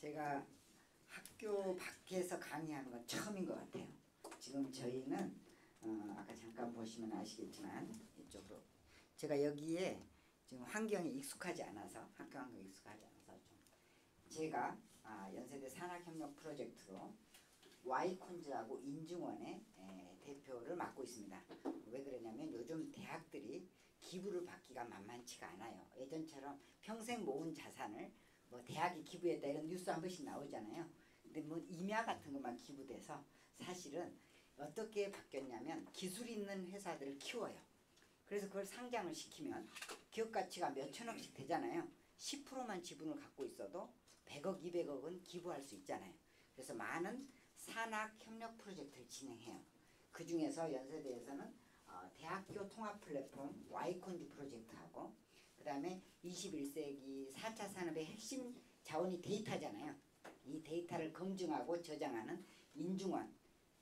제가 학교 밖에서 강의하는 건 처음인 것 같아요. 지금 저희는 아까 잠깐 보시면 아시겠지만 이쪽으로 제가 여기에 지금 환경에 익숙하지 않아서 학교 환경에 익숙하지 않아서 좀 제가 연세대 산학협력 프로젝트로 Y콘즈하고 인증원의 대표를 맡고 있습니다. 왜 그러냐면 요즘 대학들이 기부를 받기가 만만치가 않아요. 예전처럼 평생 모은 자산을 뭐 대학이 기부했다 이런 뉴스 한 번씩 나오잖아요. 근데 뭐 임야 같은 것만 기부돼서 사실은 어떻게 바뀌었냐면 기술 있는 회사들을 키워요. 그래서 그걸 상장을 시키면 기업 가치가 몇 천억씩 되잖아요. 10%만 지분을 갖고 있어도 100억, 200억은 기부할 수 있잖아요. 그래서 많은 산학 협력 프로젝트를 진행해요. 그 중에서 연세대에서는 대학교 통합 플랫폼 Y콘즈 프로젝트하고 그 다음에 21세기 4차 산업의 핵심 자원이 데이터잖아요. 이 데이터를 검증하고 저장하는 인증원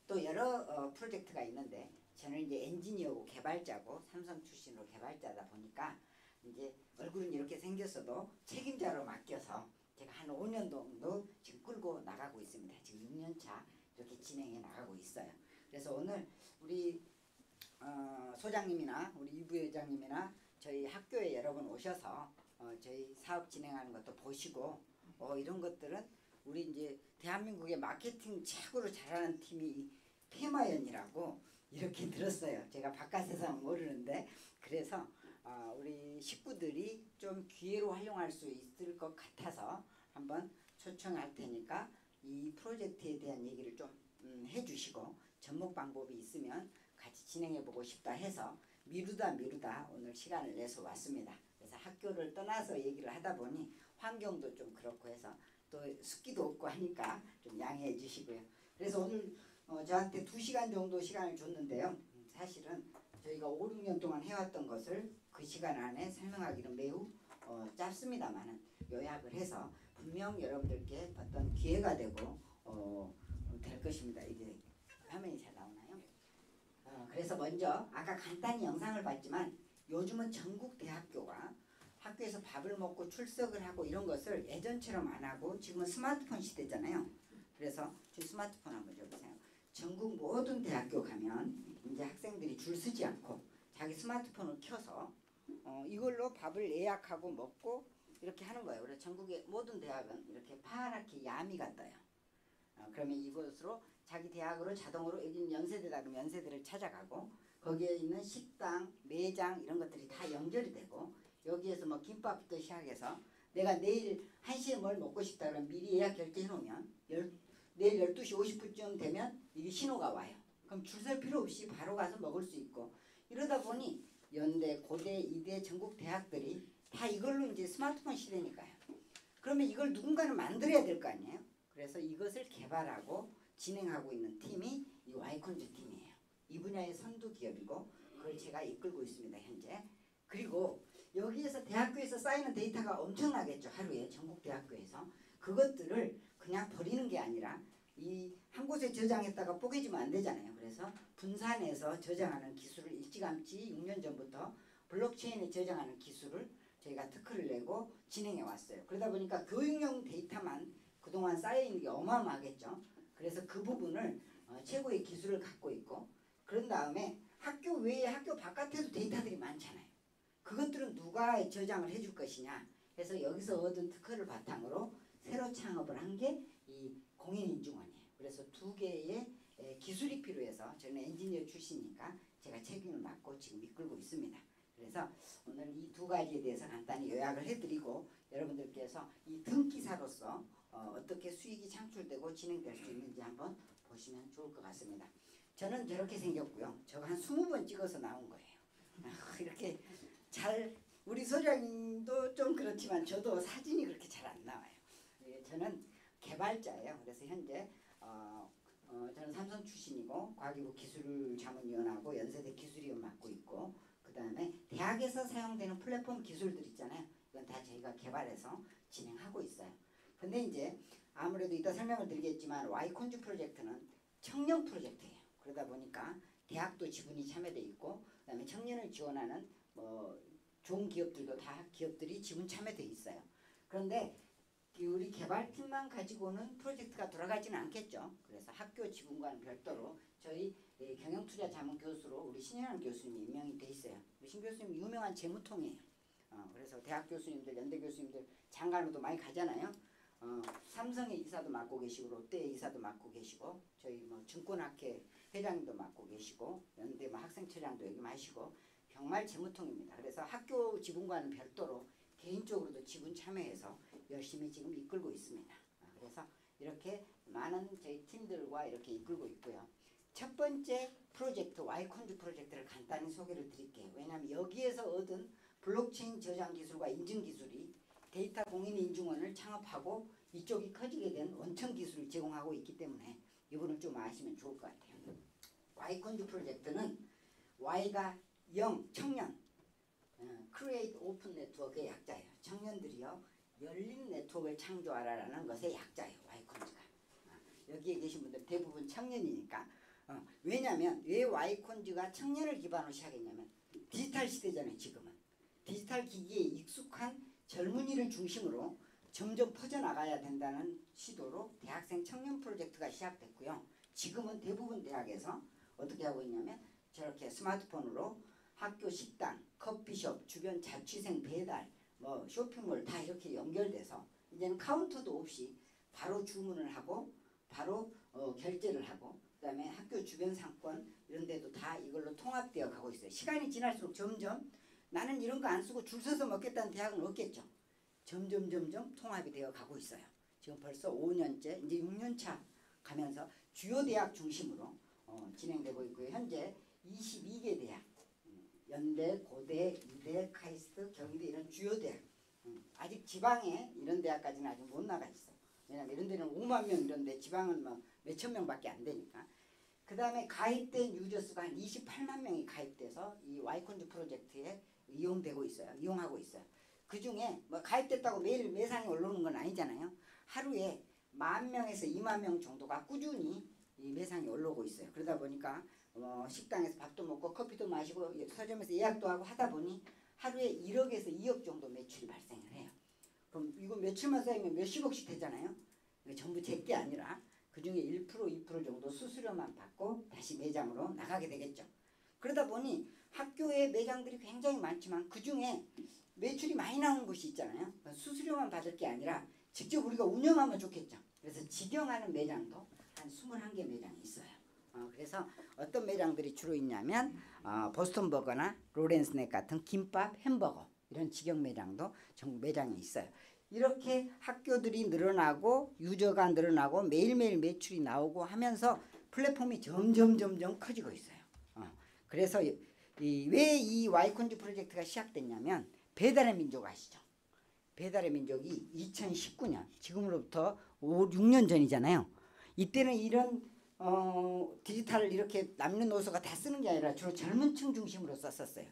또 여러 프로젝트가 있는데 저는 이제 엔지니어고 개발자고 삼성 출신으로 개발자다 보니까 이제 얼굴은 이렇게 생겼어도 책임자로 맡겨서 제가 한 5년 정도 지금 끌고 나가고 있습니다. 지금 6년차 이렇게 진행해 나가고 있어요. 그래서 오늘 우리 소장님이나 우리 이 부회장님이나 저희 학교에 여러 분 오셔서 저희 사업 진행하는 것도 보시고 이런 것들은 우리 이제 대한민국의 마케팅 최고로 잘하는 팀이 페마연이라고 이렇게 들었어요. 제가 바깥 세상은 모르는데 그래서 우리 식구들이 좀 기회로 활용할 수 있을 것 같아서 한번 초청할 테니까 이 프로젝트에 대한 얘기를 좀 해주시고 접목 방법이 있으면 같이 진행해보고 싶다 해서 미루다 오늘 시간을 내서 왔습니다. 그래서 학교를 떠나서 얘기를 하다 보니 환경도 좀 그렇고 해서 또 습기도 없고 하니까 좀 양해해 주시고요. 그래서 오늘 저한테 2시간 정도 시간을 줬는데요. 사실은 저희가 5, 6년 동안 해왔던 것을 그 시간 안에 설명하기는 매우 짧습니다만은 요약을 해서 분명 여러분들께 어떤 기회가 되고 될 것입니다. 이게 화면이 잘 나오나요? 그래서 먼저 아까 간단히 영상을 봤지만 요즘은 전국 대학교가 학교에서 밥을 먹고 출석을 하고 이런 것을 예전처럼 안 하고 지금은 스마트폰 시대잖아요. 그래서 저 스마트폰 한번 줘보세요. 전국 모든 대학교 가면 이제 학생들이 줄 서지 않고 자기 스마트폰을 켜서 이걸로 밥을 예약하고 먹고 이렇게 하는 거예요. 그래서 전국의 모든 대학은 이렇게 파랗게 야미가 떠요. 그러면 이것으로 자기 대학으로 자동으로 여기는 연세대다 그러면 연세대를 찾아가고 거기에 있는 식당, 매장 이런 것들이 다 연결이 되고 여기에서 뭐 김밥부터 시작해서 내가 내일 1시에 뭘 먹고 싶다 그러면 미리 예약 결제해 놓으면 내일 12시 50분쯤 되면 이게 신호가 와요. 그럼 줄 설 필요 없이 바로 가서 먹을 수 있고 이러다 보니 연대, 고대, 이대 전국 대학들이 다 이걸로 이제 스마트폰 시대니까요. 그러면 이걸 누군가는 만들어야 될 거 아니에요. 그래서 이것을 개발하고 진행하고 있는 팀이 이 Y콘즈 팀이에요. 이 분야의 선두 기업이고 그걸 제가 이끌고 있습니다. 현재. 그리고 여기에서 대학교에서 쌓이는 데이터가 엄청나겠죠. 하루에 전국 대학교에서. 그것들을 그냥 버리는 게 아니라 이 한 곳에 저장했다가 뽀개지면 안 되잖아요. 그래서 분산해서 저장하는 기술을 일찌감치 6년 전부터 블록체인에 저장하는 기술을 저희가 특허를 내고 진행해 왔어요. 그러다 보니까 교육용 데이터만 그동안 쌓여있는 게 어마어마하겠죠. 그래서 그 부분을 최고의 기술을 갖고 있고 그런 다음에 학교 외에 학교 바깥에도 데이터들이 많잖아요. 그것들은 누가 저장을 해줄 것이냐 해서 여기서 얻은 특허를 바탕으로 새로 창업을 한 게 이 공인인증원이에요. 그래서 2개의 기술이 필요해서 저는 엔지니어 출신이니까 제가 책임을 맡고 지금 이끌고 있습니다. 그래서 오늘 이 2가지에 대해서 간단히 요약을 해드리고 여러분들께서 이 등기사로서 어떻게 수익이 창출되고 진행될 수 있는지 한번 보시면 좋을 것 같습니다. 저는 저렇게 생겼고요. 저거 한 20번 찍어서 나온 거예요. 이렇게 잘 우리 소장님도 좀 그렇지만 저도 사진이 그렇게 잘 안 나와요. 저는 개발자예요. 그래서 현재 저는 삼성 출신이고 과기부 기술자문위원하고 연세대 기술위원 맡고 있고 그 다음에 대학에서 사용되는 플랫폼 기술들 있잖아요. 이건 다 저희가 개발해서 진행하고 있어요. 근데 이제 아무래도 이따 설명을 드리겠지만 Y콘즈 프로젝트는 청년 프로젝트예요. 그러다 보니까 대학도 지분이 참여돼 있고 그 다음에 청년을 지원하는 좋은 기업들도 다 기업들이 지분 참여돼 있어요. 그런데 우리 개발팀만 가지고는 프로젝트가 돌아가지는 않겠죠. 그래서 학교 지분과는 별도로 저희 경영투자자문교수로 우리 신현환 교수님이 임명이 돼 있어요. 신 교수님 유명한 재무통이에요. 그래서 대학 교수님들, 연대 교수님들 장관으로도 많이 가잖아요. 삼성의 이사도 맡고 계시고 롯데의 이사도 맡고 계시고 저희 뭐 증권학회 회장도 맡고 계시고 연대 뭐 학생처장도 여기 마시고 정말 재무통입니다. 그래서 학교 지분과는 별도로 개인적으로도 지분 참여해서 열심히 지금 이끌고 있습니다. 그래서 이렇게 많은 저희 팀들과 이렇게 이끌고 있고요. 첫 번째 프로젝트 Y콘주 프로젝트를 간단히 소개를 드릴게요. 왜냐하면 여기에서 얻은 블록체인 저장 기술과 인증 기술이 데이터 공인인증원을 창업하고 이쪽이 커지게 된 원천 기술을 제공하고 있기 때문에 이거는 좀 아시면 좋을 것 같아요. Y콘주 프로젝트는 Y가 청년, Create Open Network의 약자예요. 청년들이요 열린 네트워크를 창조하라라는 것의 약자예요. Y콘주가. 여기에 계신 분들 대부분 청년이니까. 왜냐하면 왜 Y콘주가 청년을 기반으로 시작했냐면 디지털 시대잖아요. 지금은. 디지털 기기에 익숙한 젊은이를 중심으로 점점 퍼져나가야 된다는 시도로 대학생 청년 프로젝트가 시작됐고요. 지금은 대부분 대학에서 어떻게 하고 있냐면 저렇게 스마트폰으로 학교 식당, 커피숍, 주변 자취생 배달, 뭐 쇼핑몰 다 이렇게 연결돼서 이제는 카운터도 없이 바로 주문을 하고 바로 결제를 하고 그다음에 학교 주변 상권 이런 데도 다 이걸로 통합되어 가고 있어요. 시간이 지날수록 점점 나는 이런 거 안 쓰고 줄 서서 먹겠다는 대학은 없겠죠. 점점 통합이 되어 가고 있어요. 지금 벌써 5년째 이제 6년차 가면서 주요 대학 중심으로 진행되고 있고요. 현재 22개 대학 연대, 고대, 이대, 카이스트, 경희대 이런 주요 대학 아직 지방에 이런 대학까지는 아직 못 나가 있어. 왜냐면 이런 데는 5만 명 이런데 지방은 뭐 몇천 명밖에 안 되니까. 그 다음에 가입된 유저 수가 한 28만 명이 가입돼서 이 Y콘주 프로젝트에 이용되고 있어요. 이용하고 있어요. 그 중에 뭐 가입됐다고 매일 매상이 올라오는 건 아니잖아요. 하루에 10,000명에서 2만 명 정도가 꾸준히 이 매상이 올라오고 있어요. 그러다 보니까 식당에서 밥도 먹고 커피도 마시고 서점에서 예약도 하고 하다 보니 하루에 1억에서 2억 정도 매출이 발생을 해요. 그럼 이거 며칠만 쌓이면 몇십억씩 되잖아요. 전부 제 게 아니라 그중에 1% 2% 정도 수수료만 받고 다시 매장으로 나가게 되겠죠. 그러다 보니 학교에 매장들이 굉장히 많지만 그중에 매출이 많이 나오는 곳이 있잖아요. 수수료만 받을 게 아니라 직접 우리가 운영하면 좋겠죠. 그래서 직영하는 매장도 한 21개 매장이 있어요. 그래서 어떤 매장들이 주로 있냐면 보스턴 버거나 로렌스넥 같은 김밥, 햄버거 이런 직영 매장도 전국 매장이 있어요. 이렇게 학교들이 늘어나고 유저가 늘어나고 매일매일 매출이 나오고 하면서 플랫폼이 점점 커지고 있어요. 그래서 왜 이 Y콘주 프로젝트가 시작됐냐면 배달의 민족 아시죠? 배달의 민족이 2019년 지금으로부터 6년 전이잖아요. 이때는 이런 디지털을 이렇게 남녀노소가 다 쓰는 게 아니라 주로 젊은 층 중심으로 썼었어요.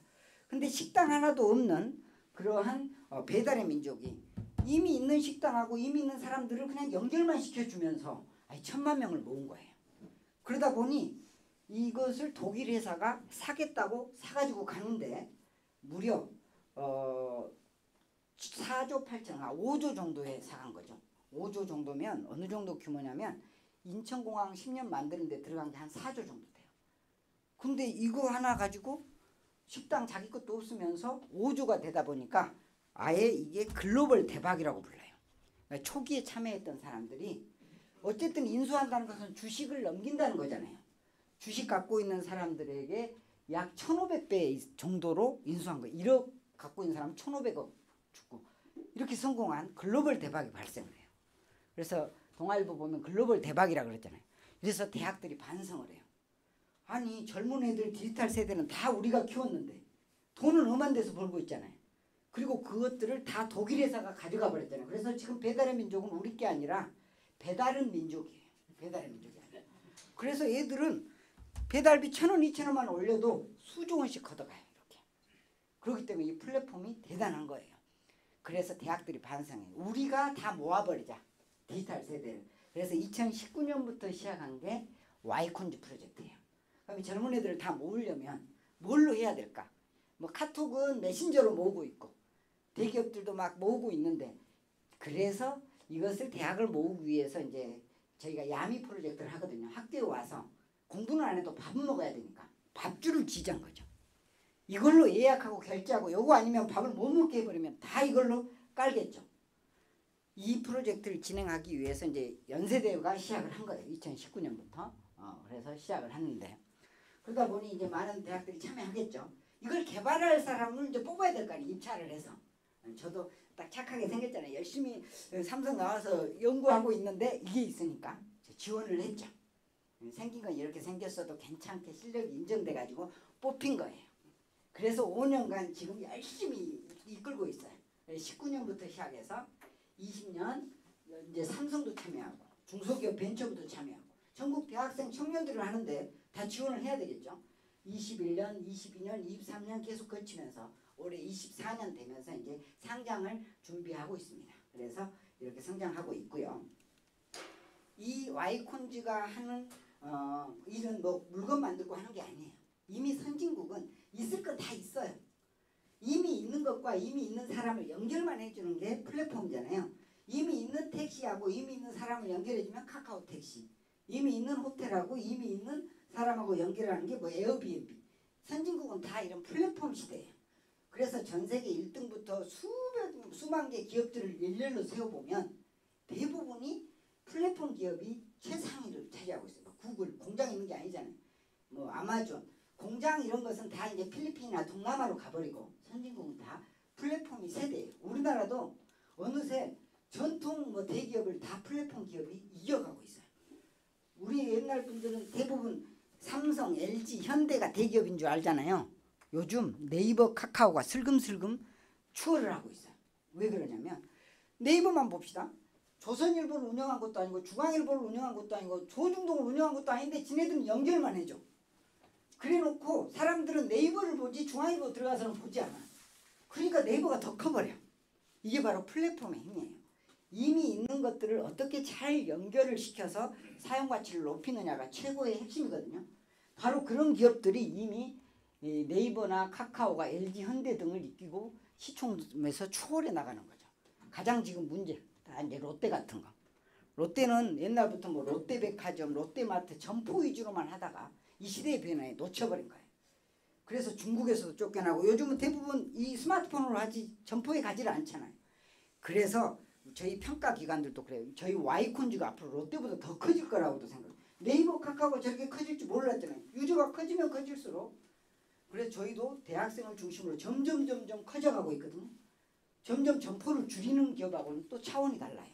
근데 식당 하나도 없는 그러한 배달의 민족이 이미 있는 식당하고 이미 있는 사람들을 그냥 연결만 시켜주면서 1,000만 명을 모은 거예요. 그러다 보니 이것을 독일 회사가 사겠다고 사가지고 가는데 무려 4조 8천, 5조 정도에 사간 거죠. 5조 정도면 어느 정도 규모냐면 인천공항 10년 만드는 데 들어간 게 한 4조 정도 돼요. 근데 이거 하나 가지고 식당 자기 것도 없으면서 5조가 되다 보니까 아예 이게 글로벌 대박이라고 불러요. 그러니까 초기에 참여했던 사람들이 어쨌든 인수한다는 것은 주식을 넘긴다는 거잖아요. 주식 갖고 있는 사람들에게 약 1,500배 정도로 인수한 거예요. 1억 갖고 있는 사람 1,500억 주고 이렇게 성공한 글로벌 대박이 발생을 해요. 그래서 동아일보 보면 글로벌 대박이라 그랬잖아요. 그래서 대학들이 반성을 해요. 아니 젊은 애들 디지털 세대는 다 우리가 키웠는데 돈은 엄한 데서 벌고 있잖아요. 그리고 그것들을 다 독일 회사가 가져가 버렸잖아요. 그래서 지금 배달의 민족은 우리 게 아니라 배달은 민족이에요. 배달의 민족이 아니라. 그래서 얘들은 배달비 1,000원, 2,000원만 올려도 수조 원씩 걷어가요. 이렇게. 그렇기 때문에 이 플랫폼이 대단한 거예요. 그래서 대학들이 반성해요. 우리가 다 모아버리자. 디지털 세대를. 그래서 2019년부터 시작한 게 Y콘주 프로젝트예요. 그럼 젊은 애들을 다 모으려면 뭘로 해야 될까? 뭐 카톡은 메신저로 모으고 있고 대기업들도 막 모으고 있는데 그래서 이것을 대학을 모으기 위해서 이제 저희가 야미 프로젝트를 하거든요. 학교에 와서 공부는 안 해도 밥은 먹어야 되니까 밥줄을 지자는 거죠. 이걸로 예약하고 결제하고 요거 아니면 밥을 못 먹게 해버리면 다 이걸로 깔겠죠. 이 프로젝트를 진행하기 위해서 이제 연세대가 시작을 한 거예요. 2019년부터. 그래서 시작을 했는데 그러다 보니 이제 많은 대학들이 참여하겠죠. 이걸 개발할 사람을 이제 뽑아야 될 거 아니에요. 입찰을 해서. 저도 딱 착하게 생겼잖아요. 열심히 삼성 나와서 연구하고 있는데 이게 있으니까 지원을 했죠. 생긴 건 이렇게 생겼어도 괜찮게 실력이 인정돼가지고 뽑힌 거예요. 그래서 5년간 지금 열심히 이끌고 있어요. 19년부터 시작해서 20년 이제 삼성도 참여하고 중소기업 벤처부도 참여하고 전국 대학생 청년들을 하는데 다 지원을 해야 되겠죠. 21년, 22년, 23년 계속 거치면서 올해 24년 되면서 이제 상장을 준비하고 있습니다. 그래서 이렇게 성장하고 있고요. 이 Y콘즈가 하는 일은 뭐 물건 만들고 하는 게 아니에요. 이미 선진국은 있을 건 다 있어요. 이미 있는 것과 이미 있는 사람을 연결만 해주는 게 플랫폼이잖아요. 이미 있는 택시하고 이미 있는 사람을 연결해주면 카카오 택시. 이미 있는 호텔하고 이미 있는 사람하고 연결하는 게 뭐 에어비앤비. 선진국은 다 이런 플랫폼 시대예요. 그래서 전 세계 1등부터 수만 개 기업들을 일렬로 세워보면 대부분이 플랫폼 기업이 최상위를 차지하고 있어요. 구글, 공장 있는 게 아니잖아요. 뭐 아마존, 공장 이런 것은 다 이제 필리핀이나 동남아로 가버리고 선진국은 다 플랫폼이 세대예요. 우리나라도 어느새 전통 뭐 대기업을 다 플랫폼 기업이 이겨가고 있어요. 우리 옛날 분들은 대부분 삼성, LG, 현대가 대기업인 줄 알잖아요. 요즘 네이버, 카카오가 슬금슬금 추월을 하고 있어요. 왜 그러냐면 네이버만 봅시다. 조선일보를 운영한 것도 아니고 중앙일보를 운영한 것도 아니고 조중동을 운영한 것도 아닌데 지네들은 연결만 해줘. 그래놓고 사람들은 네이버를 보지 중앙일보 들어가서는 보지 않아. 그러니까 네이버가 더 커버려. 이게 바로 플랫폼의 힘이에요. 이미 있는 것들을 어떻게 잘 연결을 시켜서 사용가치를 높이느냐가 최고의 핵심이거든요. 바로 그런 기업들이 이미 네이버나 카카오가 LG, 현대 등을 이기고 시총에서 추월해 나가는 거죠. 가장 지금 문제, 다 이제 롯데 같은 거. 롯데는 옛날부터 뭐 롯데백화점, 롯데마트 점포 위주로만 하다가 이 시대의 변화에 놓쳐버린 거예요. 그래서 중국에서도 쫓겨나고 요즘은 대부분 이 스마트폰으로 하지 점포에 가지를 않잖아요. 그래서 저희 평가기관들도 그래요. 저희 Y콘즈가 앞으로 롯데보다 더 커질 거라고도 생각해요. 네이버, 카카오가 저렇게 커질 줄 몰랐잖아요. 유저가 커지면 커질수록. 그래서 저희도 대학생을 중심으로 점점 커져가고 있거든요. 점점 점포를 줄이는 기업하고는 또 차원이 달라요.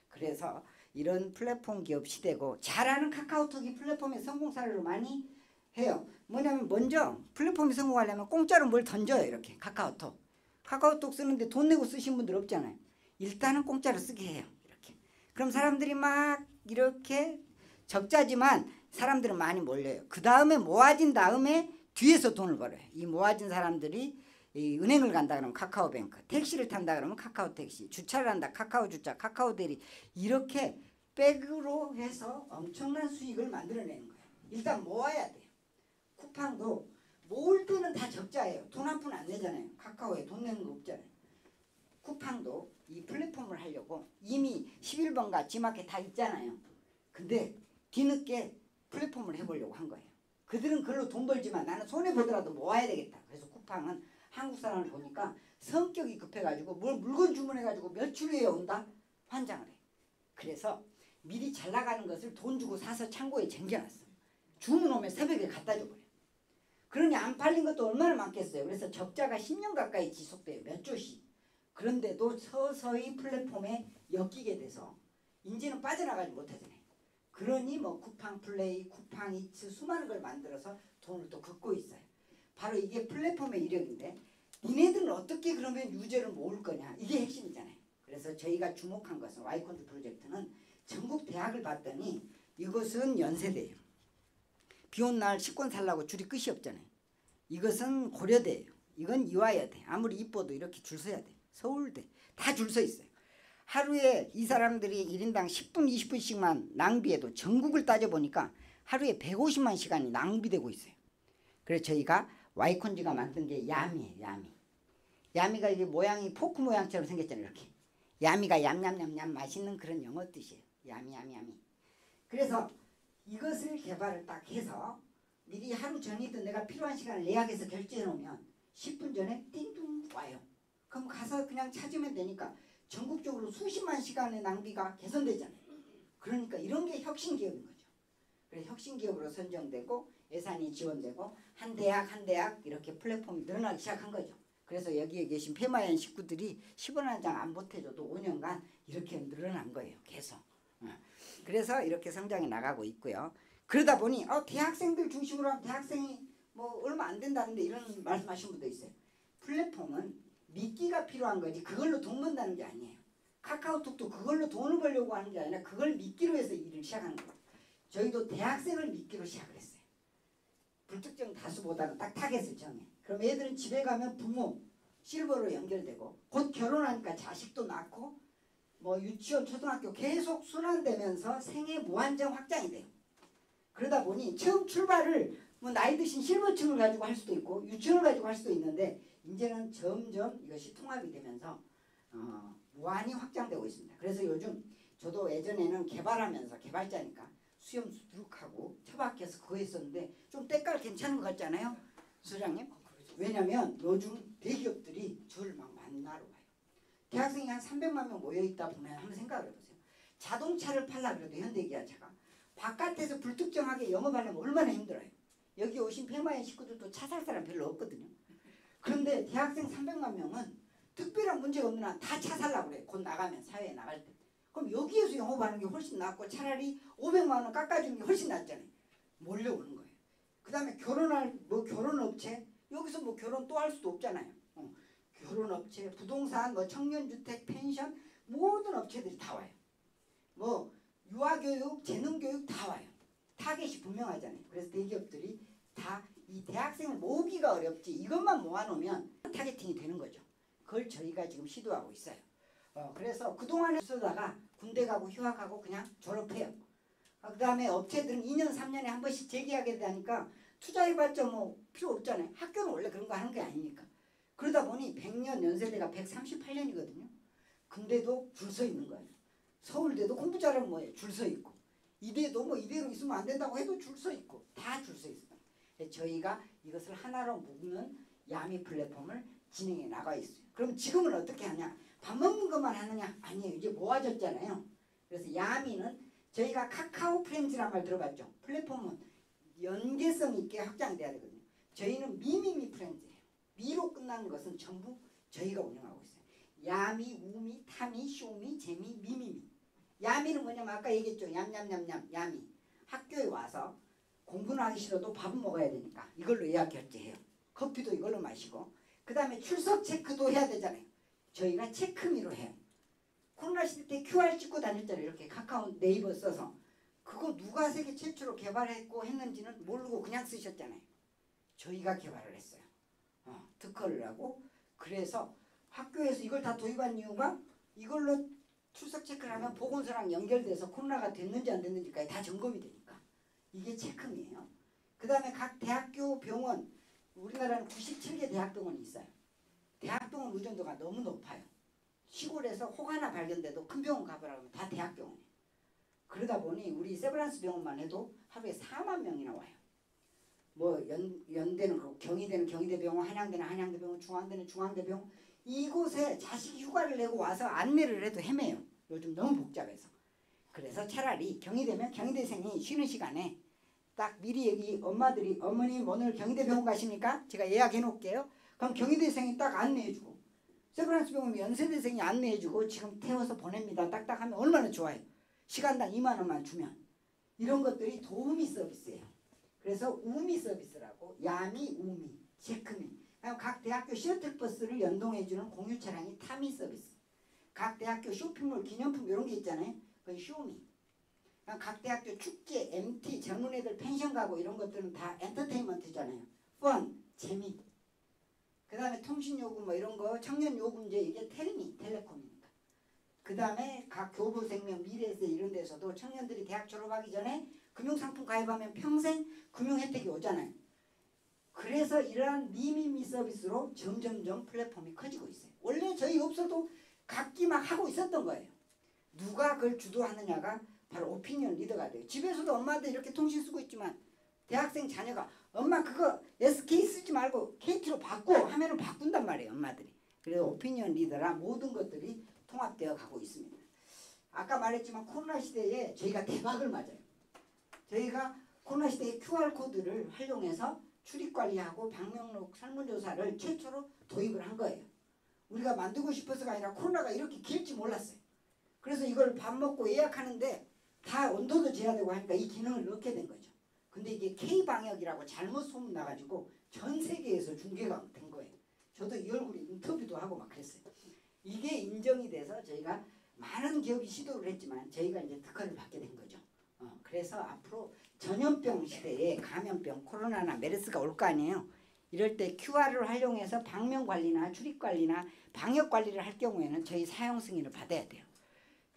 그래서 이런 플랫폼 기업 시대고 잘하는 카카오톡이 플랫폼의 성공 사례로 많이 해요. 뭐냐면 먼저 플랫폼이 성공하려면 공짜로 뭘 던져요. 이렇게 카카오톡. 카카오톡 쓰는데 돈 내고 쓰신 분들 없잖아요. 일단은 공짜로 쓰게 해요. 이렇게. 그럼 사람들이 막 이렇게 적자지만 사람들은 많이 몰려요. 그 다음에 모아진 다음에 뒤에서 돈을 벌어요. 이 모아진 사람들이 이 은행을 간다 그러면 카카오뱅크, 택시를 탄다 그러면 카카오택시, 주차를 한다 카카오주차, 카카오대리 이렇게 백으로 해서 엄청난 수익을 만들어내는 거예요. 일단 모아야 돼요. 쿠팡도 모을 때는 다 적자예요. 돈 한 푼 안 내잖아요. 카카오에 돈 내는 거 없잖아요. 쿠팡도 이 플랫폼을 하려고 이미 11번가 지마켓 다 있잖아요. 근데 뒤늦게 플랫폼을 해보려고 한 거예요. 그들은 그걸로 돈 벌지만 나는 손해보더라도 모아야 되겠다. 그래서 쿠팡은 한국 사람을 보니까 성격이 급해가지고 뭘 물건 주문해가지고 며칠 후에 온다? 환장을 해. 그래서 미리 잘 나가는 것을 돈 주고 사서 창고에 쟁겨놨어. 주문 오면 새벽에 갖다 줘버려. 그러니 안 팔린 것도 얼마나 많겠어요. 그래서 적자가 10년 가까이 지속돼요. 몇 조씩. 그런데도 서서히 플랫폼에 엮이게 돼서 이제는 빠져나가지 못하잖아요. 그러니 뭐 쿠팡 플레이, 쿠팡 이츠 수많은 걸 만들어서 돈을 또 걷고 있어요. 바로 이게 플랫폼의 이력인데 니네들은 어떻게 그러면 유저를 모을 거냐. 이게 핵심이잖아요. 그래서 저희가 주목한 것은 Y콘즈 프로젝트는 전국 대학을 봤더니 이것은 연세대예요. 비 온 날 식권 살라고 줄이 끝이 없잖아요. 이것은 고려대예요. 이건 이화여대. 아무리 이뻐도 이렇게 줄 서야 돼. 서울대. 다 줄 서 있어요. 하루에 이 사람들이 1인당 10분 20분씩만 낭비해도 전국을 따져보니까 하루에 150만 시간이 낭비되고 있어요. 그래서 저희가 Y콘즈가 만든 게 야미예요. 야미. 야미가 이게 모양이 포크 모양처럼 생겼잖아요. 이렇게. 야미가 얌얌얌얌 맛있는 그런 영어 뜻이에요. 야미. 그래서 이것을 개발을 딱 해서 미리 하루 전이든 내가 필요한 시간을 예약해서 결제해 놓으면 10분 전에 띵동 와요. 그럼 가서 그냥 찾으면 되니까 전국적으로 수십만 시간의 낭비가 개선되잖아요. 그러니까 이런 게 혁신기업인 거죠. 그래서 혁신기업으로 선정되고 예산이 지원되고 한 대학 이렇게 플랫폼이 늘어나기 시작한 거죠. 그래서 여기에 계신 폐마연 식구들이 10원 한 장 안 보태줘도 5년간 이렇게 늘어난 거예요. 계속. 그래서 이렇게 성장해 나가고 있고요. 그러다 보니 대학생들 중심으로 하면 대학생이 뭐 얼마 안 된다는데 이런 말씀하신 분도 있어요. 플랫폼은 미끼가 필요한 거지 그걸로 돈 번다는 게 아니에요. 카카오톡도 그걸로 돈을 벌려고 하는 게 아니라 그걸 미끼로 해서 일을 시작하는 거예요. 저희도 대학생을 미끼로 시작을 했어요. 불특정 다수보다는 딱 타겟을 정해. 그럼 애들은 집에 가면 부모 실버로 연결되고 곧 결혼하니까 자식도 낳고 뭐 유치원 초등학교 계속 순환되면서 생애 무한정 확장이 돼요. 그러다 보니 처음 출발을 뭐 나이 드신 실버층을 가지고 할 수도 있고 유치원을 가지고 할 수도 있는데 이제는 점점 이것이 통합이 되면서 무한히 확장되고 있습니다. 그래서 요즘 저도 예전에는 개발하면서 개발자니까 수염 누룩하고 처박혀서 그거 했었는데 좀 때깔 괜찮은 것 같잖아요. 소장님? 왜냐면 요즘 대기업들이 저를 막 만나러 와요. 대학생이 한 300만 명 모여있다 보면 한번 생각을 해보세요. 자동차를 팔라 그래도 현대기아차가 바깥에서 불특정하게 영업하려면 얼마나 힘들어요. 여기 오신 폐마연 식구들도 차 살 사람 별로 없거든요. 그런데 대학생 300만 명은 특별한 문제가 없는 한 다 차 살라고 그래. 곧 나가면 사회에 나갈 때. 그럼 여기에서 영업하는 게 훨씬 낫고 차라리 500만 원 깎아주는 게 훨씬 낫잖아요. 몰려오는 거예요. 그 다음에 결혼업체 여기서 뭐 결혼 또 할 수도 없잖아요. 결혼업체, 부동산, 뭐 청년주택, 펜션 모든 업체들이 다 와요. 뭐 유아교육, 재능교육 다 와요. 타겟이 분명하잖아요. 그래서 대기업들이 다 이 대학생을 모으기가 어렵지 이것만 모아놓으면 타겟팅이 되는 거죠. 그걸 저희가 지금 시도하고 있어요. 그래서 그동안에 쓰다가 군대 가고 휴학하고 그냥 졸업해요. 그 다음에 업체들은 2년 3년에 한 번씩 재계약해야 되니까 투자해봤자 뭐 필요 없잖아요. 학교는 원래 그런 거 하는 게 아니니까. 그러다 보니 100년 연세대가 138년이거든요. 근데도 줄 서 있는 거예요. 서울대도 공부 잘하면 뭐예요? 줄 서 있고. 이대도 뭐 이대로 있으면 안 된다고 해도 줄 서 있고. 다 줄 서 있어요. 저희가 이것을 하나로 묶는 야미 플랫폼을 진행해 나가 있어요. 그럼 지금은 어떻게 하냐? 밥 먹는 것만 하느냐? 아니에요. 이제 모아졌잖아요. 그래서 야미는 저희가 카카오 프렌즈란 말 들어봤죠? 플랫폼은 연계성 있게 확장돼야 되거든요. 저희는 미미미 프렌즈예요. 미로 끝나는 것은 전부 저희가 운영하고 있어요. 야미, 우미, 타미, 쇼미, 재미, 미미미. 야미는 뭐냐면 아까 얘기했죠. 얌얌얌얌 야미. 학교에 와서 공부는 하기 싫어도 밥은 먹어야 되니까 이걸로 예약 결제해요. 커피도 이걸로 마시고 그 다음에 출석 체크도 해야 되잖아요. 저희가 체크미로 해요. 코로나 시대 때 QR 찍고 다녔잖아요. 이렇게 카카오 네이버 써서. 그거 누가 세계 최초로 개발했고 했는지는 모르고 그냥 쓰셨잖아요. 저희가 개발을 했어요. 특허를 하고. 그래서 학교에서 이걸 다 도입한 이유가 이걸로 출석 체크를 하면 보건소랑 연결돼서 코로나가 됐는지 안 됐는지까지 다 점검이 되니까. 이게 체크미예요. 그 다음에 각 대학교 병원, 우리나라는 97개 대학병원이 있어요. 대학병원 의존도가 너무 높아요. 시골에서 혹 하나 발견돼도 큰 병원 가보라고 하면 다 대학병원이에요. 그러다 보니 우리 세브란스 병원만 해도 하루에 4만 명이나 와요. 뭐 연대는 그렇고 경희대는 경희대병원, 한양대는 한양대병원, 중앙대는 중앙대병원. 이곳에 자식이 휴가를 내고 와서 안내를 해도 헤매요. 요즘 너무 복잡해서. 그래서 차라리 경희대면 경희대생이 쉬는 시간에 딱 미리 얘기 엄마들이 어머님 오늘 경희대병원 가십니까? 제가 예약해 놓을게요. 그럼 경희대생이 딱 안내해주고 세브란스 병원 연세대생이 안내해주고 지금 태워서 보냅니다. 딱딱 하면 얼마나 좋아요. 시간당 2만 원만 주면. 이런 것들이 도우미 서비스예요. 그래서 우미 서비스라고 야미, 우미, 체크미. 각 대학교 셔틀버스를 연동해주는 공유 차량이 타미 서비스. 각 대학교 쇼핑몰, 기념품 이런 게 있잖아요. 그건 쇼미. 각 대학교 축제, MT, 젊은 애들 펜션 가고 이런 것들은 다 엔터테인먼트잖아요. 펀, 재미. 그 다음에 통신요금 뭐 이런 거 청년요금제 이게 텔레콤입니다. 그 다음에 각 교보생명, 미래세 이런 데서도 청년들이 대학 졸업하기 전에 금융상품 가입하면 평생 금융 혜택이 오잖아요. 그래서 이러한 미미미 서비스로 점점점 플랫폼이 커지고 있어요. 원래 저희 없어도 각기 막 하고 있었던 거예요. 누가 그걸 주도하느냐가 바로 오피니언 리더가 돼요. 집에서도 엄마들 이렇게 통신 쓰고 있지만 대학생 자녀가 엄마 그거 SK 쓰지 말고 KT로 바꿔 하면은 바꾼단 말이에요. 엄마들이. 그래서 오피니언 리더라 모든 것들이 통합되어 가고 있습니다. 아까 말했지만 코로나 시대에 저희가 대박을 맞아요. 저희가 코로나 시대에 QR코드를 활용해서 출입관리하고 방명록 설문조사를 최초로 도입을 한 거예요. 우리가 만들고 싶어서가 아니라 코로나가 이렇게 길지 몰랐어요. 그래서 이걸 밥 먹고 예약하는데 다 온도도 재야 되고 하니까 이 기능을 넣게 된 거죠. 근데 이게 K방역이라고 잘못 소문나가지고 전 세계에서 중계가 된 거예요. 저도 이 얼굴에 인터뷰도 하고 막 그랬어요. 이게 인정이 돼서 저희가 많은 기업이 시도를 했지만 저희가 이제 특허를 받게 된 거죠. 그래서 앞으로 전염병 시대에 감염병 코로나나 메르스가 올 거 아니에요. 이럴 때 QR을 활용해서 방명관리나 출입관리나 방역관리를 할 경우에는 저희 사용 승인을 받아야 돼요.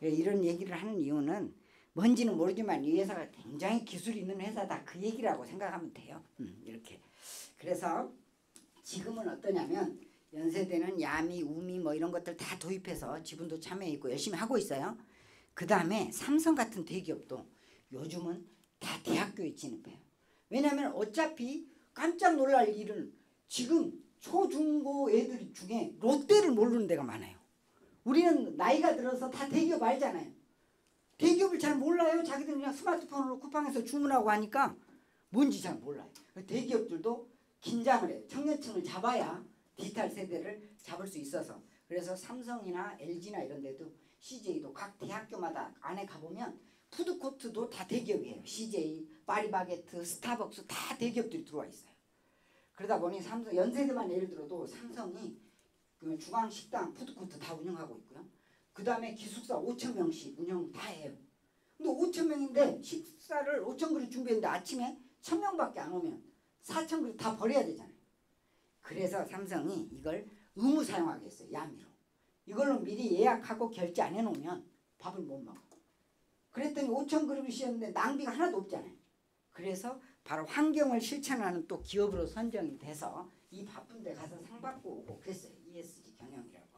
이런 얘기를 하는 이유는 뭔지는 모르지만 이 회사가 굉장히 기술이 있는 회사다 그 얘기라고 생각하면 돼요. 이렇게. 그래서 지금은 어떠냐면 연세대는 야미, 우미 뭐 이런 것들 다 도입해서 지분도 참여해 있고 열심히 하고 있어요. 그 다음에 삼성 같은 대기업도 요즘은 다 대학교에 진입해요. 왜냐하면 어차피 깜짝 놀랄 일은 지금 초중고 애들 중에 롯데를 모르는 데가 많아요. 우리는 나이가 들어서 다 대기업 알잖아요. 대기업을 잘 몰라요. 자기들 그냥 스마트폰으로 쿠팡에서 주문하고 하니까 뭔지 잘 몰라요. 대기업들도 긴장을 해요. 청년층을 잡아야 디지털 세대를 잡을 수 있어서. 그래서 삼성이나 LG나 이런 데도 CJ도 각 대학교마다 안에 가보면 푸드코트도 다 대기업이에요. CJ, 파리바게트, 스타벅스 다 대기업들이 들어와 있어요. 그러다 보니 삼성, 연세대만 예를 들어도 삼성이 그 중앙식당, 푸드코트 다 운영하고 있고요. 그 다음에 기숙사 5,000명씩 운영 다 해요. 근데 5,000명인데 식사를 5,000그릇 준비했는데 아침에 1,000명밖에 안 오면 4,000그릇 다 버려야 되잖아요. 그래서 삼성이 이걸 의무 사용하게 했어요. 야미로. 이걸로 미리 예약하고 결제 안 해놓으면 밥을 못 먹어. 그랬더니 5,000그릇이었는데 낭비가 하나도 없잖아요. 그래서 바로 환경을 실천하는 또 기업으로 선정이 돼서 이 바쁜 데 가서 상 받고 오고 그랬어요. ESG 경영이라고.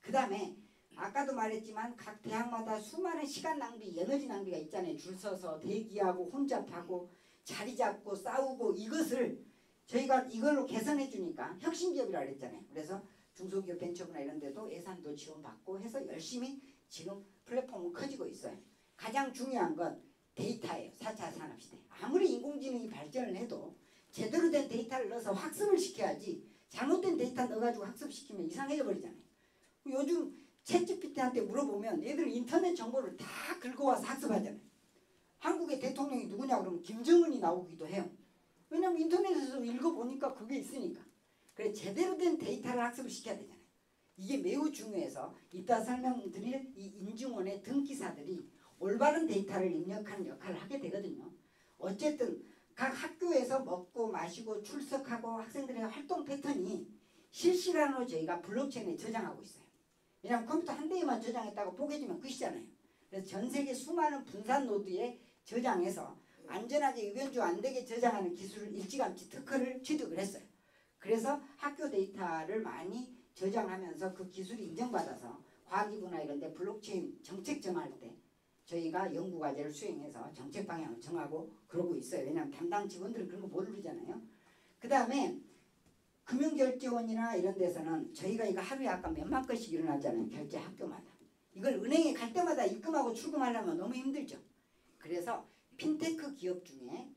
그 다음에 아까도 말했지만 각 대학마다 수많은 시간 낭비, 에너지 낭비가 있잖아요. 줄 서서 대기하고 혼잡하고 자리 잡고 싸우고 이것을 저희가 이걸로 개선해 주니까 혁신기업이라고 그랬잖아요. 그래서 중소기업 벤처부나 이런 데도 예산도 지원받고 해서 열심히 지금 플랫폼은 커지고 있어요. 가장 중요한 건 데이터예요. 4차 산업시대. 아무리 인공지능이 발전을 해도 제대로 된 데이터를 넣어서 학습을 시켜야지 잘못된 데이터 넣어가지고 학습시키면 이상해져 버리잖아요. 요즘 챗GPT한테 물어보면 얘들 인터넷 정보를 다 긁어와서 학습하잖아요. 한국의 대통령이 누구냐 그러면 김정은이 나오기도 해요. 왜냐면 인터넷에서 읽어보니까 그게 있으니까. 그래 제대로 된 데이터를 학습을 시켜야 되잖아요. 이게 매우 중요해서 이따 설명드릴 이 인증원의 등기사들이 올바른 데이터를 입력하는 역할을 하게 되거든요. 어쨌든 각 학교에서 먹고 마시고 출석하고 학생들의 활동 패턴이 실시간으로 저희가 블록체인에 저장하고 있어요. 왜냐하면 컴퓨터 한 대에만 저장했다고 포개지면 끝이잖아요. 그래서 전 세계 수많은 분산 노드에 저장해서 안전하게 유변조 안 되게 저장하는 기술을 일찌감치 특허를 취득을 했어요. 그래서 학교 데이터를 많이 저장하면서 그 기술이 인정받아서 과기부나 이런 데 블록체인 정책 정할 때 저희가 연구과제를 수행해서 정책 방향을 정하고 그러고 있어요. 왜냐하면 담당 직원들은 그런 거 모르잖아요. 그 다음에 금융결제원이나 이런 데서는 저희가 이거 하루에 아까 몇만 건씩 일어나잖아요. 결제 학교마다. 이걸 은행에 갈 때마다 입금하고 출금하려면 너무 힘들죠. 그래서 핀테크 기업 중에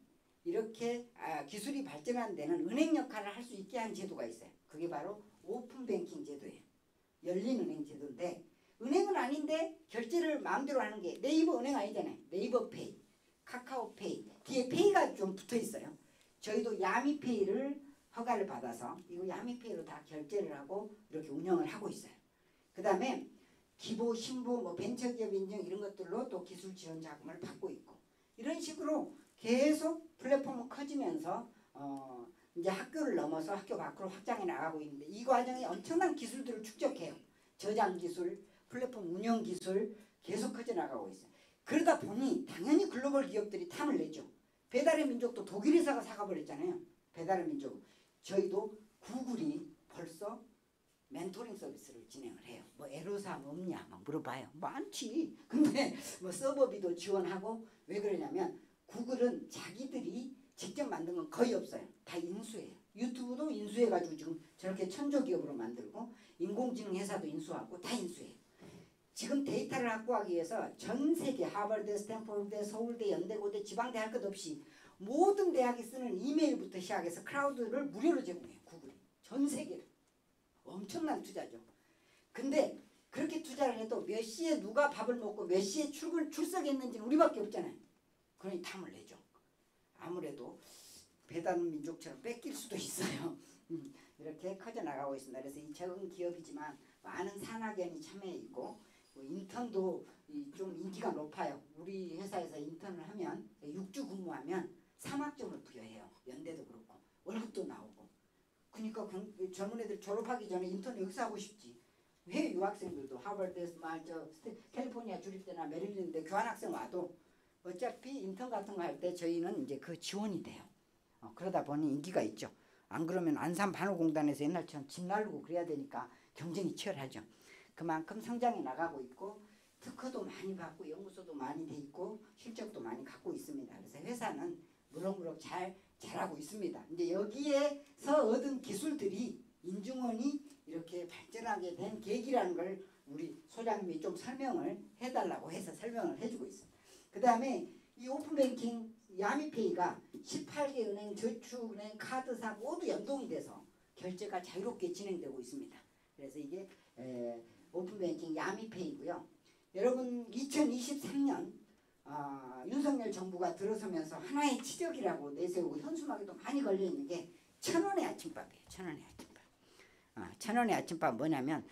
이렇게 기술이 발전한 데는 은행 역할을 할 수 있게 한 제도가 있어요. 그게 바로 오픈뱅킹 제도예요. 열린 은행 제도인데 은행은 아닌데 결제를 마음대로 하는 게 네이버 은행 아니잖아요. 네이버페이, 카카오페이 뒤에 페이가 좀 붙어 있어요. 저희도 야미페이를 허가를 받아서 이거 야미페이로 다 결제를 하고 이렇게 운영을 하고 있어요. 그 다음에 기보, 신보, 뭐 벤처기업 인증 이런 것들로 또 기술 지원 자금을 받고 있고 이런 식으로 계속 플랫폼은 커지면서 이제 학교를 넘어서 학교 밖으로 확장해 나가고 있는데 이 과정이 엄청난 기술들을 축적해요. 저장 기술, 플랫폼 운영 기술 계속 커져 나가고 있어요. 그러다 보니 당연히 글로벌 기업들이 탐을 내죠. 배달의 민족도 독일 회사가 사가버렸잖아요. 배달의 민족. 저희도 구글이 벌써 멘토링 서비스를 진행을 해요. 뭐 애로사항 없냐 막 물어봐요. 많지. 근데 뭐 서버비도 지원하고 왜 그러냐면 구글은 자기들이 직접 만든 건 거의 없어요. 다 인수해요. 유튜브도 인수해가지고 지금 저렇게 천조기업으로 만들고 인공지능 회사도 인수하고 다 인수해요. 지금 데이터를 확보하기 위해서 전 세계 하버드, 스탠포드, 서울대, 연대고대, 지방대 할 것 없이 모든 대학이 쓰는 이메일부터 시작해서 클라우드를 무료로 제공해요. 구글이. 전 세계로. 엄청난 투자죠. 근데 그렇게 투자를 해도 몇 시에 누가 밥을 먹고 몇 시에 출석했는지는 우리밖에 없잖아요. 그러니 탐을 내죠. 아무래도 배다른 민족처럼 뺏길 수도 있어요. 이렇게 커져나가고 있습니다. 그래서 이 적은 기업이지만 많은 산학연이 참여해 있고 인턴도 좀 인기가 높아요. 우리 회사에서 인턴을 하면 6주 근무하면 3학점을 부여해요. 연대도 그렇고 월급도 나오고. 그러니까 젊은 애들 졸업하기 전에 인턴 여기서 하고 싶지. 왜 유학생들도 하버드에서 캘리포니아 주립대나 메릴랜드 교환학생 와도 어차피 인턴 같은 거 할 때 저희는 이제 그 지원이 돼요. 그러다 보니 인기가 있죠. 안 그러면 안산 반호공단에서 옛날처럼 집 나르고 그래야 되니까 경쟁이 치열하죠. 그만큼 성장해 나가고 있고 특허도 많이 받고 연구소도 많이 돼 있고 실적도 많이 갖고 있습니다. 그래서 회사는 무럭무럭 잘하고 있습니다. 이제 여기에서 얻은 기술들이 인중원이 이렇게 발전하게 된 계기라는 걸 우리 소장님이 좀 설명을 해달라고 해서 설명을 해주고 있습니다. 그 다음에 이 오픈뱅킹 야미페이가 18개 은행, 저축은행, 카드사 모두 연동이 돼서 결제가 자유롭게 진행되고 있습니다. 그래서 이게 오픈뱅킹 야미페이고요. 여러분 2023년 윤석열 정부가 들어서면서 하나의 치적이라고 내세우고 현수막에도 많이 걸려있는 게 1,000원의 아침밥이에요. 1,000원의 아침밥. 1,000원의 아침밥 뭐냐면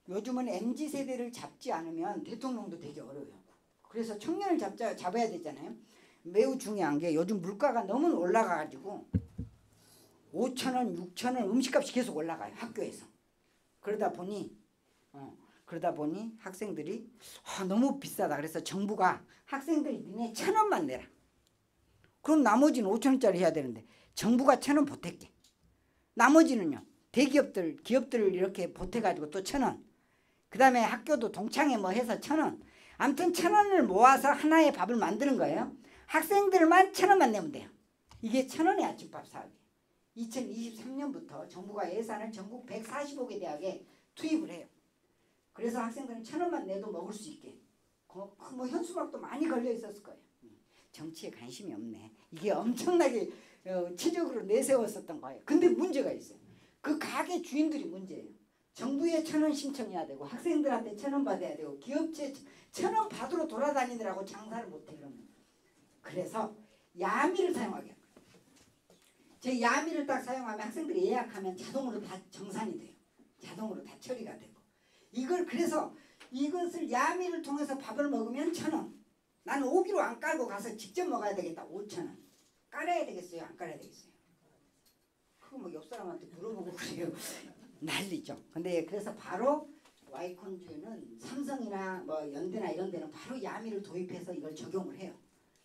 요즘은 MZ세대를 잡지 않으면 대통령도 되게 어려워요. 그래서 청년을 잡아야 되잖아요. 매우 중요한 게 요즘 물가가 너무 올라가가지고 5,000원, 6,000원 음식값이 계속 올라가요. 학교에서. 그러다 보니 학생들이 너무 비싸다. 그래서 정부가 학생들이 니네 1,000원만 내라. 그럼 나머지는 5,000원짜리 해야 되는데 정부가 1,000원 보탤게. 나머지는요. 기업들 이렇게 보태가지고 또 1,000원. 그 다음에 학교도 동창회 뭐 해서 1,000원. 아무튼 1,000원을 모아서 하나의 밥을 만드는 거예요. 학생들만 1,000원만 내면 돼요. 이게 1,000원의 아침밥 사업이에요. 2023년부터 정부가 예산을 전국 145개 대학에 투입을 해요. 그래서 학생들은 1,000원만 내도 먹을 수 있게. 뭐 현수막도 많이 걸려 있었을 거예요. 정치에 관심이 없네. 이게 엄청나게 치적으로 내세웠었던 거예요. 근데 문제가 있어요. 그 가게 주인들이 문제예요. 정부에 1,000원 신청해야 되고 학생들한테 1,000원 받아야 되고 기업체 1,000원 받으러 돌아다니느라고 장사를 못해. 그러면. 그래서 야미를 사용하게 한 거예요. 제 야미를 딱 사용하면 학생들이 예약하면 자동으로 다 정산이 돼요. 자동으로 다 처리가 되고. 그래서 이것을 야미를 통해서 밥을 먹으면 1,000원. 나는 오기로 안 깔고 가서 직접 먹어야 되겠다. 5,000원. 깔아야 되겠어요? 안 깔아야 되겠어요? 그거 뭐 옆 사람한테 물어보고 그래요. 난리죠. 근데 그래서 바로 와이콘주는 삼성이나 뭐 연대나 이런 데는 바로 야미를 도입해서 이걸 적용을 해요.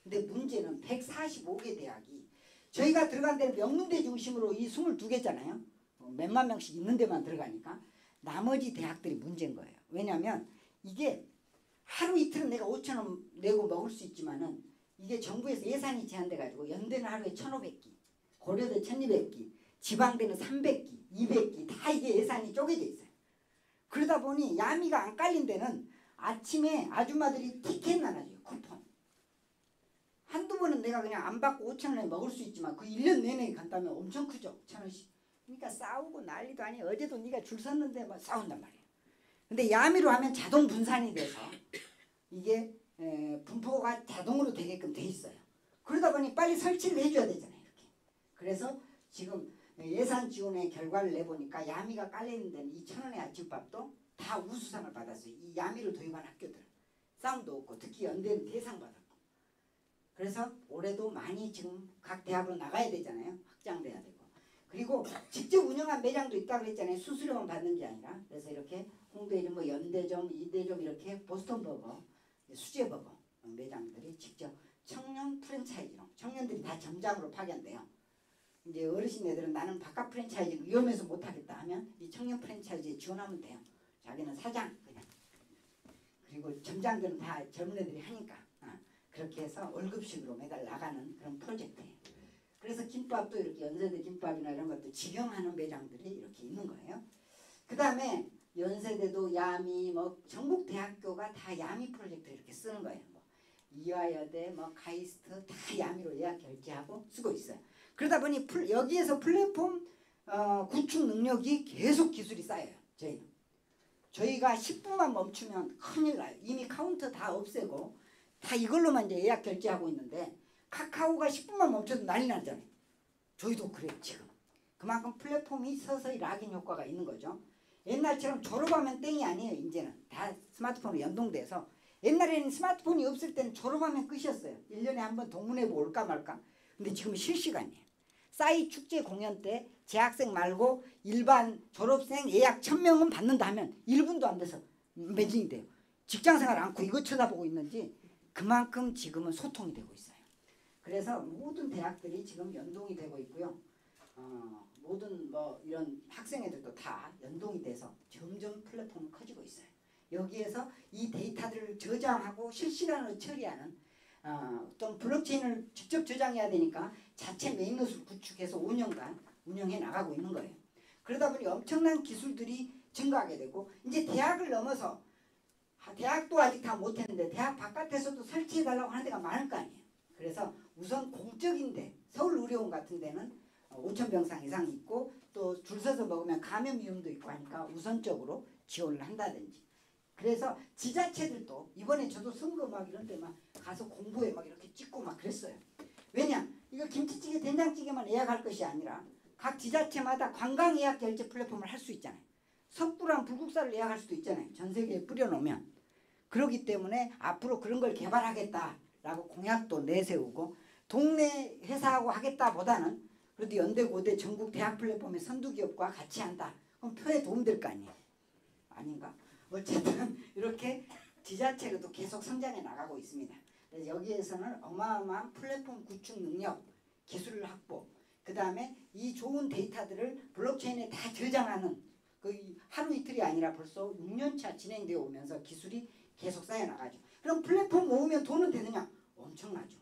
근데 문제는 145개 대학이 저희가 들어간 데는 명문대 중심으로 이 22개잖아요. 몇만 명씩 있는 데만 들어가니까 나머지 대학들이 문제인 거예요. 왜냐하면 이게 하루 이틀은 내가 5,000원 내고 먹을 수 있지만은 이게 정부에서 예산이 제한돼 가지고 연대는 하루에 1,500끼, 고려대 1,200끼, 지방대는 300끼, 200끼 다 이게 예산이 쪼개져 있어요. 그러다 보니 야미가 안 깔린 데는 아침에 아줌마들이 티켓 나눠줘요. 쿠폰. 한두 번은 내가 그냥 안 받고 5,000원에 먹을 수 있지만 그 1년 내내 간다면 엄청 크죠. 1,000원씩. 그러니까 싸우고 난리도 아니에요. 어제도 네가 줄 섰는데 막 싸운단 말이에요. 근데 야미로 하면 자동 분산이 돼서 이게 분포가 자동으로 되게끔 돼 있어요. 그러다 보니 빨리 설치를 해줘야 되잖아요. 이렇게. 그래서 지금 예산 지원의 결과를 내보니까 야미가 깔려있는 데는 이 1,000원의 아침밥도 다 우수상을 받았어요. 이 야미를 도입한 학교들. 싸움도 없고 특히 연대는 대상 받았고. 그래서 올해도 많이 지금 각 대학으로 나가야 되잖아요. 확장돼야 되고. 그리고 직접 운영한 매장도 있다고 그랬잖아요. 수수료만 받는 게 아니라. 그래서 이렇게 홍대점, 뭐 연대점, 이대점 이렇게 보스턴버거, 수제버거 매장들이 직접 청년 프랜차이즈로 청년들이 다 점장으로 파견돼요. 이제 어르신네들은 나는 바깥 프랜차이즈 위험해서 못하겠다 하면 이 청년 프랜차이즈에 지원하면 돼요. 자기는 사장 그냥. 그리고 점장들은 다 젊은 애들이 하니까 그렇게 해서 월급식으로 매달 나가는 그런 프로젝트예요. 그래서 김밥도 이렇게 연세대 김밥이나 이런 것도 직영하는 매장들이 이렇게 있는 거예요. 그 다음에 연세대도 야미 뭐 전국 대학교가 다 야미 프로젝트 이렇게 쓰는 거예요. 뭐 이화여대 뭐 카이스트 다 야미로 예약 결제하고 쓰고 있어요. 그러다 보니 여기에서 플랫폼 구축 능력이 계속 기술이 쌓여요. 저희가 10분만 멈추면 큰일 나요. 이미 카운터 다 없애고 다 이걸로만 이제 예약 결제하고 있는데 카카오가 10분만 멈춰도 난리 나잖아요. 저희도 그래요 지금. 그만큼 플랫폼이 서서히 락인 효과가 있는 거죠. 옛날처럼 졸업하면 땡이 아니에요. 이제는 다 스마트폰으로 연동돼서 옛날에는 스마트폰이 없을 때는 졸업하면 끝이었어요. 1년에 한 번 동문회부 올까 말까. 근데 지금 실시간이에요. 싸이 축제 공연 때 재학생 말고 일반 졸업생 예약 1000명은 받는다 하면 1분도 안 돼서 매진이 돼요. 직장생활 않고 이거 쳐다보고 있는지 그만큼 지금은 소통이 되고 있어요. 그래서 모든 대학들이 지금 연동이 되고 있고요. 모든 뭐 이런 학생회들도 다 연동이 돼서 점점 플랫폼이 커지고 있어요. 여기에서 이 데이터들을 저장하고 실시간으로 처리하는 어떤 블록체인을 직접 저장해야 되니까 자체 메인노트를 구축해서 5년간 운영해 나가고 있는 거예요. 그러다 보니 엄청난 기술들이 증가하게 되고 이제 대학을 넘어서 대학도 아직 다 못했는데 대학 바깥에서도 설치해달라고 하는 데가 많을 거 아니에요. 그래서 우선 공적인데 서울의료원 같은 데는 5,000병상 이상 있고 또 줄 서서 먹으면 감염 위험도 있고 하니까 우선적으로 지원을 한다든지. 그래서 지자체들도 이번에 저도 선거 막 이런 데 막 가서 공부에 막 이렇게 찍고 막 그랬어요. 왜냐? 이거 김치찌개 된장찌개만 예약할 것이 아니라 각 지자체마다 관광 예약 결제 플랫폼을 할 수 있잖아요. 석굴암 불국사를 예약할 수도 있잖아요. 전 세계에 뿌려놓으면. 그렇기 때문에 앞으로 그런 걸 개발하겠다라고 공약도 내세우고 동네 회사하고 하겠다 보다는 그래도 연대고대 전국 대학 플랫폼의 선두기업과 같이 한다. 그럼 표에 도움될 거 아니에요. 아닌가? 어쨌든 이렇게 지자체로도 계속 성장해 나가고 있습니다. 그래서 여기에서는 어마어마한 플랫폼 구축 능력, 기술 확보, 그 다음에 이 좋은 데이터들을 블록체인에 다 저장하는 그 하루 이틀이 아니라 벌써 6년차 진행되어 오면서 기술이 계속 쌓여 나가죠. 그럼 플랫폼 모으면 돈은 되느냐? 엄청나죠.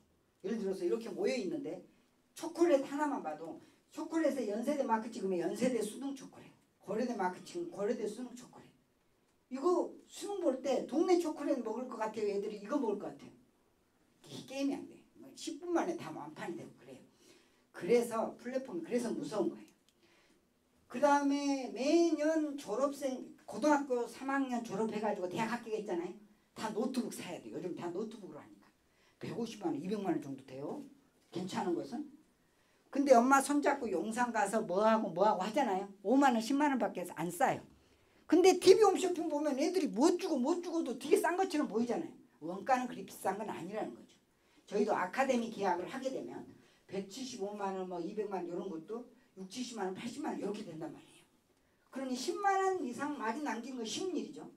예를 들어서 이렇게 모여 있는데 초콜릿 하나만 봐도 초콜릿에 연세대 마크 찍으면 연세대 수능 초콜릿, 고려대 마크 찍으면 고려대 수능 초콜릿. 이거 수능 볼 때 동네 초콜릿 먹을 것 같아요. 애들이 이거 먹을 것 같아요. 게임이 안 돼. 10분 만에 다 완판이 되고 그래요. 그래서 플랫폼이 그래서 무서운 거예요. 그 다음에 매년 졸업생 고등학교 3학년 졸업해가지고 대학 합격했잖아요. 다 노트북 사야 돼요. 요즘 다 노트북으로 하니까. 150만 원, 200만 원 정도 돼요. 괜찮은 것은. 근데 엄마 손잡고 용산 가서 뭐하고 하잖아요. 5만 원, 10만 원밖에 안 싸요. 근데 TV 홈쇼핑 보면 애들이 못 주고도 되게 싼 것처럼 보이잖아요. 원가는 그리 비싼 건 아니라는 거죠. 저희도 아카데미 계약을 하게 되면 175만 원, 뭐 200만 원 이런 것도 6, 70만 원, 80만 원 이렇게 된단 말이에요. 그러니 10만 원 이상 많이 남긴 거 쉬운 일이죠.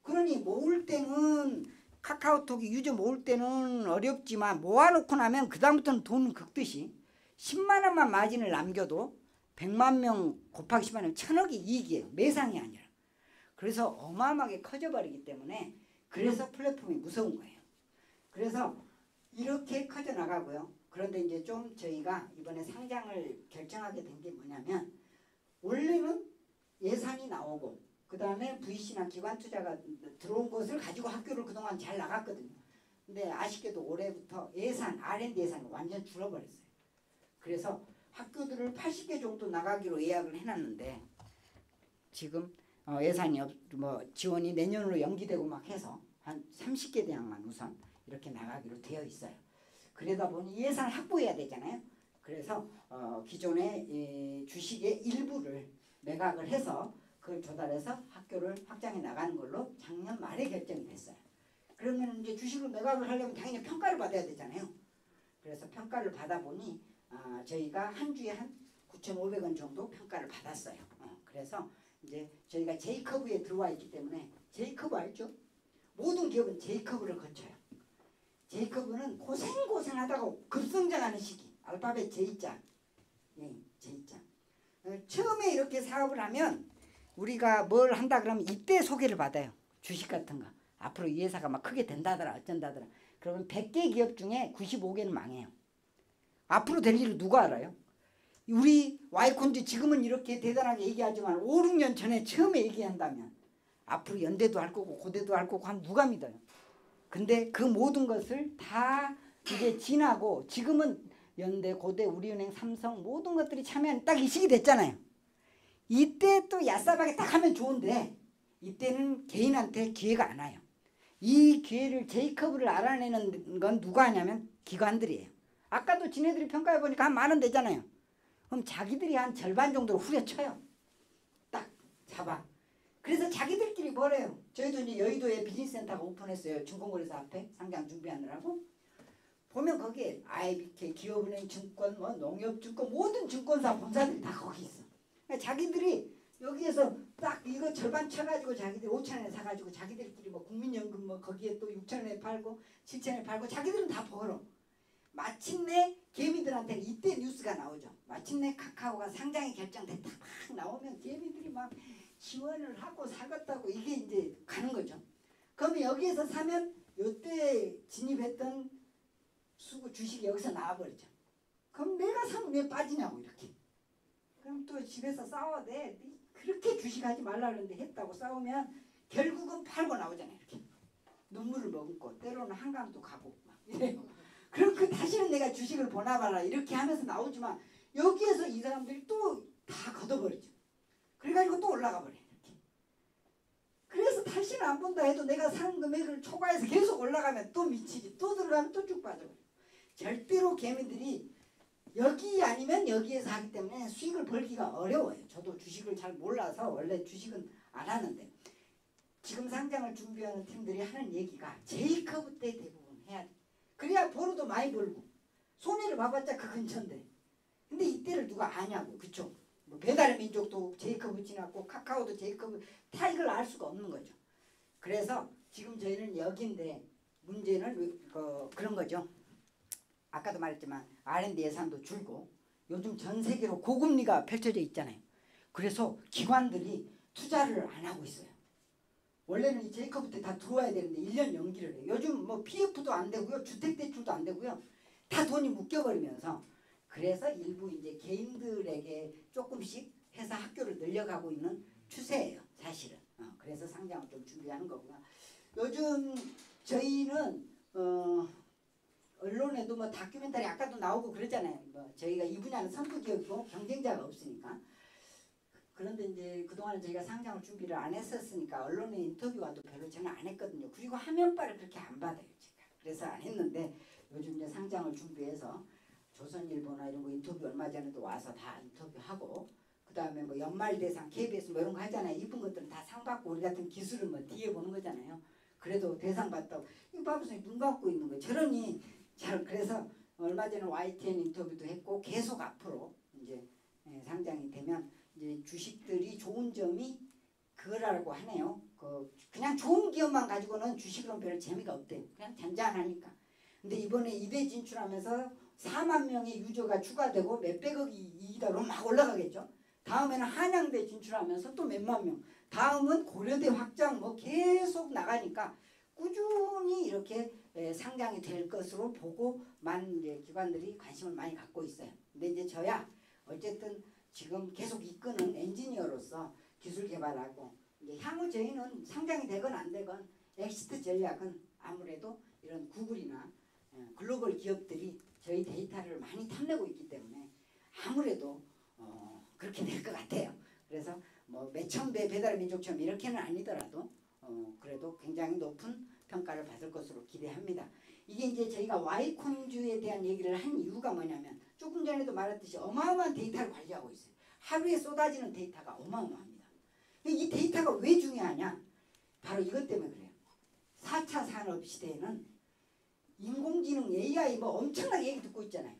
그러니 모을 때는 카카오톡이 유저 모을 때는 어렵지만 모아놓고 나면 그 다음부터는 돈 긁듯이 10만 원만 마진을 남겨도 100만 명 곱하기 10만 원 1000억이 이익이에요. 매상이 아니라. 그래서 어마어마하게 커져버리기 때문에 그래서 플랫폼이 무서운 거예요. 그래서 이렇게 커져 나가고요. 그런데 이제 좀 저희가 이번에 상장을 결정하게 된 게 뭐냐면 원래는 예산이 나오고 그 다음에 VC나 기관 투자가 들어온 것을 가지고 학교를 그동안 잘 나갔거든요. 근데 아쉽게도 올해부터 예산, R&D 예산이 완전 줄어버렸어요. 그래서 학교들을 80개 정도 나가기로 예약을 해놨는데 지금 예산이 뭐 지원이 내년으로 연기되고 막 해서 한 30개 대학만 우선 이렇게 나가기로 되어 있어요. 그러다 보니 예산을 확보해야 되잖아요. 그래서 기존의 주식의 일부를 매각을 해서 그걸 조달해서 학교를 확장해 나가는 걸로 작년 말에 결정이 됐어요. 그러면 이제 주식을 매각을 하려면 당연히 평가를 받아야 되잖아요. 그래서 평가를 받아보니 저희가 한 주에 한 9,500원 정도 평가를 받았어요. 그래서 이제 저희가 J커브에 들어와 있기 때문에 J커브 알죠? 모든 기업은 J커브를 거쳐요. J커브는 고생하다가 급성장하는 시기. 알파벳 J자. 제2장. 처음에 이렇게 사업을 하면 우리가 뭘 한다 그러면 이때 소개를 받아요. 주식 같은 거. 앞으로 이 회사가 막 크게 된다더라 어쩐다더라. 그러면 100개 기업 중에 95개는 망해요. 앞으로 될 일을 누가 알아요? 우리 와이콘즈 지금은 이렇게 대단하게 얘기하지만 5, 6년 전에 처음에 얘기한다면 앞으로 연대도 할 거고 고대도 할 거고 하면 누가 믿어요? 근데 그 모든 것을 다 이제 지나고 지금은 연대, 고대, 우리은행, 삼성 모든 것들이 참여한 딱 이 시기 됐잖아요. 이때 또 야싸박에 딱 하면 좋은데 이때는 개인한테 기회가 안 와요. 이 기회를 제이커브를 알아내는 건 누가 하냐면 기관들이에요. 아까도 지네들이 평가해보니까 한 10,000원 되잖아요. 그럼 자기들이 한 절반 정도로 후려쳐요. 딱 잡아. 그래서 자기들끼리 뭐래요. 저희도 이제 여의도에 비즈니스센터가 오픈했어요. 중공거래소 앞에 상장 준비하느라고. 보면 거기에 IBK, 기업은행, 증권, 뭐 농협증권 모든 증권사 본사들이 다 거기 있어. 그러니까 자기들이 여기에서 딱 이거 절반 쳐가지고 자기들이 5,000원에 사가지고 자기들끼리 뭐 국민연금 뭐 거기에 또 6,000원에 팔고 7,000원에 팔고 자기들은 다 벌어. 마침내 개미들한테는 이때 뉴스가 나오죠. 마침내 카카오가 상장이 결정됐다 막 나오면 개미들이 막 지원을 하고 사겠다고 이게 이제 가는 거죠. 그러면 여기에서 사면 요때 진입했던 수구 주식이 여기서 나와버리죠. 그럼 내가 사면 왜 빠지냐고 이렇게. 그럼 또 집에서 싸워야 돼. 그렇게 주식하지 말라 그러는데 했다고 싸우면 결국은 팔고 나오잖아요. 이렇게. 눈물을 머금고 때로는 한강도 가고 막 이래요. 그럼 그 다시는 내가 주식을 보나 봐라 이렇게 하면서 나오지만 여기에서 이 사람들이 또 다 걷어버리죠. 그래가지고 또 올라가 버려요. 이렇게. 그래서 다시는 안 본다 해도 내가 산 금액을 초과해서 계속 올라가면 또 미치지. 또 들어가면 또 쭉 빠져버려요. 절대로 개미들이 여기 아니면 여기에서 하기 때문에 수익을 벌기가 어려워요. 저도 주식을 잘 몰라서 원래 주식은 안 하는데 지금 상장을 준비하는 팀들이 하는 얘기가 제이커브 때 대부분 해야 돼. 그래야 벌어도 많이 벌고 손해를 봐봤자 그 근처인데 근데 이때를 누가 아냐고. 그쵸? 뭐 배달의 민족도 제이커브 지났고 카카오도 제이커브 다 이걸 알 수가 없는 거죠. 그래서 지금 저희는 여기인데 문제는 그런 거죠. 아까도 말했지만 R&D 예산도 줄고 요즘 전 세계로 고금리가 펼쳐져 있잖아요. 그래서 기관들이 투자를 안 하고 있어요. 원래는 이 제이커브 때 다 들어와야 되는데 1년 연기를 해요. 요즘 뭐 PF도 안 되고요. 주택대출도 안 되고요. 다 돈이 묶여버리면서 그래서 일부 이제 개인들에게 조금씩 해서 학교를 늘려가고 있는 추세예요. 사실은. 그래서 상장을 좀 준비하는 거고요. 요즘 저희는 언론에도 뭐 다큐멘터리 아까도 나오고 그러잖아요. 뭐 저희가 이 분야는 선두기업이고 경쟁자가 없으니까. 그런데 이제 그동안은 저희가 상장을 준비를 안 했었으니까 언론에 인터뷰와도 별로 저는 안 했거든요. 그리고 화면발을 그렇게 안 받아요. 제가. 그래서 안 했는데 요즘 이제 상장을 준비해서 조선일보나 이런 거 인터뷰 얼마 전에도 와서 다 인터뷰하고 그 다음에 뭐 연말대상 KBS 뭐 이런 거 하잖아요. 이쁜 것들은 다 상 받고 우리 같은 기술은 뭐 뒤에 보는 거잖아요. 그래도 대상 받다고 이거 봐보세요. 눈 감고 있는 거 저러니 잘. 그래서 얼마 전에 YTN 인터뷰도 했고 계속 앞으로 이제 상장이 되면 이제 주식들이 좋은 점이 그거라고 하네요. 그냥 좋은 기업만 가지고는 주식은 별 재미가 없대요. 그냥 잔잔하니까. 근데 이번에 2대 진출하면서 4만 명의 유저가 추가되고 몇백억이 이익으로 막 올라가겠죠. 다음에는 한양대 진출하면서 또 몇만 명. 다음은 고려대 확장 뭐 계속 나가니까 꾸준히 이렇게 상장이 될 것으로 보고 많은 이제 기관들이 관심을 많이 갖고 있어요. 근데 이제 저야 어쨌든 지금 계속 이끄는 엔지니어로서 기술 개발하고 이제 향후 저희는 상장이 되건 안 되건 엑시트 전략은 아무래도 이런 구글이나 글로벌 기업들이 저희 데이터를 많이 탐내고 있기 때문에 아무래도 그렇게 될 것 같아요. 그래서 뭐 몇천 배 배달의 민족처럼 이렇게는 아니더라도 그래도 굉장히 높은 평가를 받을 것으로 기대합니다. 이게 이제 저희가 Y콘주에 대한 얘기를 한 이유가 뭐냐면 조금 전에도 말했듯이 어마어마한 데이터를 관리하고 있어요. 하루에 쏟아지는 데이터가 어마어마합니다. 이 데이터가 왜 중요하냐? 바로 이것 때문에 그래요. 4차 산업 시대에는 인공지능 AI 뭐 엄청나게 얘기 듣고 있잖아요.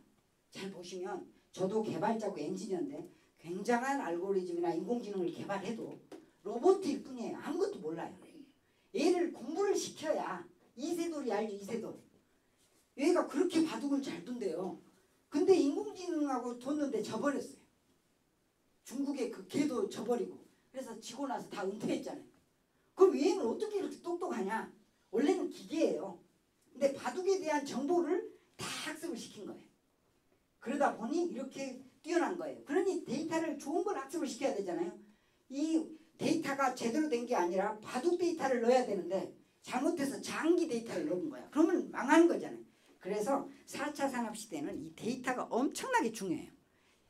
잘 보시면 저도 개발자고 엔지니어인데 굉장한 알고리즘이나 인공지능을 개발해도 로봇일 뿐이에요. 아무것도 몰라요. 얘를 공부를 시켜야 이세돌이 알죠. 이세돌. 얘가 그렇게 바둑을 잘 둔대요. 근데 인공지능하고 뒀는데 져버렸어요. 중국의 그 개도 져버리고 그래서 지고 나서 다 은퇴했잖아요. 그럼 얘는 어떻게 이렇게 똑똑하냐? 원래는 기계예요. 근데 바둑에 대한 정보를 다 학습을 시킨 거예요. 그러다 보니 이렇게 뛰어난 거예요. 그러니 데이터를 좋은 걸 학습을 시켜야 되잖아요. 이 데이터가 제대로 된 게 아니라 바둑 데이터를 넣어야 되는데 잘못해서 장기 데이터를 넣은 거야. 그러면 망하는 거잖아요. 그래서 4차 산업시대는 이 데이터가 엄청나게 중요해요.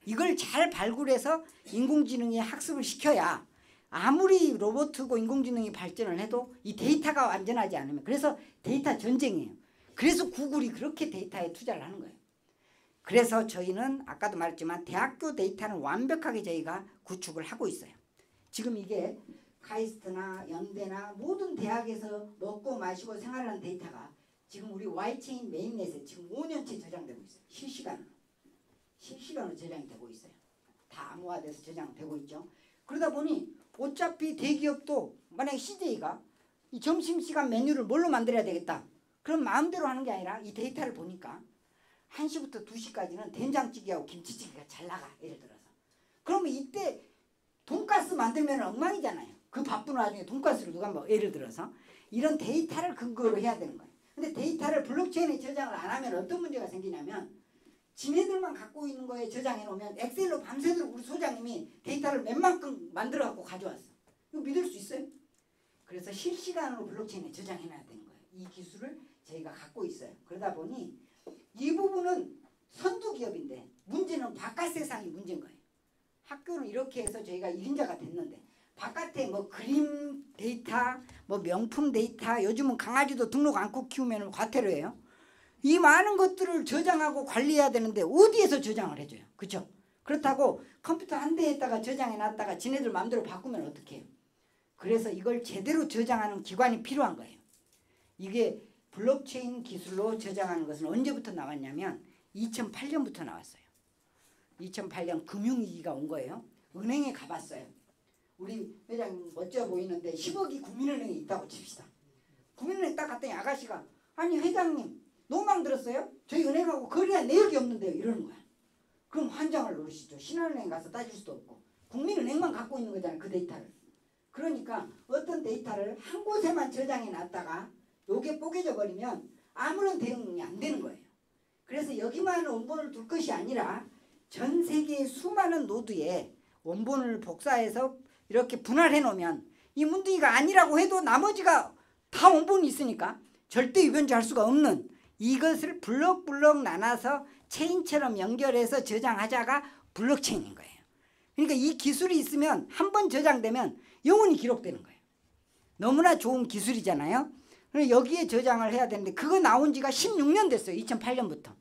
이걸 잘 발굴해서 인공지능이 학습을 시켜야 아무리 로봇이고 인공지능이 발전을 해도 이 데이터가 완전하지 않으면 그래서 데이터 전쟁이에요. 그래서 구글이 그렇게 데이터에 투자를 하는 거예요. 그래서 저희는 아까도 말했지만 대학교 데이터는 완벽하게 저희가 구축을 하고 있어요. 지금 이게 카이스트나 연대나 모든 대학에서 먹고 마시고 생활하는 데이터가 지금 우리 Y체인 메인넷에 지금 5년째 저장되고 있어요. 실시간으로 저장이 되고 있어요. 다 암호화돼서 저장되고 있죠. 그러다 보니 어차피 대기업도 만약에 CJ가 이 점심시간 메뉴를 뭘로 만들어야 되겠다. 그럼 마음대로 하는 게 아니라 이 데이터를 보니까 1시부터 2시까지는 된장찌개하고 김치찌개가 잘 나가. 예를 들어서. 그러면 이때 돈가스 만들면 엉망이잖아요. 그 바쁜 와중에 돈가스를 누가 뭐 예를 들어서 이런 데이터를 근거로 해야 되는 거예요. 근데 데이터를 블록체인에 저장을 안 하면 어떤 문제가 생기냐면 지네들만 갖고 있는 거에 저장해 놓으면 엑셀로 밤새도록 우리 소장님이 데이터를 몇만큼 만들어 갖고 가져왔어. 이거 믿을 수 있어요? 그래서 실시간으로 블록체인에 저장해 놔야 되는 거예요. 이 기술을 저희가 갖고 있어요. 그러다 보니 이 부분은 선두 기업인데 문제는 바깥 세상이 문제인 거예요. 학교는 이렇게 해서 저희가 1인자가 됐는데 바깥에 뭐 그림 데이터, 뭐 명품 데이터, 요즘은 강아지도 등록 않고 키우면 과태료 해요. 이 많은 것들을 저장하고 관리해야 되는데 어디에서 저장을 해줘요? 그렇죠? 그렇다고 컴퓨터 한 대에다가 저장해 놨다가 지네들 마음대로 바꾸면 어떡해요? 그래서 이걸 제대로 저장하는 기관이 필요한 거예요. 이게 블록체인 기술로 저장하는 것은 언제부터 나왔냐면 2008년부터 나왔어요. 2008년 금융위기가 온 거예요. 은행에 가봤어요. 우리 회장님 멋져 보이는데 10억이 국민은행에 있다고 칩시다. 국민은행 딱 갔더니 아가씨가 아니 회장님 노망 들었어요? 저희 은행하고 거래한 내역이 없는데요. 이러는 거야. 그럼 환장을 노리시죠. 신한은행 가서 따질 수도 없고 국민은행만 갖고 있는 거잖아요. 그 데이터를. 그러니까 어떤 데이터를 한 곳에만 저장해 놨다가 요게 뽀개져 버리면 아무런 대응이 안 되는 거예요. 그래서 여기만 원본을 둘 것이 아니라 전 세계의 수많은 노드에 원본을 복사해서 이렇게 분할해 놓으면 이 문둥이가 아니라고 해도 나머지가 다 원본이 있으니까 절대 유변조할 수가 없는 이것을 블럭블럭 나눠서 체인처럼 연결해서 저장하자가 블록체인인 거예요. 그러니까 이 기술이 있으면 한 번 저장되면 영원히 기록되는 거예요. 너무나 좋은 기술이잖아요. 여기에 저장을 해야 되는데 그거 나온 지가 16년 됐어요. 2008년부터.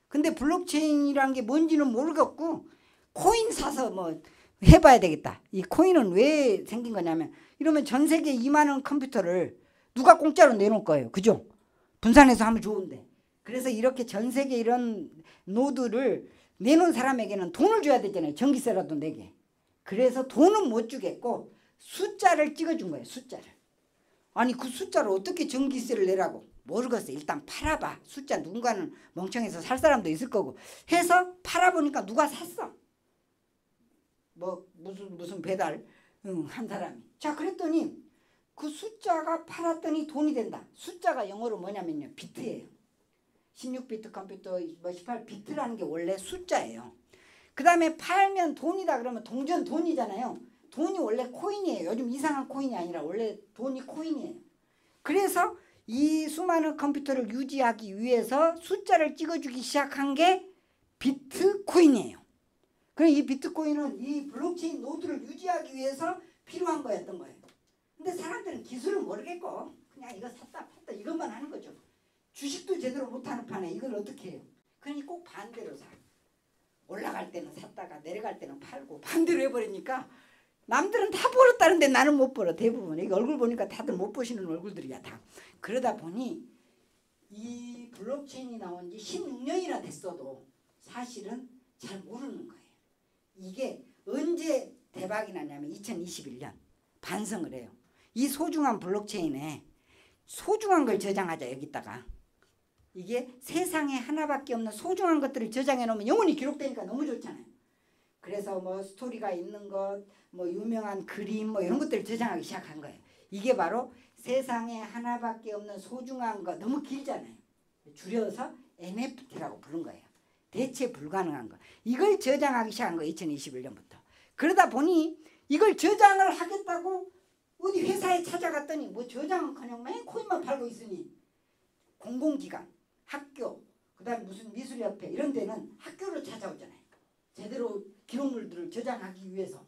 근데 블록체인이란 게 뭔지는 모르겠고 코인 사서 뭐 해봐야 되겠다. 이 코인은 왜 생긴 거냐면 이러면 전 세계 2만 원 컴퓨터를 누가 공짜로 내놓을 거예요. 그죠? 분산해서 하면 좋은데. 그래서 이렇게 전 세계 이런 노드를 내놓은 사람에게는 돈을 줘야 되잖아요. 전기세라도 내게. 그래서 돈은 못 주겠고 숫자를 찍어준 거예요. 숫자를. 아니 그 숫자를 어떻게 전기세를 내라고. 모르겠어요. 일단 팔아봐. 숫자 누군가는 멍청해서 살 사람도 있을 거고 해서 팔아보니까 누가 샀어. 뭐 무슨 배달 한 사람이. 자 그랬더니 그 숫자가 팔았더니 돈이 된다. 숫자가 영어로 뭐냐면요. 비트예요. 16비트 컴퓨터, 뭐 18비트라는 게 원래 숫자예요. 그 다음에 팔면 돈이다 그러면 동전 돈이잖아요. 돈이 원래 코인이에요. 요즘 이상한 코인이 아니라 원래 돈이 코인이에요. 그래서 이 수많은 컴퓨터를 유지하기 위해서 숫자를 찍어주기 시작한 게 비트코인이에요. 그럼 이 비트코인은 이 블록체인 노드를 유지하기 위해서 필요한 거였던 거예요. 근데 사람들은 기술을 모르겠고 그냥 이거 샀다 팔다 이것만 하는 거죠. 주식도 제대로 못하는 판에 이걸 어떻게 해요? 그러니 꼭 반대로 사. 올라갈 때는 샀다가 내려갈 때는 팔고 반대로 해버리니까 남들은 다 벌었다는데 나는 못 벌어. 대부분. 여기 얼굴 보니까 다들 못 보시는 얼굴들이야 다. 그러다 보니 이 블록체인이 나온 지 16년이나 됐어도 사실은 잘 모르는 거예요. 이게 언제 대박이 나냐면 2021년 반성을 해요. 이 소중한 블록체인에 소중한 걸 저장하자 여기다가. 이게 세상에 하나밖에 없는 소중한 것들을 저장해 놓으면 영원히 기록되니까 너무 좋잖아요. 그래서 뭐 스토리가 있는 것, 뭐 유명한 그림 뭐 이런 것들을 저장하기 시작한 거예요. 이게 바로 세상에 하나밖에 없는 소중한 거, 너무 길잖아요. 줄여서 NFT라고 부른 거예요. 대체 불가능한 거. 이걸 저장하기 시작한 거예요. 2021년부터. 그러다 보니 이걸 저장을 하겠다고 어디 회사에 찾아갔더니 뭐 저장은커녕 맨 코인만 팔고 있으니 공공기관, 학교, 그 다음에 무슨 미술협회 이런 데는 학교를 찾아오잖아요. 제대로 기록물들을 저장하기 위해서.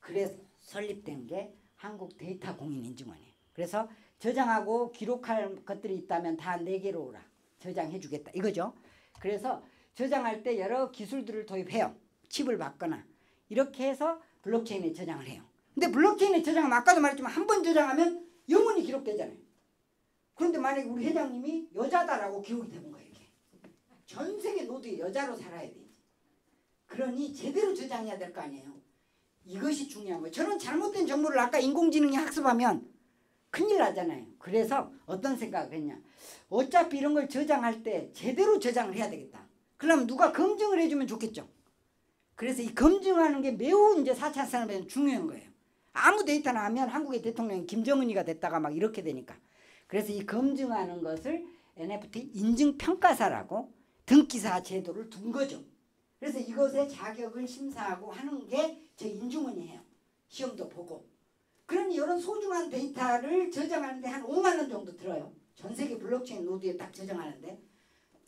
그래서 설립된 게 한국데이터공인인증원이에요. 그래서 저장하고 기록할 것들이 있다면 다 내게로 오라. 저장해 주겠다 이거죠. 그래서 저장할 때 여러 기술들을 도입해요. 칩을 받거나 이렇게 해서 블록체인에 저장을 해요. 근데 블록체인에 저장하면 아까도 말했지만 한 번 저장하면 영원히 기록되잖아요. 그런데 만약에 우리 회장님이 여자다라고 기록이 되는 거예요. 이렇게. 전 세계 노드에 여자로 살아야 돼. 그러니 제대로 저장해야 될 거 아니에요. 이것이 중요한 거예요. 저런 잘못된 정보를 아까 인공지능이 학습하면 큰일 나잖아요. 그래서 어떤 생각을 했냐. 어차피 이런 걸 저장할 때 제대로 저장을 해야 되겠다. 그러면 누가 검증을 해주면 좋겠죠. 그래서 이 검증하는 게 매우 이제 4차 산업에는 중요한 거예요. 아무 데이터나 하면 한국의 대통령이 김정은이가 됐다가 막 이렇게 되니까. 그래서 이 검증하는 것을 NFT 인증평가사라고 등기사 제도를 둔 거죠. 그래서 이것의 자격을 심사하고 하는 게 저 인증원이 해요. 시험도 보고. 그러니 이런 소중한 데이터를 저장하는데 한 5만 원 정도 들어요. 전 세계 블록체인 노드에 딱 저장하는데.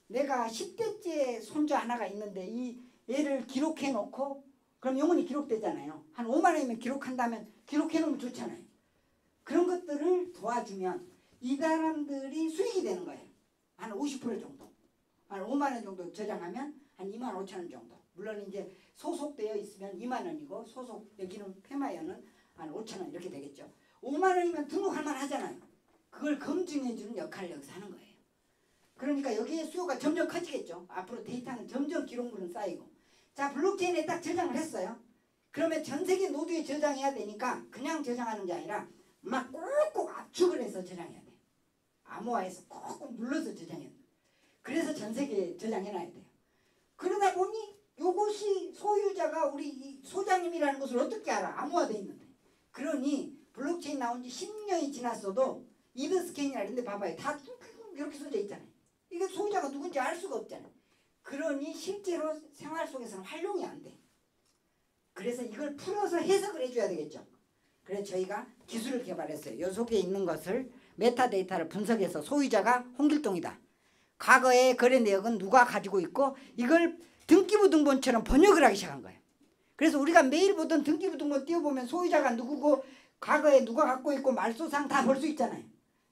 내가 10대째 손자 하나가 있는데 이 얘를 기록해 놓고 그럼 영원히 기록되잖아요. 한 5만 원이면 기록한다면 기록해 놓으면 좋잖아요. 그런 것들을 도와주면 이 사람들이 수익이 되는 거예요. 한 50% 정도. 한 5만 원 정도 저장하면 한 2만 5천 원 정도. 물론 이제 소속되어 있으면 2만 원이고 소속 여기는 페마연은 한 5천 원 이렇게 되겠죠. 5만 원이면 등록할 만 하잖아요. 그걸 검증해 주는 역할을 여기서 하는 거예요. 그러니까 여기에 수요가 점점 커지겠죠. 앞으로 데이터는 점점 기록물은 쌓이고. 자, 블록체인에 딱 저장을 했어요. 그러면 전 세계 노드에 저장해야 되니까 그냥 저장하는 게 아니라 막 꼭꼭 압축을 해서 저장해야 돼. 암호화해서 꼭꼭 눌러서 저장해야 돼. 그래서 전 세계에 저장해놔야 돼요. 그러다 보니 요것이 소유자가 우리 이 소장님이라는 것을 어떻게 알아? 암호화돼 있는데. 그러니 블록체인 나온 지 10년이 지났어도 이더스캔이나 이런 데 봐봐요. 다 이렇게 써져 있잖아요. 이게 소유자가 누군지 알 수가 없잖아요. 그러니 실제로 생활 속에서는 활용이 안 돼. 그래서 이걸 풀어서 해석을 해줘야 되겠죠. 그래서 저희가 기술을 개발했어요. 요 속에 있는 것을 메타데이터를 분석해서 소유자가 홍길동이다. 과거의 거래 내역은 누가 가지고 있고 이걸 등기부 등본처럼 번역을 하기 시작한 거예요. 그래서 우리가 매일 보던 등기부 등본 띄워보면 소유자가 누구고 과거에 누가 갖고 있고 말소상 다 볼 수 있잖아요.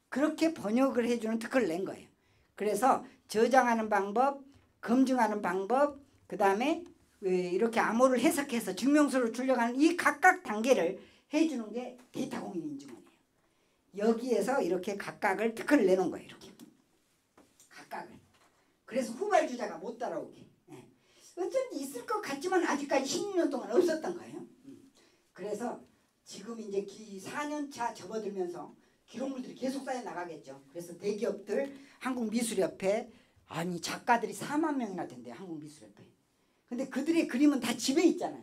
그렇게 번역을 해주는 특허를 낸 거예요. 그래서 저장하는 방법, 검증하는 방법, 그 다음에 이렇게 암호를 해석해서 증명서를 출력하는 이 각각 단계를 해주는 게 데이터 공인 인증원이에요. 여기에서 이렇게 각각을 특허를 내놓은 거예요. 이렇게 각각을. 그래서 후발주자가 못 따라오게. 네. 어쩐지 있을 것 같지만 아직까지 16년 동안 없었던 거예요. 그래서 지금 이제 4년차 접어들면서 기록물들이 계속 쌓여 나가겠죠. 그래서 대기업들, 한국미술협회, 아니 작가들이 4만 명이나 된대요. 한국미술협회. 근데 그들의 그림은 다 집에 있잖아요.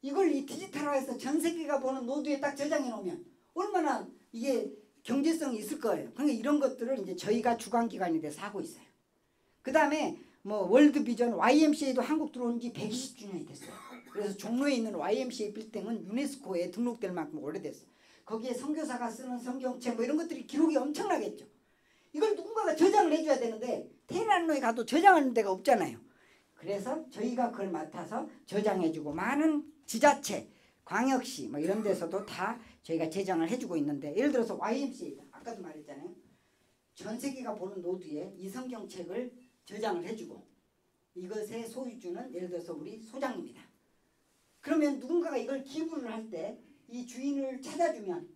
이걸 이 디지털화해서 전 세계가 보는 노드에 딱 저장해 놓으면 얼마나 이게 경제성이 있을 거예요. 그러니까 이런 것들을 이제 저희가 주관기관이 돼서 하고 있어요. 그 다음에 뭐 월드비전 YMCA도 한국 들어온 지 120주년이 됐어요. 그래서 종로에 있는 YMCA 빌딩은 유네스코에 등록될 만큼 오래됐어요. 거기에 선교사가 쓰는 성경책 뭐 이런 것들이 기록이 엄청나겠죠. 이걸 누군가가 저장을 해줘야 되는데 테헤란로에 가도 저장하는 데가 없잖아요. 그래서 저희가 그걸 맡아서 저장해주고 많은 지자체, 광역시 뭐 이런 데서도 다 저희가 제정을 해주고 있는데 예를 들어서 YMCA 아까도 말했잖아요. 전 세계가 보는 노드에 이 성경책을 저장을 해주고 이것의 소유주는 예를 들어서 우리 소장님이다. 그러면 누군가가 이걸 기부를 할 때 이 주인을 찾아주면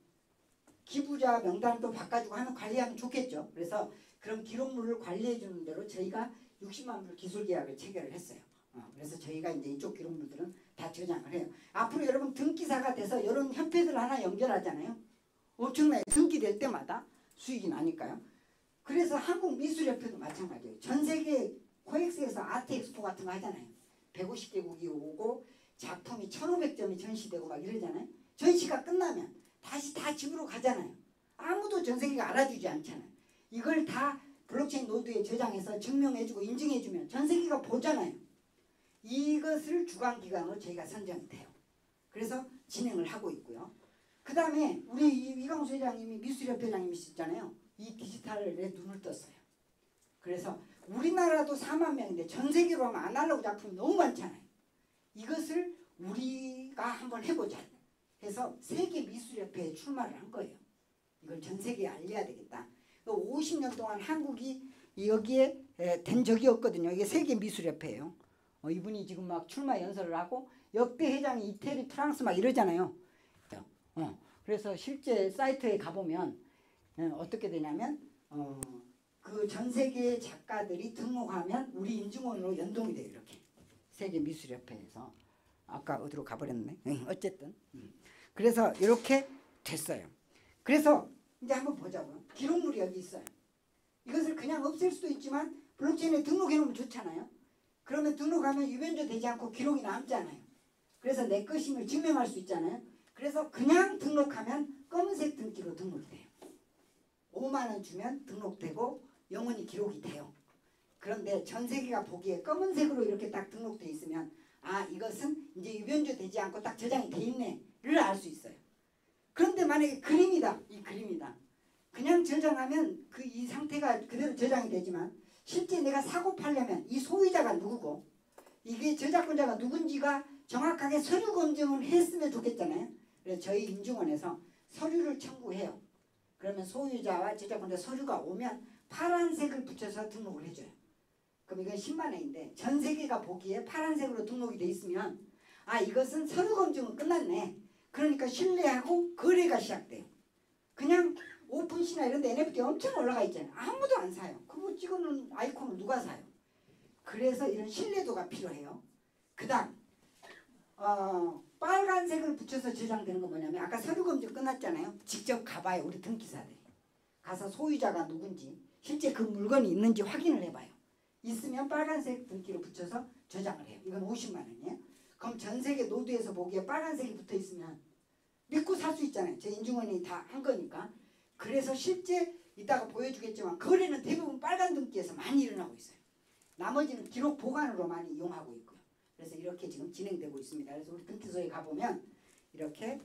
기부자 명단을 또 바꿔주고 하면 관리하면 좋겠죠. 그래서 그런 기록물을 관리해주는 대로 저희가 60만 불 기술계약을 체결을 했어요. 그래서 저희가 이제 이쪽 기록물들은 다 저장을 해요. 앞으로 여러분 등기사가 돼서 이런 협회들 하나 연결하잖아요. 엄청나게 등기될 때마다 수익이 나니까요. 그래서 한국미술협회도 마찬가지예요. 전 세계 코엑스에서 아트 엑스포 같은 거 하잖아요. 150개국이 오고 작품이 1500점이 전시되고 막 이러잖아요. 전시가 끝나면 다시 다 집으로 가잖아요. 아무도 전 세계가 알아주지 않잖아요. 이걸 다 블록체인 노드에 저장해서 증명해주고 인증해주면 전 세계가 보잖아요. 이것을 주관기관으로 저희가 선정이 돼요. 그래서 진행을 하고 있고요. 그 다음에 우리 이광수 회장님이 미술협회 회장님이시잖아요. 이 디지털에 눈을 떴어요. 그래서 우리나라도 4만 명인데 전 세계로 하면 아날로그 작품이 너무 많잖아요. 이것을 우리가 한번 해보자 해서 세계미술협회에 출마를 한 거예요. 이걸 전 세계에 알려야 되겠다. 50년 동안 한국이 여기에 된 적이 없거든요. 이게 세계미술협회예요. 이분이 지금 막 출마 연설을 하고 역대 회장이 이태리, 프랑스 막 이러잖아요. 그래서 실제 사이트에 가보면 어떻게 되냐면 그 전 세계 작가들이 등록하면 우리 인증원으로 연동이 돼요. 이렇게 세계미술협회에서 아까 어디로 가버렸네. 어쨌든 그래서 이렇게 됐어요. 그래서 이제 한번 보자고요. 기록물이 여기 있어요. 이것을 그냥 없앨 수도 있지만 블록체인에 등록해 놓으면 좋잖아요. 그러면 등록하면 유변조 되지 않고 기록이 남잖아요. 그래서 내 것임을 증명할 수 있잖아요. 그래서 그냥 등록하면 검은색 등기로 등록이 돼요. 5만 원 주면 등록되고 영원히 기록이 돼요. 그런데 전 세계가 보기에 검은색으로 이렇게 딱 등록돼 있으면 아 이것은 이제 유변조 되지 않고 딱 저장이 돼 있네를 알 수 있어요. 그런데 만약에 그림이다. 이 그림이다. 그냥 저장하면 이 상태가 그대로 저장이 되지만 실제 내가 사고 팔려면 이 소유자가 누구고 이게 저작권자가 누군지가 정확하게 서류 검증을 했으면 좋겠잖아요. 그래서 저희 인증원에서 서류를 청구해요. 그러면 소유자와 저작권자 서류가 오면 파란색을 붙여서 등록을 해줘요. 그럼 이건 10만 원인데 전 세계가 보기에 파란색으로 등록이 돼 있으면 아 이것은 서류 검증은 끝났네. 그러니까 신뢰하고 거래가 시작돼요. 그냥 오픈시나 이런 데 NFT 엄청 올라가 있잖아요. 아무도 안 사요. 그거 찍어놓은 아이콘을 누가 사요. 그래서 이런 신뢰도가 필요해요. 그 다음 빨간색을 붙여서 저장되는 건 뭐냐면 아까 서류 검증 끝났잖아요. 직접 가봐요. 우리 등기사들이. 가서 소유자가 누군지 실제 그 물건이 있는지 확인을 해봐요. 있으면 빨간색 등기를 붙여서 저장을 해요. 이건 50만 원이에요. 그럼 전 세계 노드에서 보기에 빨간색이 붙어 있으면 믿고 살 수 있잖아요. 제 인증원이 다 한 거니까. 그래서 실제 이따가 보여주겠지만 거래는 대부분 빨간 등기에서 많이 일어나고 있어요. 나머지는 기록 보관으로 많이 이용하고 있고요. 그래서 이렇게 지금 진행되고 있습니다. 그래서 우리 등기소에 가보면 이렇게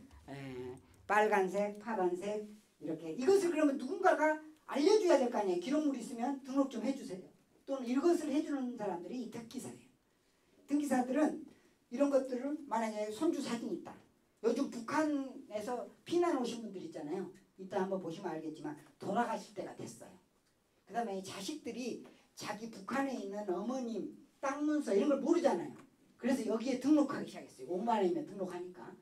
빨간색, 파란색 이렇게 이것을 그러면 누군가가 알려줘야 될 거 아니에요. 기록물이 있으면 등록 좀 해주세요. 또는 이것을 해주는 사람들이 이 등기사예요. 등기사들은 이런 것들을 만약에 손주 사진이 있다. 요즘 북한에서 피난 오신 분들 있잖아요. 이따 한번 보시면 알겠지만 돌아가실 때가 됐어요. 그 다음에 자식들이 자기 북한에 있는 어머님 땅 문서 이런 걸 모르잖아요. 그래서 여기에 등록하기 시작했어요. 5만 원이면 등록하니까.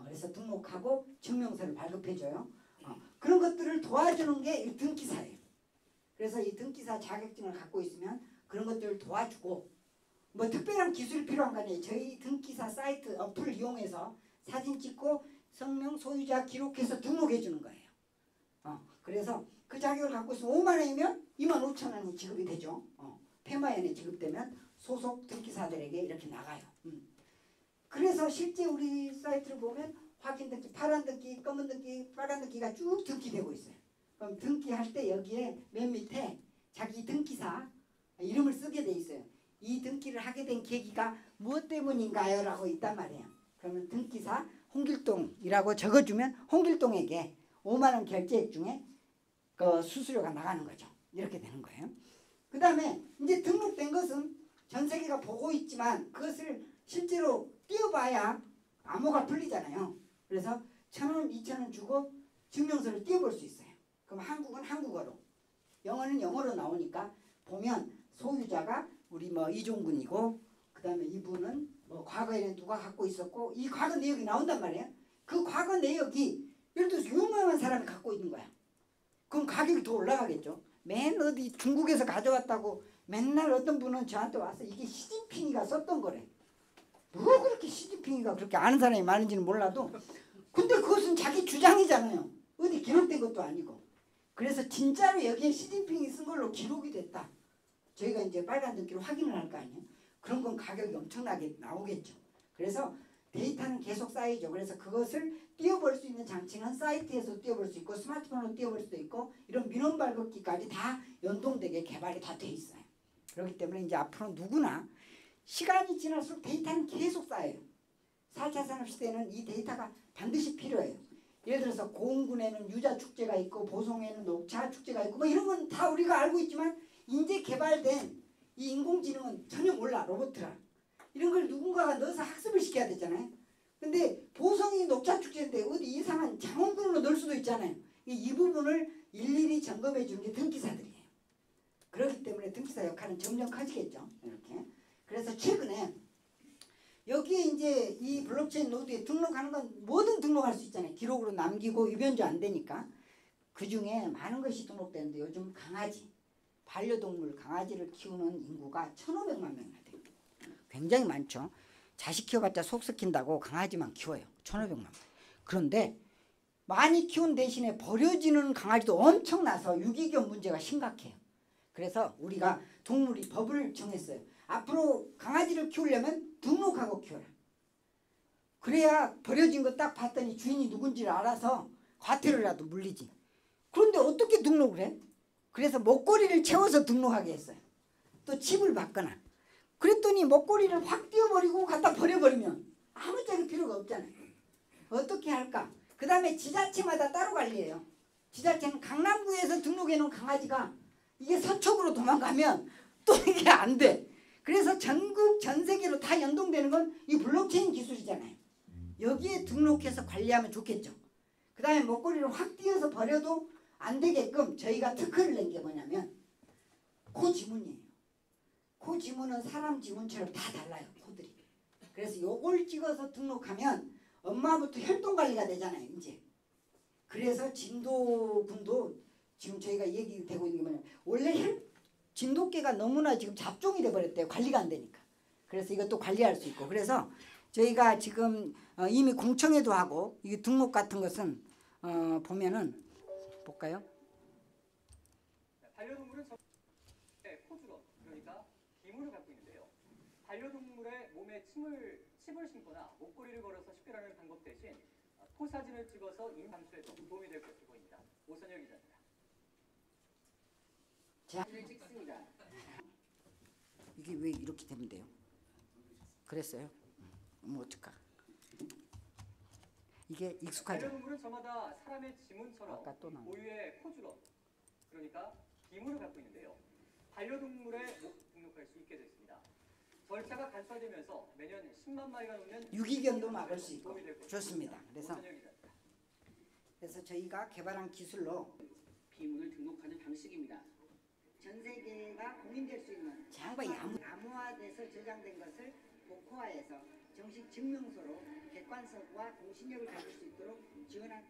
그래서 등록하고 증명서를 발급해줘요. 그런 것들을 도와주는 게 이 등기사예요. 그래서 이 등기사 자격증을 갖고 있으면 그런 것들을 도와주고 뭐 특별한 기술이 필요한 거 아니에요. 저희 등기사 사이트 어플을 이용해서 사진 찍고 성명 소유자 기록해서 등록해 주는 거예요. 그래서 그 자격을 갖고 있으면 5만 원이면 2만 5천 원이 지급이 되죠. 폐마연에 지급되면 소속 등기사들에게 이렇게 나가요. 그래서 실제 우리 사이트를 보면 확인 등기, 파란 등기, 검은 등기, 빨간 등기가 쭉 등기되고 있어요. 그럼 등기할 때 여기에 맨 밑에 자기 등기사 이름을 쓰게 돼 있어요. 이 등기를 하게 된 계기가 무엇 때문인가요? 라고 있단 말이에요. 그러면 등기사 홍길동이라고 적어주면 홍길동에게 5만 원 결제액 중에 그 수수료가 나가는 거죠. 이렇게 되는 거예요. 그 다음에 이제 등록된 것은 전 세계가 보고 있지만 그것을 실제로 띄워봐야 암호가 풀리잖아요. 그래서 1,000원, 2,000원 주고 증명서를 띄워볼 수 있어요. 그럼 한국은 한국어로, 영어는 영어로 나오니까 보면 소유자가 우리 뭐 이종근이고 그 다음에 이분은 뭐 과거에는 누가 갖고 있었고 이 과거 내역이 나온단 말이에요. 그 과거 내역이 예를 들어서 유명한 사람이 갖고 있는 거야. 그럼 가격이 더 올라가겠죠. 맨 어디 중국에서 가져왔다고 맨날 어떤 분은 저한테 와서 이게 시진핑이가 썼던 거래. 누가 그렇게 시진핑이가 그렇게 아는 사람이 많은지는 몰라도 근데 그것은 자기 주장이잖아요. 어디 기록된 것도 아니고. 그래서 진짜로 여기에 시진핑이 쓴 걸로 기록이 됐다. 저희가 이제 빨간 등기로 확인을 할 거 아니에요. 그런 건 가격이 엄청나게 나오겠죠. 그래서 데이터는 계속 쌓이죠. 그래서 그것을 띄워볼 수 있는 장치는 사이트에서 띄워볼 수 있고 스마트폰으로 띄워볼 수도 있고 이런 민원 발급기까지 다 연동되게 개발이 다 돼 있어요. 그렇기 때문에 이제 앞으로 누구나 시간이 지날수록 데이터는 계속 쌓여요. 4차 산업시대는 이 데이터가 반드시 필요해요. 예를 들어서 고흥군에는 유자축제가 있고 보성에는 녹차축제가 있고 뭐 이런 건 다 우리가 알고 있지만 이제 개발된 이 인공지능은 전혀 몰라. 로봇이라. 이런 걸 누군가가 넣어서 학습을 시켜야 되잖아요. 근데 보성이 녹차축제인데 어디 이상한 장원군으로 넣을 수도 있잖아요. 이 부분을 일일이 점검해 주는 게 등기사들이에요. 그렇기 때문에 등기사 역할은 점점 커지겠죠. 이렇게. 그래서 최근에 여기에 이제 이 블록체인 노드에 등록하는 건 뭐든 등록할 수 있잖아요. 기록으로 남기고 위변조 안 되니까. 그 중에 많은 것이 등록되는데 요즘 강아지, 반려동물 강아지를 키우는 인구가 1,500만 명이나 돼요. 굉장히 많죠. 자식 키워봤자 속 썩힌다고 강아지만 키워요. 1,500만 명. 그런데 많이 키운 대신에 버려지는 강아지도 엄청나서 유기견 문제가 심각해요. 그래서 우리가 동물이 법을 정했어요. 앞으로 강아지를 키우려면 등록하고 키워라. 그래야 버려진 거 딱 봤더니 주인이 누군지를 알아서 과태료라도 물리지. 그런데 어떻게 등록을 해? 그래서 목걸이를 채워서 등록하게 했어요. 또 칩을 받거나. 그랬더니 목걸이를 확 띄워버리고 갖다 버려버리면 아무짝에 필요가 없잖아요. 어떻게 할까? 그 다음에 지자체마다 따로 관리해요. 지자체는 강남구에서 등록해놓은 강아지가 이게 서쪽으로 도망가면 또 이게 안 돼. 그래서 전국 전 세계로 다 연동되는 건 이 블록체인 기술이잖아요. 여기에 등록해서 관리하면 좋겠죠. 그 다음에 목걸이를 확 띄어서 버려도 안 되게끔 저희가 특허를 낸 게 뭐냐면 코 지문이에요. 코 지문은 사람 지문처럼 다 달라요. 코들이. 그래서 요걸 찍어서 등록하면 엄마부터 혈통관리가 되잖아요. 이제. 그래서 진도군도 지금 저희가 얘기되고 있는 게 뭐냐면 원래 진돗개가 너무나 지금 잡종이 돼버렸대요. 관리가 안 되니까. 그래서 이것도 관리할 수 있고. 그래서 저희가 지금 이미 공청회도 하고 이 등록 같은 것은 보면은 볼까요? 반려동물은 코주로 그러니까 기물을 갖고 있는데요. 반려동물의 몸에 칩을 심거나 목걸이를 걸어서 식별하는 방법 대신 코 사진을 찍어서 인 감수에 도움이 될 것으로 보입니다. 오선혁 기자입니다. 사진을 찍습니다. 이게 왜 이렇게 되면 돼요? 그랬어요? 뭐 어떡하? 이게 익숙하죠? 반려동물은 저마다 사람의 지문처럼 고유의 코주로 그러니까 기물을 갖고 있는데요. 반려동물에 등록할 수 있게 됐습니다. 절차가 간소화되면서 매년 10만 마리가 넘는 유기견도 막을 수 있고 좋습니다. 그래서 저희가 개발한 기술로 비문을 등록하는 방식입니다. 전 세계가 공인될 수 있는 장관이 암호화돼서 저장된 것을 복호화해서 정식 증명서로 객관성과 공신력을 가질 수 있도록 지원한.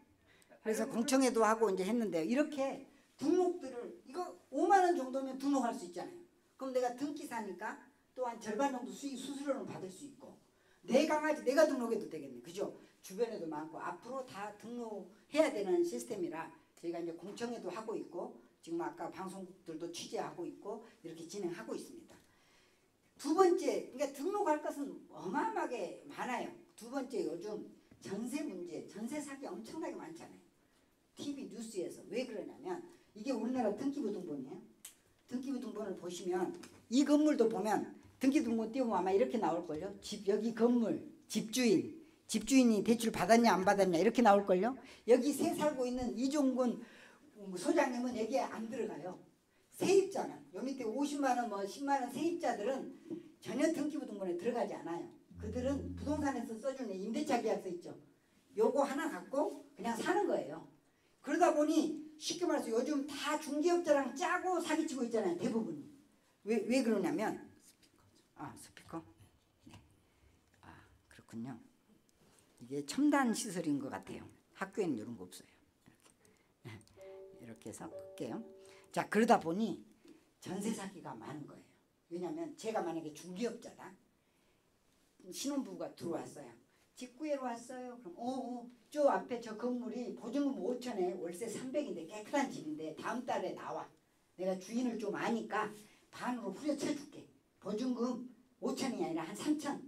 그래서 공청회도 하고 이제 했는데요. 이렇게 등록들을 이거 5만 원 정도면 등록할 수 있잖아요. 그럼 내가 등기사니까 또한 절반 정도 수수료는 받을 수 있고 내 강아지 내가 등록해도 되겠네. 그죠? 주변에도 많고 앞으로 다 등록해야 되는 시스템이라 저희가 이제 공청회도 하고 있고 지금 아까 방송국들도 취재하고 있고 이렇게 진행하고 있습니다. 두 번째, 그러니까 등록할 것은 어마어마하게 많아요. 두 번째, 요즘 전세 문제, 전세 사기 엄청나게 많잖아요. TV 뉴스에서. 왜 그러냐면 이게 우리나라 등기부등본이에요. 등기부등본을 보시면 이 건물도 보면 등기부등본 띄우면 아마 이렇게 나올걸요. 여기 건물, 집주인이 대출 받았냐 안 받았냐 이렇게 나올걸요. 여기 새 살고 있는 이종군 소장님은 여기에 안 들어가요. 세입자는 요 밑에 50만 원, 뭐 10만 원 세입자들은 전혀 등기부등본에 들어가지 않아요. 그들은 부동산에서 써주는 임대차 계약서 있죠. 요거 하나 갖고 그냥 사는 거예요. 그러다 보니 쉽게 말해서 요즘 다 중개업자랑 짜고 사기치고 있잖아요. 대부분이. 왜 그러냐면 스피커? 네. 그렇군요. 이게 첨단 시설인 것 같아요. 학교에는 이런 거 없어요. 이렇게 해서 끌게요. 자, 그러다 보니 전세 사기가 많은 거예요. 왜냐하면 제가 만약에 중개업자다. 신혼부부가 들어왔어요. 직구해로 왔어요. 그럼 저 앞에 저 건물이 보증금 5천에 월세 300인데 깨끗한 집인데 다음 달에 나와. 내가 주인을 좀 아니까 반으로 후려쳐 줄게. 보증금 5천이 아니라 한 3천.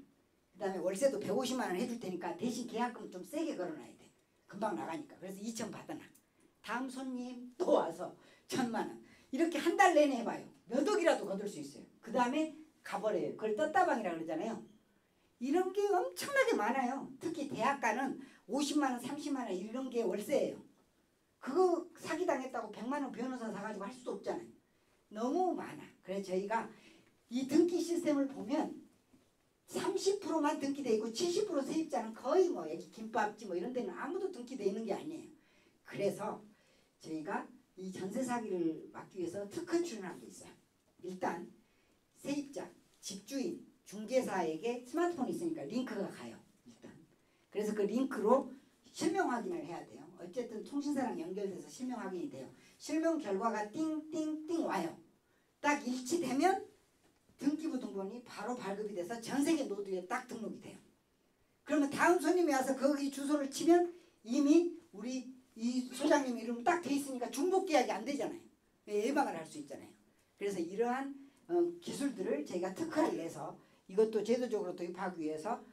그다음에 월세도 150만 원 해줄 테니까 대신 계약금 좀 세게 걸어놔야 돼. 금방 나가니까. 그래서 2천 받아놔. 다음 손님 또 와서 1,000만 원. 이렇게 한 달 내내 해봐요. 몇 억이라도 거둘 수 있어요. 그 다음에 가버려요. 그걸 떴다방이라고 그러잖아요. 이런 게 엄청나게 많아요. 특히 대학가는 50만 원, 30만 원 이런 게 월세예요. 그거 사기당했다고 100만 원 변호사 사가지고 할 수도 없잖아요. 너무 많아. 그래서 저희가 이 등기 시스템을 보면 30%만 등기돼 있고 70% 세입자는 거의 뭐 여기 김밥집 뭐 이런 데는 아무도 등기돼 있는 게 아니에요. 그래서 저희가 이 전세 사기를 막기 위해서 특허 출연한 게 있어요. 일단 세입자, 집주인, 중개사에게 스마트폰이 있으니까 링크가 가요. 일단. 그래서 그 링크로 실명 확인을 해야 돼요. 어쨌든 통신사랑 연결돼서 실명 확인이 돼요. 실명 결과가 띵띵띵 와요. 딱 일치되면 등기부 등본이 바로 발급이 돼서 전세계 노드에 딱 등록이 돼요. 그러면 다음 손님이 와서 거기 주소를 치면 이미 우리 이 소장님 이름 딱 돼 있으니까 중복 계약이 안 되잖아요. 예방을 할 수 있잖아요. 그래서 이러한 기술들을 저희가 특허를 내서 이것도 제도적으로 도입하기 위해서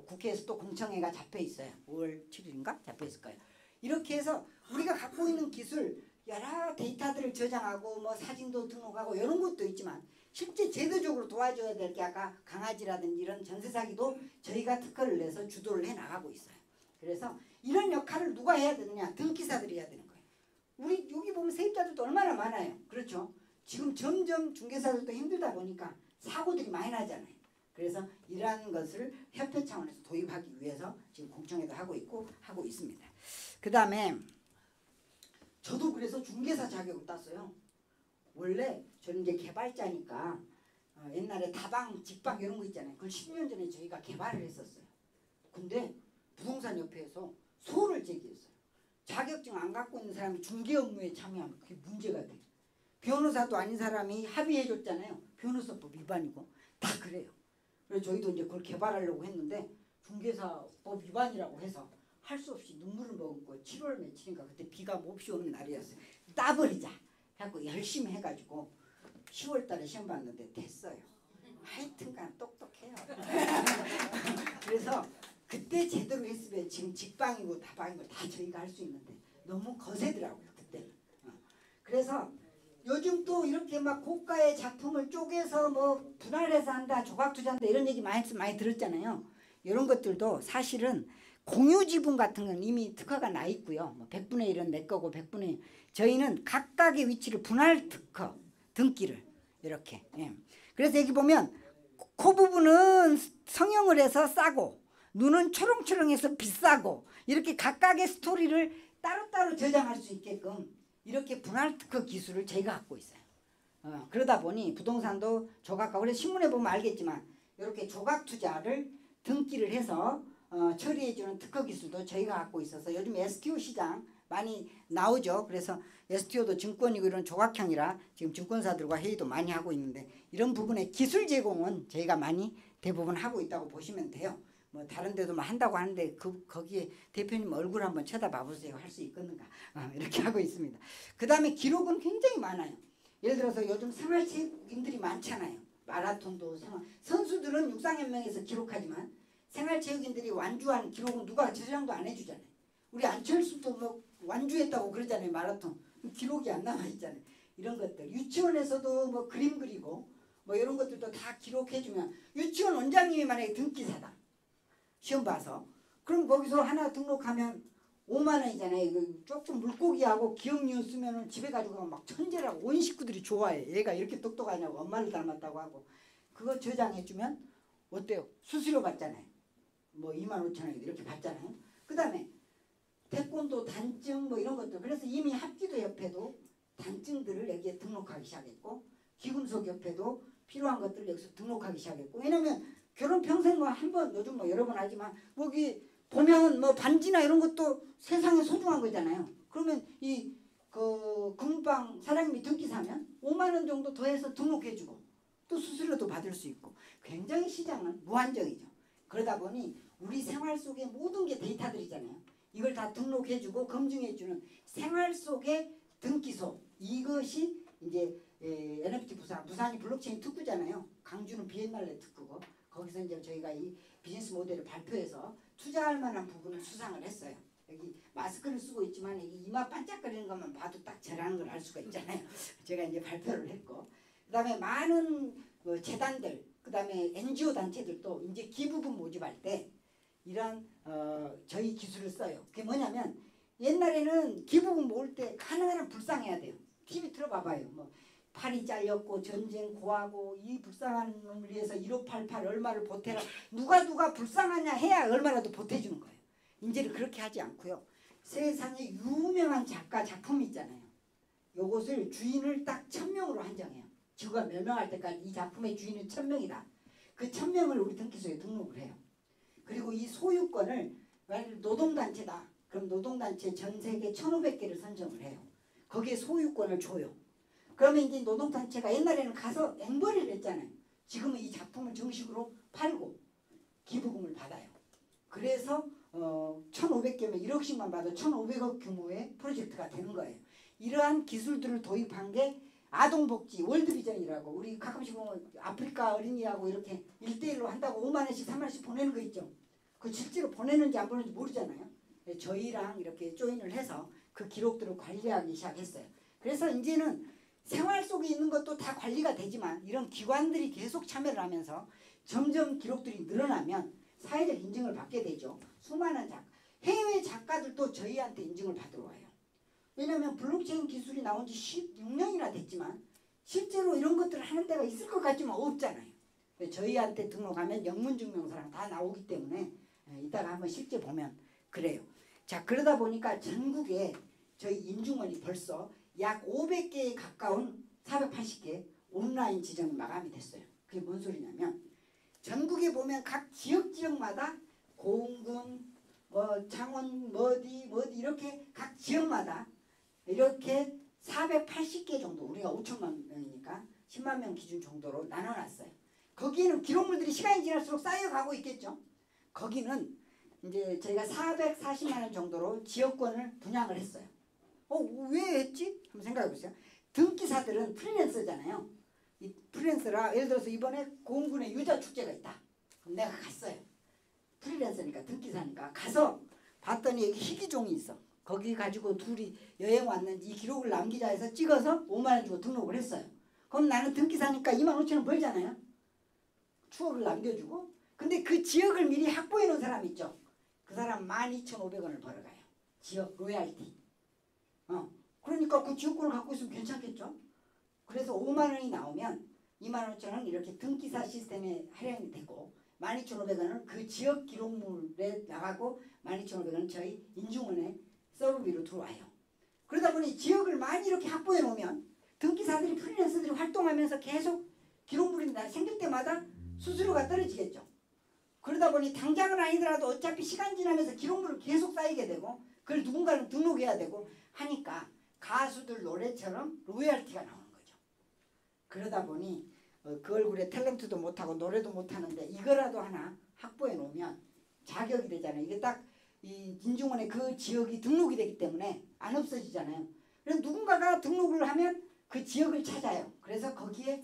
국회에서 또 공청회가 잡혀 있어요. 5월 7일인가 잡혀 있을 거예요. 이렇게 해서 우리가 갖고 있는 기술 여러 데이터들을 저장하고 뭐 사진도 등록하고 이런 것도 있지만 실제 제도적으로 도와줘야 될 게 아까 강아지라든지 이런 전세 사기도 저희가 특허를 내서 주도를 해 나가고 있어요. 그래서 이런 역할을 누가 해야 되느냐? 등기사들이 해야 되는 거예요. 우리 여기 보면 세입자들도 얼마나 많아요. 그렇죠? 지금 점점 중개사들도 힘들다 보니까 사고들이 많이 나잖아요. 그래서 이러한 것을 협회 차원에서 도입하기 위해서 지금 공청회도 하고 있고 하고 있습니다. 그 다음에 저도 그래서 중개사 자격을 땄어요. 원래 저는 이제 개발자니까 옛날에 다방, 직방 이런 거 있잖아요. 그걸 10년 전에 저희가 개발을 했었어요. 근데 부동산 협회에서 소를 제기했어요. 자격증 안 갖고 있는 사람이 중개 업무에 참여하면 그게 문제가 돼. 변호사도 아닌 사람이 합의해 줬잖아요. 변호사법 위반이고 다 그래요. 그래서 저희도 이제 그걸 개발하려고 했는데 중개사법 위반이라고 해서 할 수 없이 눈물을 머금고 7월 며칠인가 그때 비가 몹시 오는 날이었어요. 따버리자 해갖고 열심히 해가지고 10월 달에 시험 봤는데 됐어요. 하여튼간 똑똑해요. 그래서 그때 제대로 했으면 지금 직방이고 다방이고 다 저희가 할 수 있는데 너무 거세더라고요 그때는. 그래서 요즘 또 이렇게 막 고가의 작품을 쪼개서 뭐 분할해서 한다, 조각 투자한다 이런 얘기 많이 들었잖아요. 이런 것들도 사실은 공유 지분 같은 건 이미 특허가 나 있고요. 뭐 100분의 1은 내 거고 100분의 1. 저희는 각각의 위치를 분할 특허, 등기를 이렇게. 예. 그래서 여기 보면 코 부분은 성형을 해서 싸고 눈은 초롱초롱해서 비싸고 이렇게 각각의 스토리를 따로따로 저장할 수 있게끔 이렇게 분할 특허 기술을 저희가 갖고 있어요. 그러다 보니 부동산도 조각하고 그래서 신문에 보면 알겠지만 이렇게 조각 투자를 등기를 해서 처리해주는 특허 기술도 저희가 갖고 있어서 요즘 STO 시장 많이 나오죠. 그래서 STO도 증권이고 이런 조각형이라 지금 증권사들과 회의도 많이 하고 있는데 이런 부분의 기술 제공은 저희가 많이 대부분 하고 있다고 보시면 돼요. 뭐 다른 데도 막 한다고 하는데 거기에 대표님 얼굴 한번 쳐다봐 보세요. 할 수 있겠는가. 이렇게 하고 있습니다. 그 다음에 기록은 굉장히 많아요. 예를 들어서 요즘 생활체육인들이 많잖아요. 마라톤도 선수들은 육상연맹에서 기록하지만 생활체육인들이 완주한 기록은 누가 저장도 안 해주잖아요. 우리 안철수도 뭐 완주했다고 그러잖아요. 마라톤. 기록이 안 남아있잖아요. 이런 것들. 유치원에서도 뭐 그림 그리고 뭐 이런 것들도 다 기록해주면 유치원 원장님이 만약에 등기사다. 시험 봐서. 그럼 거기서 하나 등록하면 5만 원이잖아요. 조금 물고기하고 기억니은 쓰면 집에 가지고 막 천재라고 온 식구들이 좋아해. 얘가 이렇게 똑똑하냐고 엄마를 닮았다고 하고. 그거 저장해주면 어때요? 수수료 받잖아요. 뭐 25,000원 이렇게 받잖아요. 그 다음에 태권도 단증 뭐 이런 것들. 그래서 이미 합기도 협회도 단증들을 여기에 등록하기 시작했고 기금속 협회도 필요한 것들을 여기서 등록하기 시작했고 왜냐면 결혼 평생 뭐 한 번 요즘 뭐 여러 번 하지만 거기 보면 뭐 반지나 이런 것도 세상에 소중한 거잖아요. 그러면 이 금방 사장님이 등기 사면 5만 원 정도 더해서 등록해주고 또 수수료도 받을 수 있고 굉장히 시장은 무한정이죠. 그러다 보니 우리 생활 속의 모든 게 데이터들이잖아요. 이걸 다 등록해주고 검증해주는 생활 속의 등기소 이것이 이제 NFT 부산이 블록체인 특구잖아요. 강주는 비엔날레 특구고 거기서 이제 저희가 이 비즈니스 모델을 발표해서 투자할 만한 부분을 수상을 했어요. 여기 마스크를 쓰고 있지만 여기 이마 반짝거리는 것만 봐도 딱 저라는 걸 알 수가 있잖아요. 제가 이제 발표를 했고, 그다음에 많은 재단들, 그다음에 NGO 단체들도 이제 기부금 모집할 때 이런 저희 기술을 써요. 그게 뭐냐면 옛날에는 기부금 모을 때 하나하나 불쌍해야 돼요. TV 틀어봐봐요. 뭐 팔이 잘렸고 전쟁 고하고 이 불쌍한 놈을 위해서 1588 얼마를 보태라. 누가 불쌍하냐 해야 얼마라도 보태주는 거예요. 이제는 그렇게 하지 않고요. 세상에 유명한 작가 작품이 있잖아요. 요것을 주인을 딱 1000명으로 한정해요. 지구가 멸망할 때까지 이 작품의 주인은 1000명이다. 그 1000명을 우리 등기소에 등록을 해요. 그리고 이 소유권을 만약 노동단체다. 그럼 노동단체 전 세계 1500개를 선정을 해요. 거기에 소유권을 줘요. 그러면 이제 노동단체가 옛날에는 가서 앵벌이를 했잖아요. 지금은 이 작품을 정식으로 팔고 기부금을 받아요. 그래서 1500개면 1억씩만 받아 1500억 규모의 프로젝트가 되는 거예요. 이러한 기술들을 도입한 게 아동복지 월드비전이라고, 우리 가끔씩 보면 아프리카 어린이하고 이렇게 1대1로 한다고 5만원씩 3만원씩 보내는 거 있죠. 그 실제로 보내는지 안 보내는지 모르잖아요. 저희랑 이렇게 조인을 해서 그 기록들을 관리하기 시작했어요. 그래서 이제는 생활 속에 있는 것도 다 관리가 되지만 이런 기관들이 계속 참여를 하면서 점점 기록들이 늘어나면 사회적 인증을 받게 되죠. 수많은 해외 작가들도 저희한테 인증을 받으러 와요. 왜냐하면 블록체인 기술이 나온 지 16년이나 됐지만 실제로 이런 것들을 하는 데가 있을 것 같지만 없잖아요. 저희한테 등록하면 영문증명서랑 다 나오기 때문에 이따가 한번 실제 보면 그래요. 자, 그러다 보니까 전국에 저희 인증원이 벌써 약 500개에 가까운 480개 온라인 지정이 마감이 됐어요. 그게 뭔 소리냐면 전국에 보면 각 지역마다 고흥군, 창원, 어디 이렇게 각 지역마다 이렇게 480개 정도, 우리가 5천만 명이니까 10만 명 기준 정도로 나눠놨어요. 거기에는 기록물들이 시간이 지날수록 쌓여가고 있겠죠. 거기는 이제 저희가 440만 원 정도로 지역권을 분양을 했어요. 왜 했지? 한번 생각해 보세요. 등기사들은 프리랜서잖아요. 이 프리랜서라 예를 들어서 이번에 고흥군에 유자축제가 있다. 그럼 내가 갔어요. 프리랜서니까 등기사니까 가서 봤더니 여기 희귀종이 있어. 거기 가지고 둘이 여행 왔는지 이 기록을 남기자 해서 찍어서 5만 원 주고 등록을 했어요. 그럼 나는 등기사니까 25,000원 벌잖아요. 추억을 남겨주고. 근데 그 지역을 미리 확보해 놓은 사람 있죠. 그 사람 12,500원을 벌어가요. 지역 로얄티. 그러니까 그 지역권을 갖고 있으면 괜찮겠죠. 그래서 5만 원이 나오면 25,000원 이렇게 등기사 시스템에 할인이 되고 12,500원은 그 지역 기록물에 나가고 12,500원은 저희 인증원에 서브비로 들어와요. 그러다 보니 지역을 많이 이렇게 확보해 놓으면 등기사들이 프리랜서들이 활동하면서 계속 기록물이 생길 때마다 수수료가 떨어지겠죠. 그러다 보니 당장은 아니더라도 어차피 시간 지나면서 기록물을 계속 쌓이게 되고 그걸 누군가는 등록해야 되고 하니까 가수들 노래처럼 로열티가 나오는 거죠. 그러다 보니 그 얼굴에 탤런트도 못하고 노래도 못하는데 이거라도 하나 확보해 놓으면 자격이 되잖아요. 이게 딱 이 인증원에 그 지역이 등록이 되기 때문에 안 없어지잖아요. 그래서 누군가가 등록을 하면 그 지역을 찾아요. 그래서 거기에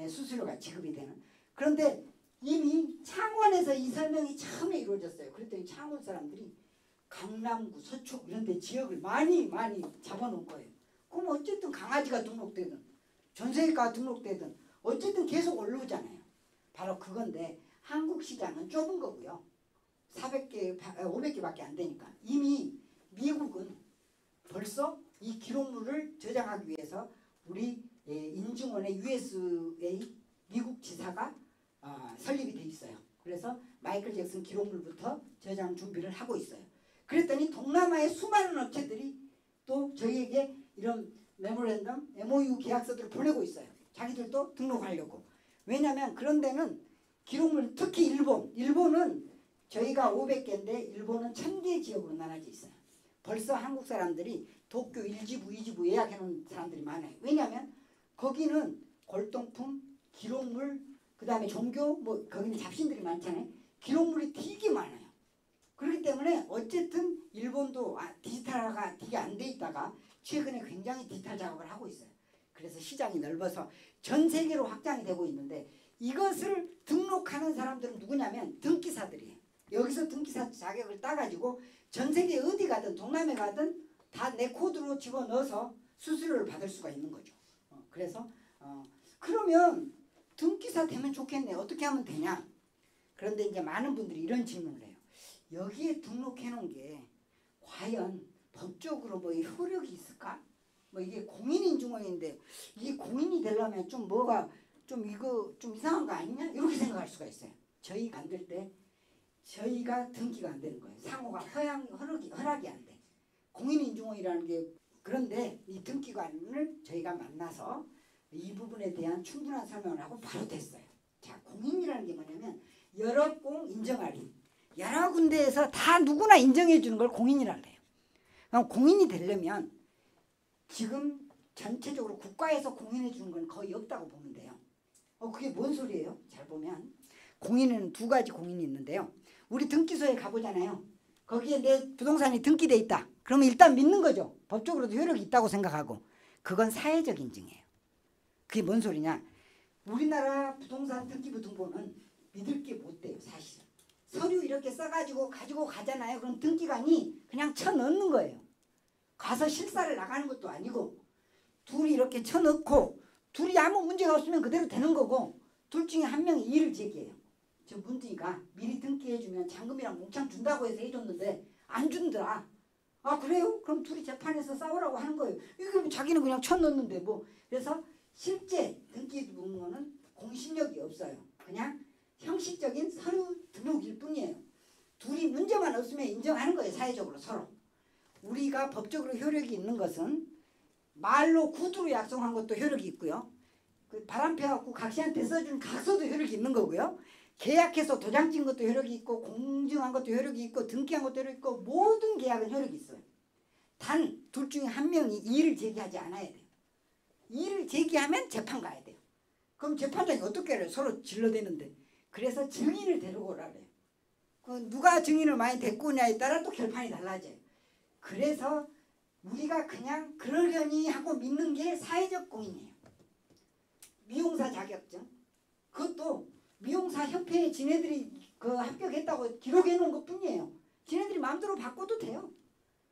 수수료가 지급이 되는. 그런데 이미 창원에서 이 설명이 처음에 이루어졌어요. 그랬더니 창원 사람들이 강남구, 서초 이런 데 지역을 많이 잡아놓은 거예요. 그럼 어쨌든 강아지가 등록되든 전세가 등록되든 어쨌든 계속 올라오잖아요. 바로 그건데 한국 시장은 좁은 거고요. 400개, 500개밖에 안 되니까 이미 미국은 벌써 이 기록물을 저장하기 위해서 우리 인증원의 USA 미국 지사가 설립이 돼 있어요. 그래서 마이클 잭슨 기록물부터 저장 준비를 하고 있어요. 그랬더니 동남아의 수많은 업체들이 또 저희에게 이런 메모랜덤, MOU 계약서들을 보내고 있어요. 자기들도 등록하려고. 왜냐하면 그런 데는 기록물, 특히 일본은 저희가 500개인데 일본은 1000개 지역으로 나눠져 있어요. 벌써 한국 사람들이 도쿄 1지부, 2지부 예약해 놓은 사람들이 많아요. 왜냐하면 거기는 골동품, 기록물, 그 다음에 종교, 거기는 잡신들이 많잖아요. 기록물이 되게 많아요. 그렇기 때문에 어쨌든 일본도 디지털화가 되게 안 돼 있다가 최근에 굉장히 디지털 작업을 하고 있어요. 그래서 시장이 넓어서 전 세계로 확장이 되고 있는데 이것을 등록 등록하는 사람들은 누구냐면 등기사들이에요. 여기서 등기사 자격을 따가지고 전 세계 어디 가든 동남아 가든 다 내 코드로 집어넣어서 수수료를 받을 수가 있는 거죠. 그래서 그러면 등기사 되면 좋겠네. 어떻게 하면 되냐? 그런데 이제 많은 분들이 이런 질문을 해요. 여기에 등록해 놓은 게 과연 법적으로 뭐 효력이 있을까? 뭐 이게 공인인증원인데 이게 공인이 되려면 좀 뭐가 좀 이거 좀 이상한 거 아니냐? 이렇게 생각할 수가 있어요. 저희가 만들 때 저희가 등기가 안 되는 거예요. 상호가 허락이 안 돼. 공인인증원이라는 게 그런데 이 등기관을 저희가 만나서 이 부분에 대한 충분한 설명을 하고 바로 됐어요. 자, 공인이라는 게 뭐냐면 여러 공 인정할인. 여러 군데에서 다 누구나 인정해 주는 걸 공인이라고 해요. 그럼 공인이 되려면 지금 전체적으로 국가에서 공인해 주는 건 거의 없다고 보면 돼요. 그게 뭔 소리예요? 잘 보면 공인은 두 가지 공인이 있는데요. 우리 등기소에 가보잖아요. 거기에 내 부동산이 등기돼 있다. 그러면 일단 믿는 거죠. 법적으로도 효력이 있다고 생각하고. 그건 사회적 인증이에요. 그게 뭔 소리냐? 우리나라 부동산 등기부 등본은 믿을 게 못 돼요. 사실. 서류 이렇게 써가지고 가지고 가잖아요. 그럼 등기관이 그냥 쳐넣는 거예요. 가서 실사를 나가는 것도 아니고 둘이 이렇게 쳐넣고 둘이 아무 문제가 없으면 그대로 되는 거고 둘 중에 한 명이 이의를 제기해요. 저 문지가 미리 등기해주면 잔금이랑 몽창 준다고 해서 해줬는데 안 준더라. 아 그래요? 그럼 둘이 재판에서 싸우라고 하는 거예요. 이게 자기는 그냥 쳐넣는데 뭐. 그래서 실제 등기 등본은 공신력이 없어요. 그냥 형식적인 서류 등록일 뿐이에요. 둘이 문제만 없으면 인정하는 거예요. 사회적으로 서로. 우리가 법적으로 효력이 있는 것은 말로 구두로 약속한 것도 효력이 있고요. 그 바람펴갖고 각시한테 써준 각서도 효력이 있는 거고요. 계약해서 도장 찍은 것도 효력이 있고 공증한 것도 효력이 있고 등기한 것도 효력이 있고 모든 계약은 효력이 있어요. 단 둘 중에 한 명이 이의를 제기하지 않아야 돼요. 이의를 제기하면 재판 가야 돼요. 그럼 재판장이 어떻게 해요? 서로 질러대는데. 그래서 증인을 데리고 오라 그래요. 그 누가 증인을 많이 데리고 오냐에 따라 또 결판이 달라져요. 그래서 우리가 그냥 그러려니 하고 믿는 게 사회적 공인이에요. 미용사 자격증. 그것도 미용사 협회에 지네들이 그 합격했다고 기록해 놓은 것 뿐이에요. 지네들이 마음대로 바꿔도 돼요.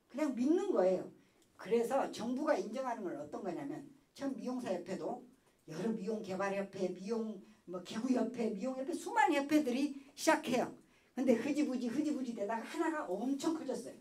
그냥 믿는 거예요. 그래서 정부가 인정하는 건 어떤 거냐면 전 미용사협회도 여러 미용개발협회, 미용 기구협회, 미용협회 수많은 협회들이 시작해요. 근데 흐지부지 되다가 하나가 엄청 커졌어요.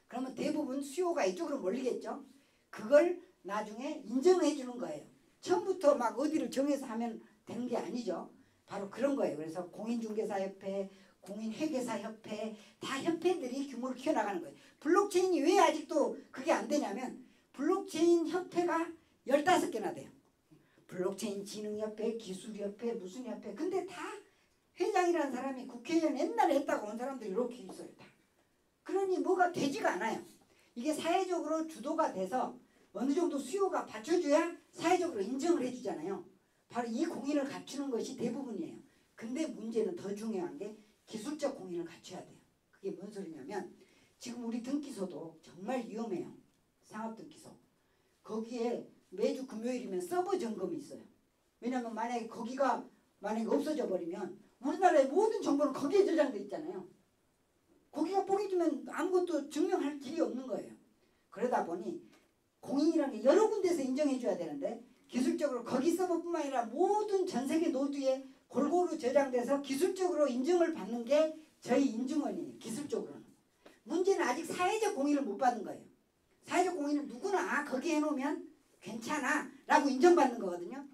그러면 대부분 수요가 이쪽으로 몰리겠죠. 그걸 나중에 인정해 주는 거예요. 처음부터 막 어디를 정해서 하면 되는 게 아니죠. 바로 그런 거예요. 그래서 공인중개사협회, 공인회계사협회 다 협회들이 규모를 키워나가는 거예요. 블록체인이 왜 아직도 그게 안 되냐면 블록체인 협회가 15개나 돼요. 블록체인 진흥협회, 기술협회, 무슨 협회. 근데 다 회장이라는 사람이 국회의원 옛날에 했다고 온 사람들이 이렇게 있어요. 다. 그러니 뭐가 되지가 않아요. 이게 사회적으로 주도가 돼서 어느 정도 수요가 받쳐줘야 사회적으로 인정을 해주잖아요. 바로 이 공인을 갖추는 것이 대부분이에요. 근데 문제는 더 중요한 게 기술적 공인을 갖춰야 돼요. 그게 뭔 소리냐면 지금 우리 등기소도 정말 위험해요. 상업등기소. 거기에 매주 금요일이면 서버 점검이 있어요. 왜냐하면 만약에 거기가 없어져 버리면 우리나라의 모든 정보는 거기에 저장돼 있잖아요. 거기가 뽀개지면 아무것도 증명할 길이 없는 거예요. 그러다 보니 공인이라는 게 여러 군데서 인정해 줘야 되는데 기술적으로 거기 서버뿐만 아니라 모든 전 세계 노드에 골고루 저장돼서 기술적으로 인증을 받는 게 저희 인증원이에요. 기술적으로는. 문제는 아직 사회적 공인을 못 받은 거예요. 사회적 공인은 누구나 거기 해놓으면 괜찮아 라고 인정받는 거거든요.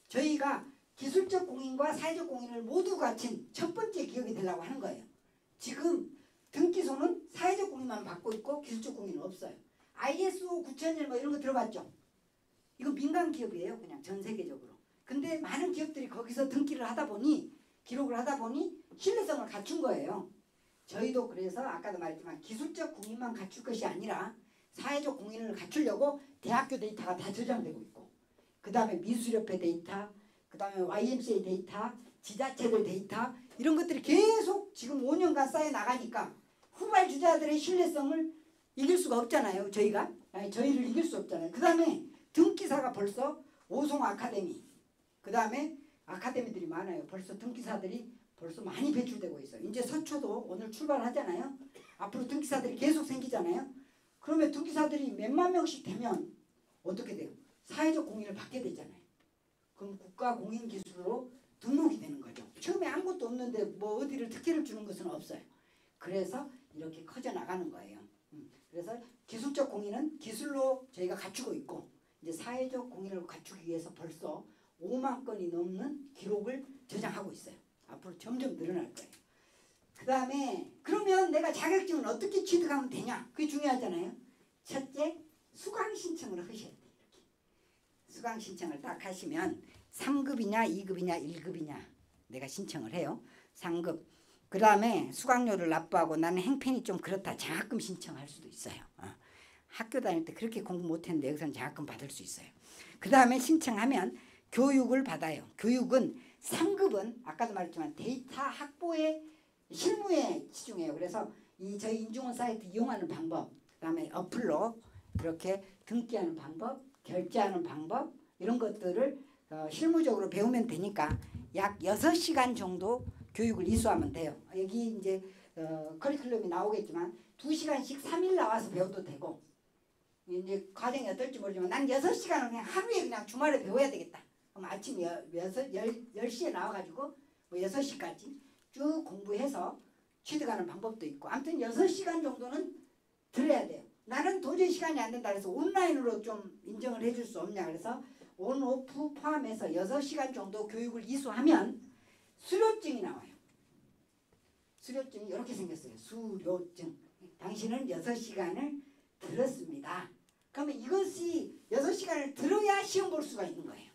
저희가 기술적 공인과 사회적 공인을 모두 갖춘 첫 번째 기업이 되려고 하는 거예요. 지금 등기소는 사회적 공인만 받고 있고 기술적 공인은 없어요. ISO 9001 뭐 이런 거 들어봤죠? 이거 민간 기업이에요. 그냥 전 세계적으로. 근데 많은 기업들이 거기서 등기를 하다 보니 기록을 하다 보니 신뢰성을 갖춘 거예요. 저희도 그래서 아까도 말했지만 기술적 공인만 갖출 것이 아니라 사회적 공인을 갖추려고 대학교 데이터가 다 저장되고 있고 그 다음에 미술협회 데이터, 그 다음에 YMCA 데이터, 지자체들 데이터 이런 것들이 계속 지금 5년간 쌓여 나가니까 후발주자들의 신뢰성을 이길 수가 없잖아요. 저희를 이길 수 없잖아요. 그 다음에 등기사가 벌써 오송 아카데미, 그 다음에 아카데미들이 많아요. 벌써 등기사들이 벌써 많이 배출되고 있어요. 이제 서초도 오늘 출발하잖아요. 앞으로 등기사들이 계속 생기잖아요. 그러면 등기사들이 몇만 명씩 되면 어떻게 돼요? 사회적 공인을 받게 되잖아요. 그럼 국가공인기술로 등록이 되는 거죠. 처음에 아무것도 없는데 뭐 어디를 특혜를 주는 것은 없어요. 그래서 이렇게 커져 나가는 거예요. 그래서 기술적 공인은 기술로 저희가 갖추고 있고 이제 사회적 공인을 갖추기 위해서 벌써 5만 건이 넘는 기록을 저장하고 있어요. 앞으로 점점 늘어날 거예요. 그 다음에 그러면 내가 자격증은 어떻게 취득하면 되냐? 그게 중요하잖아요. 첫째, 수강 신청을 하셔야 돼요. 이렇게. 수강 신청을 딱 하시면 3급이냐 2급이냐 1급이냐 내가 신청을 해요. 3급. 그 다음에 수강료를 납부하고 나는 행편이 좀 그렇다. 장학금 신청할 수도 있어요. 학교 다닐 때 그렇게 공부 못했는데 여기서는 장학금 받을 수 있어요. 그 다음에 신청하면 교육을 받아요. 교육은 3급은 아까도 말했지만 데이터 확보에 실무에 치중해요. 그래서 이 저희 인중원 사이트 이용하는 방법, 그 다음에 어플로 이렇게 등기하는 방법, 결제하는 방법 이런 것들을 실무적으로 배우면 되니까 약 6시간 정도 교육을 이수하면 돼요. 여기 이제 커리큘럼이 나오겠지만 2시간씩 3일 나와서 배워도 되고 이제 과정이 어떨지 모르지만 난 6시간을 그냥 하루에 그냥 주말에 배워야 되겠다. 그럼 아침 10시에 나와가지고 뭐 6시까지 쭉 공부해서 취득하는 방법도 있고 아무튼 6시간 정도는 들어야 돼요. 나는 도저히 시간이 안 된다 그래서 온라인으로 좀 인정을 해줄 수 없냐 그래서 온, 오프 포함해서 6시간 정도 교육을 이수하면 수료증이 나와요. 수료증이 이렇게 생겼어요. 수료증. 당신은 6시간을 들었습니다. 그러면 이것이 6시간을 들어야 시험 볼 수가 있는 거예요.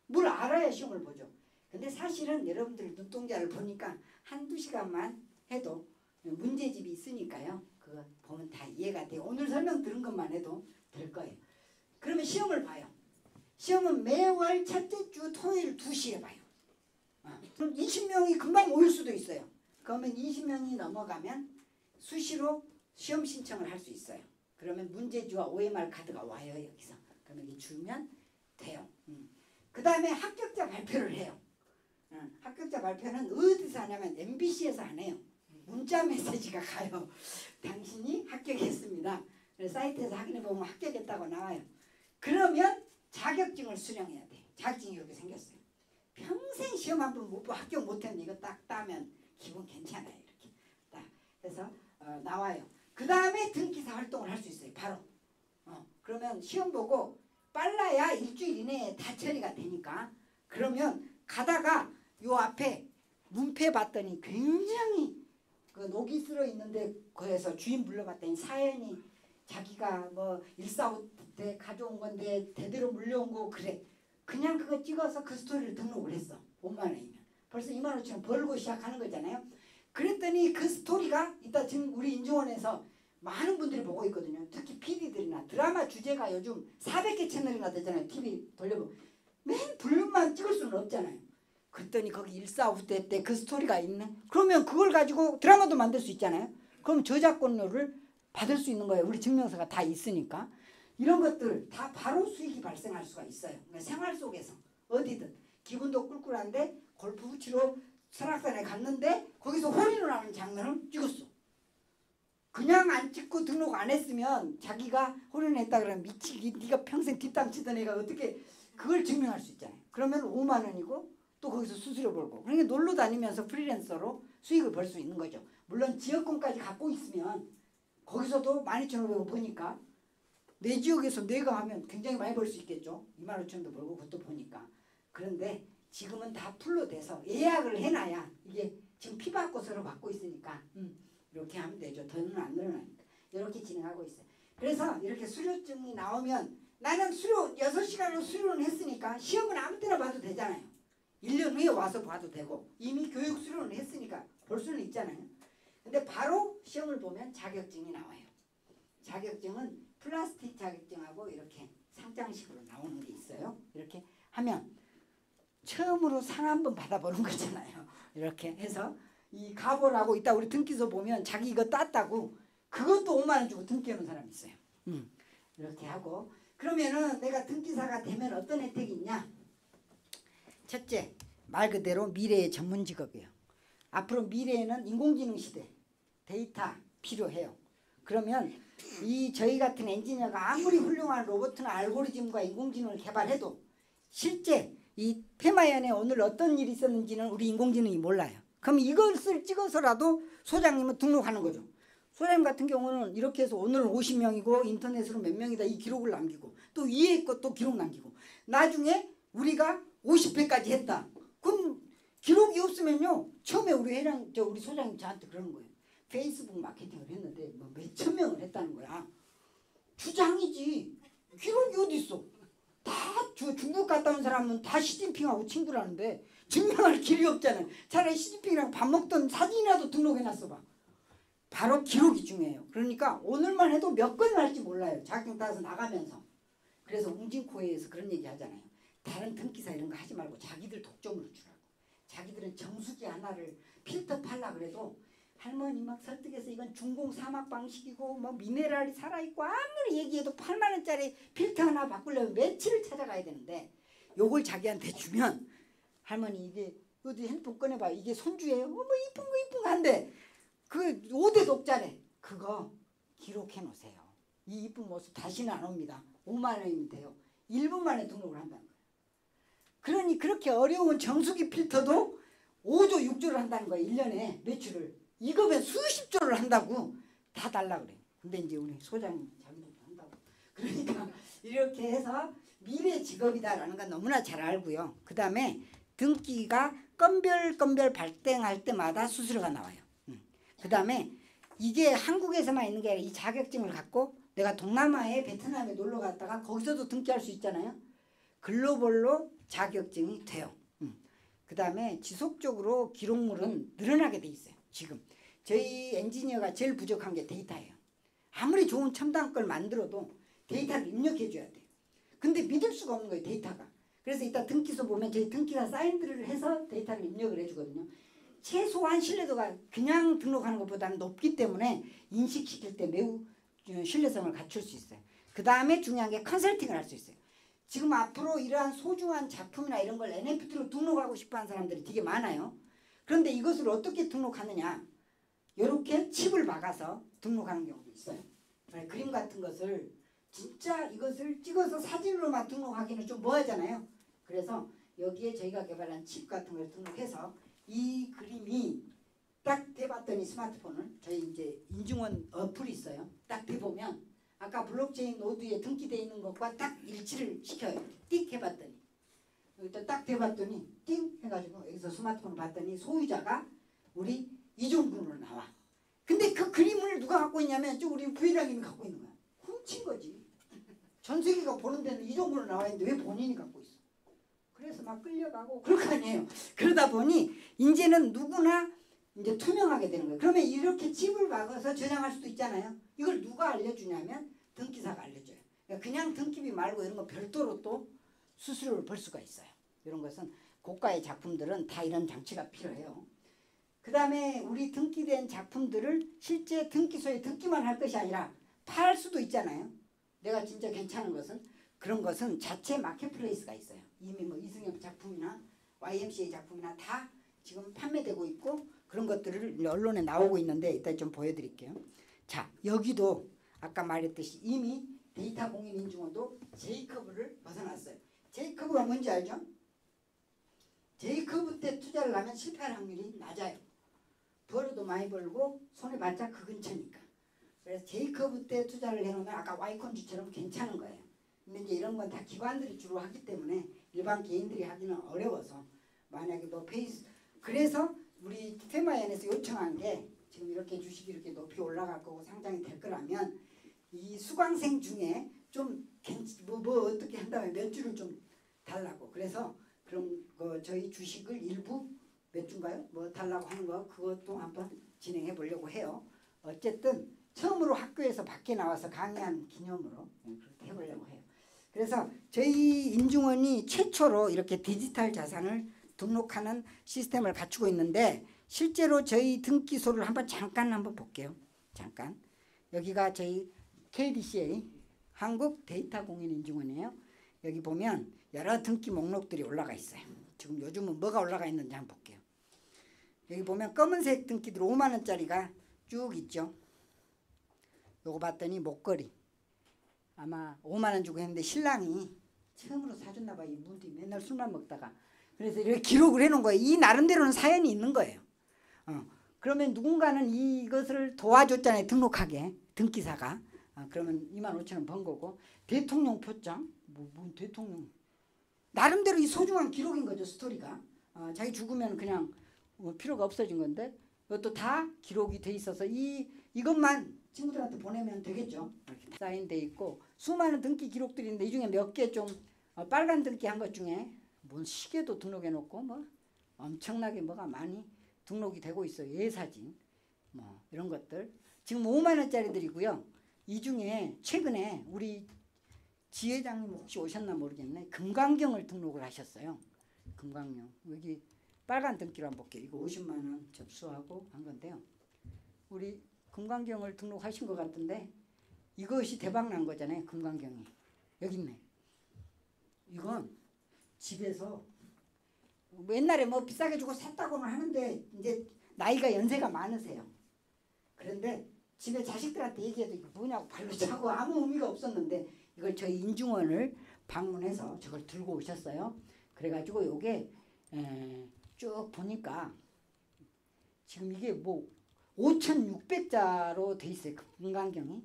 뭘 알아야 시험을 보죠. 근데 사실은 여러분들 눈동자를 보니까 한두 시간만 해도 문제집이 있으니까요. 그거 보면 다 이해가 돼요. 오늘 설명 들은 것만 해도 될 거예요. 그러면 시험을 봐요. 시험은 매월 첫째 주 토요일 2시에 봐요. 그럼 20명이 금방 모일 수도 있어요. 그러면 20명이 넘어가면 수시로 시험 신청을 할 수 있어요. 그러면 문제지와 OMR 카드가 와요. 여기서. 그러면 이게 주면 돼요. 그 다음에 합격자 발표를 해요. 합격자 발표는 어디서 하냐면 MBC에서 안 해요. 문자 메시지가 가요. 당신이 합격했습니다. 사이트에서 확인해 보면 합격했다고 나와요. 그러면 자격증을 수령해야 돼. 자격증이 이렇게 생겼어요. 평생 시험 한 번 못 보고 합격 못했는데 이거 딱 따면 기분 괜찮아요. 이렇게 딱 해서 나와요. 그 다음에 등기사 활동을 할 수 있어요. 바로. 그러면 시험 보고 빨라야 일주일 이내에 다 처리가 되니까 그러면 가다가 요 앞에 문패 봤더니 굉장히 그 녹이 쓸어 있는데 그래서 주인 불러봤더니 사연이 자기가 뭐 145 때 가져온 건데 대대로 물려온 거 그래. 그냥 그거 찍어서 그 스토리를 등록을 했어. 5만 원이면. 벌써 2만 5천 원 벌고 시작하는 거잖아요. 그랬더니 그 스토리가 이따 지금 우리 인중원에서 많은 분들이 보고 있거든요. 특히 PD들이나 드라마 주제가 요즘 400개 채널이나 되잖아요. TV 돌려보면. 맨 불륜만 찍을 수는 없잖아요. 그랬더니 거기 145 때 그 스토리가 있네. 그러면 그걸 가지고 드라마도 만들 수 있잖아요. 그럼 저작권료를 받을 수 있는 거예요. 우리 증명서가 다 있으니까. 이런 것들 다 바로 수익이 발생할 수가 있어요. 그러니까 생활 속에서 어디든 기분도 꿀꿀한데 골프 치러 설악산에 갔는데 거기서 홀인을 하는 장면을 찍었어. 그냥 안 찍고 등록 안 했으면 자기가 홀인했다 그러면 미치기 네가 평생 뒷담 치던 애가 어떻게 그걸 증명할 수 있잖아요. 그러면 5만 원이고 또 거기서 수수료 벌고 그러니까 놀러 다니면서 프리랜서로 수익을 벌 수 있는 거죠. 물론 지역권까지 갖고 있으면 거기서도 12,500원 버니까 내 지역에서 내가 하면 굉장히 많이 벌 수 있겠죠. 25,000원도 벌고 그것도 보니까. 그런데 지금은 다 풀로 돼서 예약을 해놔야 이게 지금 피바꽃으로 받고 있으니까 이렇게 하면 되죠. 더는 안 늘어나니까. 이렇게 진행하고 있어요. 그래서 이렇게 수료증이 나오면 나는 수료 6시간을 수료는 했으니까 시험은 아무 때나 봐도 되잖아요. 1년 후에 와서 봐도 되고 이미 교육 수료는 했으니까 볼 수는 있잖아요. 근데 바로 시험을 보면 자격증이 나와요. 자격증은 플라스틱 자격증하고 이렇게 상장식으로 나오는 게 있어요. 이렇게 하면 처음으로 상 한번 받아보는 거잖아요. 이렇게 해서 이 가보라고 이따 우리 등기소 보면 자기 이거 땄다고 그것도 5만 원 주고 등기하는 사람이 있어요. 이렇게 하고 그러면은 내가 등기사가 되면 어떤 혜택이 있냐? 첫째, 말 그대로 미래의 전문 직업이에요. 앞으로 미래에는 인공지능 시대, 데이터 필요해요. 그러면 이 저희 같은 엔지니어가 아무리 훌륭한 로봇이나 알고리즘과 인공지능을 개발해도 실제 이 테마연에 오늘 어떤 일이 있었는지는 우리 인공지능이 몰라요. 그럼 이것을 찍어서라도 소장님은 등록하는 거죠. 소장님 같은 경우는 이렇게 해서 오늘은 50명이고 인터넷으로 몇 명이다 이 기록을 남기고 또 위에 것도 기록 남기고 나중에 우리가 50회까지 했다. 그럼 기록이 없으면요. 처음에 우리 소장님 저한테 그러는 거예요. 페이스북 마케팅을 했는데 뭐 몇천 명을 했다는 거야. 주장이지. 기록이 어디 있어? 다 중국 갔다 온 사람은 다 시진핑하고 친구라는데 증명할 길이 없잖아요. 차라리 시진핑이랑 밥 먹던 사진이라도 등록해놨어 봐. 바로 기록이 중요해요. 그러니까 오늘만 해도 몇 건을 할지 몰라요. 자격증 따서 나가면서. 그래서 웅진코에서 그런 얘기 하잖아요. 다른 등기사 이런 거 하지 말고 자기들 독점으로 주라고. 자기들은 정수기 하나를 필터 팔라 그래도 할머니 막 설득해서 이건 중공 사막 방식이고 뭐 미네랄이 살아있고 아무리 얘기해도 8만 원짜리 필터 하나 바꾸려면 며칠을 찾아가야 되는데 요걸 자기한테 주면 할머니 이게 어디 핸드폰 꺼내봐 이게 손주예요? 뭐 이쁜 거 한데 그 5대 독자래. 그거 기록해 놓으세요. 이 이쁜 모습 다시는 안 옵니다. 5만 원이면 돼요. 1분 만에 등록을 한다는 거예요. 그러니 그렇게 어려운 정수기 필터도 5조 6조를 한다는 거예요. 1년에 매출을. 이거면 수십 조를 한다고 다 달라 그래요. 근데 이제 우리 소장님 자기들도 한다고. 그러니까 이렇게 해서 미래 직업이다라는 건 너무나 잘 알고요. 그 다음에 등기가 건별 발생할 때마다 수수료가 나와요. 그 다음에 이게 한국에서만 있는 게 아니라 이 자격증을 갖고 내가 동남아에 베트남에 놀러 갔다가 거기서도 등기할 수 있잖아요. 글로벌로 자격증이 돼요. 그 다음에 지속적으로 기록물은 늘어나게 돼 있어요. 지금 저희 엔지니어가 제일 부족한 게 데이터예요. 아무리 좋은 첨단 걸 만들어도 데이터를 입력해 줘야 돼요. 근데 믿을 수가 없는 거예요. 데이터가. 그래서 이따 등기소 보면 저희 등기사 사인들을 해서 데이터를 입력을 해주거든요. 최소한 신뢰도가 그냥 등록하는 것보다는 높기 때문에 인식시킬 때 매우 신뢰성을 갖출 수 있어요. 그 다음에 중요한 게 컨설팅을 할 수 있어요. 지금 앞으로 이러한 소중한 작품이나 이런 걸 NFT로 등록하고 싶어하는 사람들이 되게 많아요. 그런데 이것을 어떻게 등록하느냐. 이렇게 칩을 박아서 등록하는 경우도 있어요. 그림 같은 것을 진짜 이것을 찍어서 사진으로만 등록하기는 좀 뭐하잖아요. 그래서 여기에 저희가 개발한 칩 같은 걸 등록해서 이 그림이 딱 대봤더니 스마트폰을 저희 이제 인증원 어플이 있어요. 딱 대보면 아까 블록체인 노드에 등기되어 있는 것과 딱 일치를 시켜요. 띡 해봤더니 여기다 딱 대봤더니 띵 해가지고 여기서 스마트폰을 봤더니 소유자가 우리 이종근으로 나와. 근데 그 그림을 누가 갖고 있냐면 저 우리 부회장님이 갖고 있는 거야. 훔친 거지. 전 세계가 보는 데는 이종근으로 나와 있는데 왜 본인이 갖고 있어. 그래서 막 끌려가고 그럴 거 아니에요. 그러다 보니 이제는 누구나 이제 투명하게 되는 거예요. 그러면 이렇게 칩을 박아서 저장할 수도 있잖아요. 이걸 누가 알려주냐면 등기사가 알려줘요. 그냥 등기비 말고 이런 거 별도로 또 수수료를 벌 수가 있어요. 이런 것은 고가의 작품들은 다 이런 장치가 필요해요. 그 다음에 우리 등기된 작품들을 실제 등기소에 등기만 할 것이 아니라 팔 수도 있잖아요. 내가 진짜 괜찮은 것은 그런 것은 자체 마켓플레이스가 있어요. 이미 뭐 이승엽 작품이나 YMCA 작품이나 다 지금 판매되고 있고 그런 것들을 언론에 나오고 있는데 이따 좀 보여드릴게요. 자, 여기도 아까 말했듯이 이미 데이터 공인 인증원도 제이커브를 벗어났어요. 제이커브가 뭔지 알죠? 제이커브 때 투자를 하면 실패할 확률이 낮아요. 벌어도 많이 벌고 손해봤자 그 근처니까. 그래서 제이커브 때 투자를 해놓으면 아까 와이콘주처럼 괜찮은 거예요. 근데 이제 이런 건 다 기관들이 주로 하기 때문에 일반 개인들이 하기는 어려워서 만약에 뭐 그래서 우리 테마연에서 요청한 게 지금 이렇게 주식이 이렇게 높이 올라갈 거고 상장이 될 거라면 이 수강생 중에 좀 뭐 어떻게 한다면 몇 주를 좀 달라고. 그래서 그럼 저희 주식을 일부 몇 주인가요? 뭐 달라고 하는 거 그것도 한번 진행해 보려고 해요. 어쨌든 처음으로 학교에서 밖에 나와서 강의한 기념으로 그렇게 해보려고 해요. 그래서 저희 인증원이 최초로 이렇게 디지털 자산을 등록하는 시스템을 갖추고 있는데 실제로 저희 등기소를 잠깐 볼게요. 잠깐. 여기가 저희 KDCA 한국 데이터 공인 인증원이에요. 여기 보면 여러 등기 목록들이 올라가 있어요. 지금 요즘은 뭐가 올라가 있는지 한번 볼게요. 여기 보면 검은색 등기들 5만 원짜리가 쭉 있죠. 요거 봤더니 목걸이 아마 5만 원 주고 했는데 신랑이 처음으로 사줬나 봐요. 이 문디 맨날 술만 먹다가. 그래서 이렇게 기록을 해놓은 거예요. 이 나름대로는 사연이 있는 거예요. 그러면 누군가는 이것을 도와줬잖아요. 등록하게 등기사가. 그러면 25,000원 번 거고. 대통령 표장 뭐 대통령 나름대로 이 소중한 기록인 거죠. 스토리가. 자기 죽으면 그냥 필요가 없어진 건데 이것도 다 기록이 돼 있어서 이것만 친구들한테 보내면 되겠죠. 이렇게 사인돼 있고 수많은 등기 기록들인데 이 중에 몇 개 좀 빨간 등기 한 것 중에 뭔 시계도 등록해 놓고 뭐 엄청나게 뭐가 많이 등록이 되고 있어요. 예사진 뭐 이런 것들 지금 5만 원짜리들이고요. 이 중에 최근에 우리 지회장님 혹시 오셨나 모르겠네. 금강경을 등록을 하셨어요. 금강경 여기 빨간 등기로 한번 볼게요. 이거 50만 원 접수하고 한 건데요. 우리 금강경을 등록하신 것 같은데 이것이 대박 난 거잖아요. 금강경이 여기 있네. 이건 집에서 옛날에 뭐 비싸게 주고 샀다고는 하는데 이제 나이가 연세가 많으세요. 그런데 집에 자식들한테 얘기해도 이거 뭐냐고 발로 차고 아무 의미가 없었는데 이걸 저희 인중원을 방문해서 저걸 들고 오셨어요. 그래가지고 요게 쭉 보니까 지금 이게 뭐 5,600자로 돼 있어요. 금강경이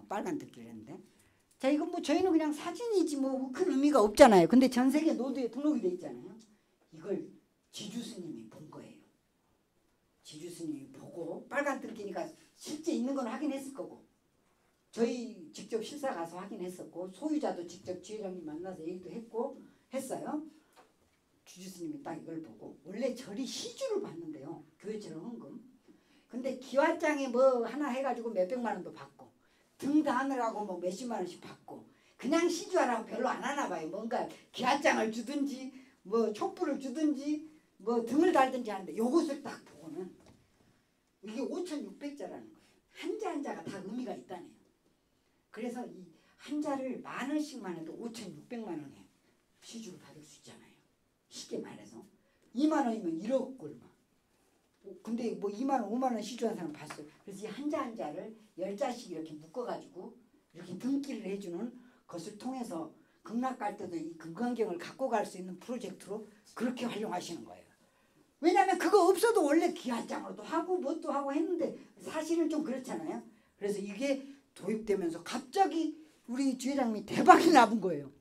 빨간 등기를 했는데 자 이건 뭐 저희는 그냥 사진이지 뭐 큰 의미가 없잖아요. 근데 전 세계 노드에 등록이 돼 있잖아요. 이걸 지주 스님이 본 거예요. 지주 스님이 보고 빨간 등기니까 실제 있는 건 확인했을 거고 저희 직접 실사 가서 확인했었고 소유자도 직접 지회장님 만나서 얘기도 했고 했어요. 지주 스님이 딱 이걸 보고 원래 절이 시주를 받는데요. 교회처럼 헌금. 근데 기와장에 뭐 하나 해가지고 몇백만 원도 받고 등 다느라고 뭐 몇십만 원씩 받고 그냥 시주하라고 별로 안 하나 봐요. 뭔가 기와장을 주든지 뭐 촛불을 주든지 뭐 등을 달든지 하는데 요것을 딱 보고는 이게 5,600자라는 거예요. 한자 한자가 다 의미가 있다네요. 그래서 이 한자를 만 원씩만 해도 5,600만 원에 시주를 받을 수 있잖아요. 쉽게 말해서 2만 원이면 1억 얼마. 근데 뭐 2만 원, 5만 원 시주한 사람 봤어요. 그래서 이 한자 한자를 10자씩 이렇게 묶어가지고 이렇게 등기를 해주는 것을 통해서 극락 갈 때도 이 금강경을 갖고 갈 수 있는 프로젝트로 그렇게 활용하시는 거예요. 왜냐하면 그거 없어도 원래 기한장으로도 하고 뭣도 하고 했는데 사실은 좀 그렇잖아요. 그래서 이게 도입되면서 갑자기 우리 지회장님이 대박이 나본 거예요.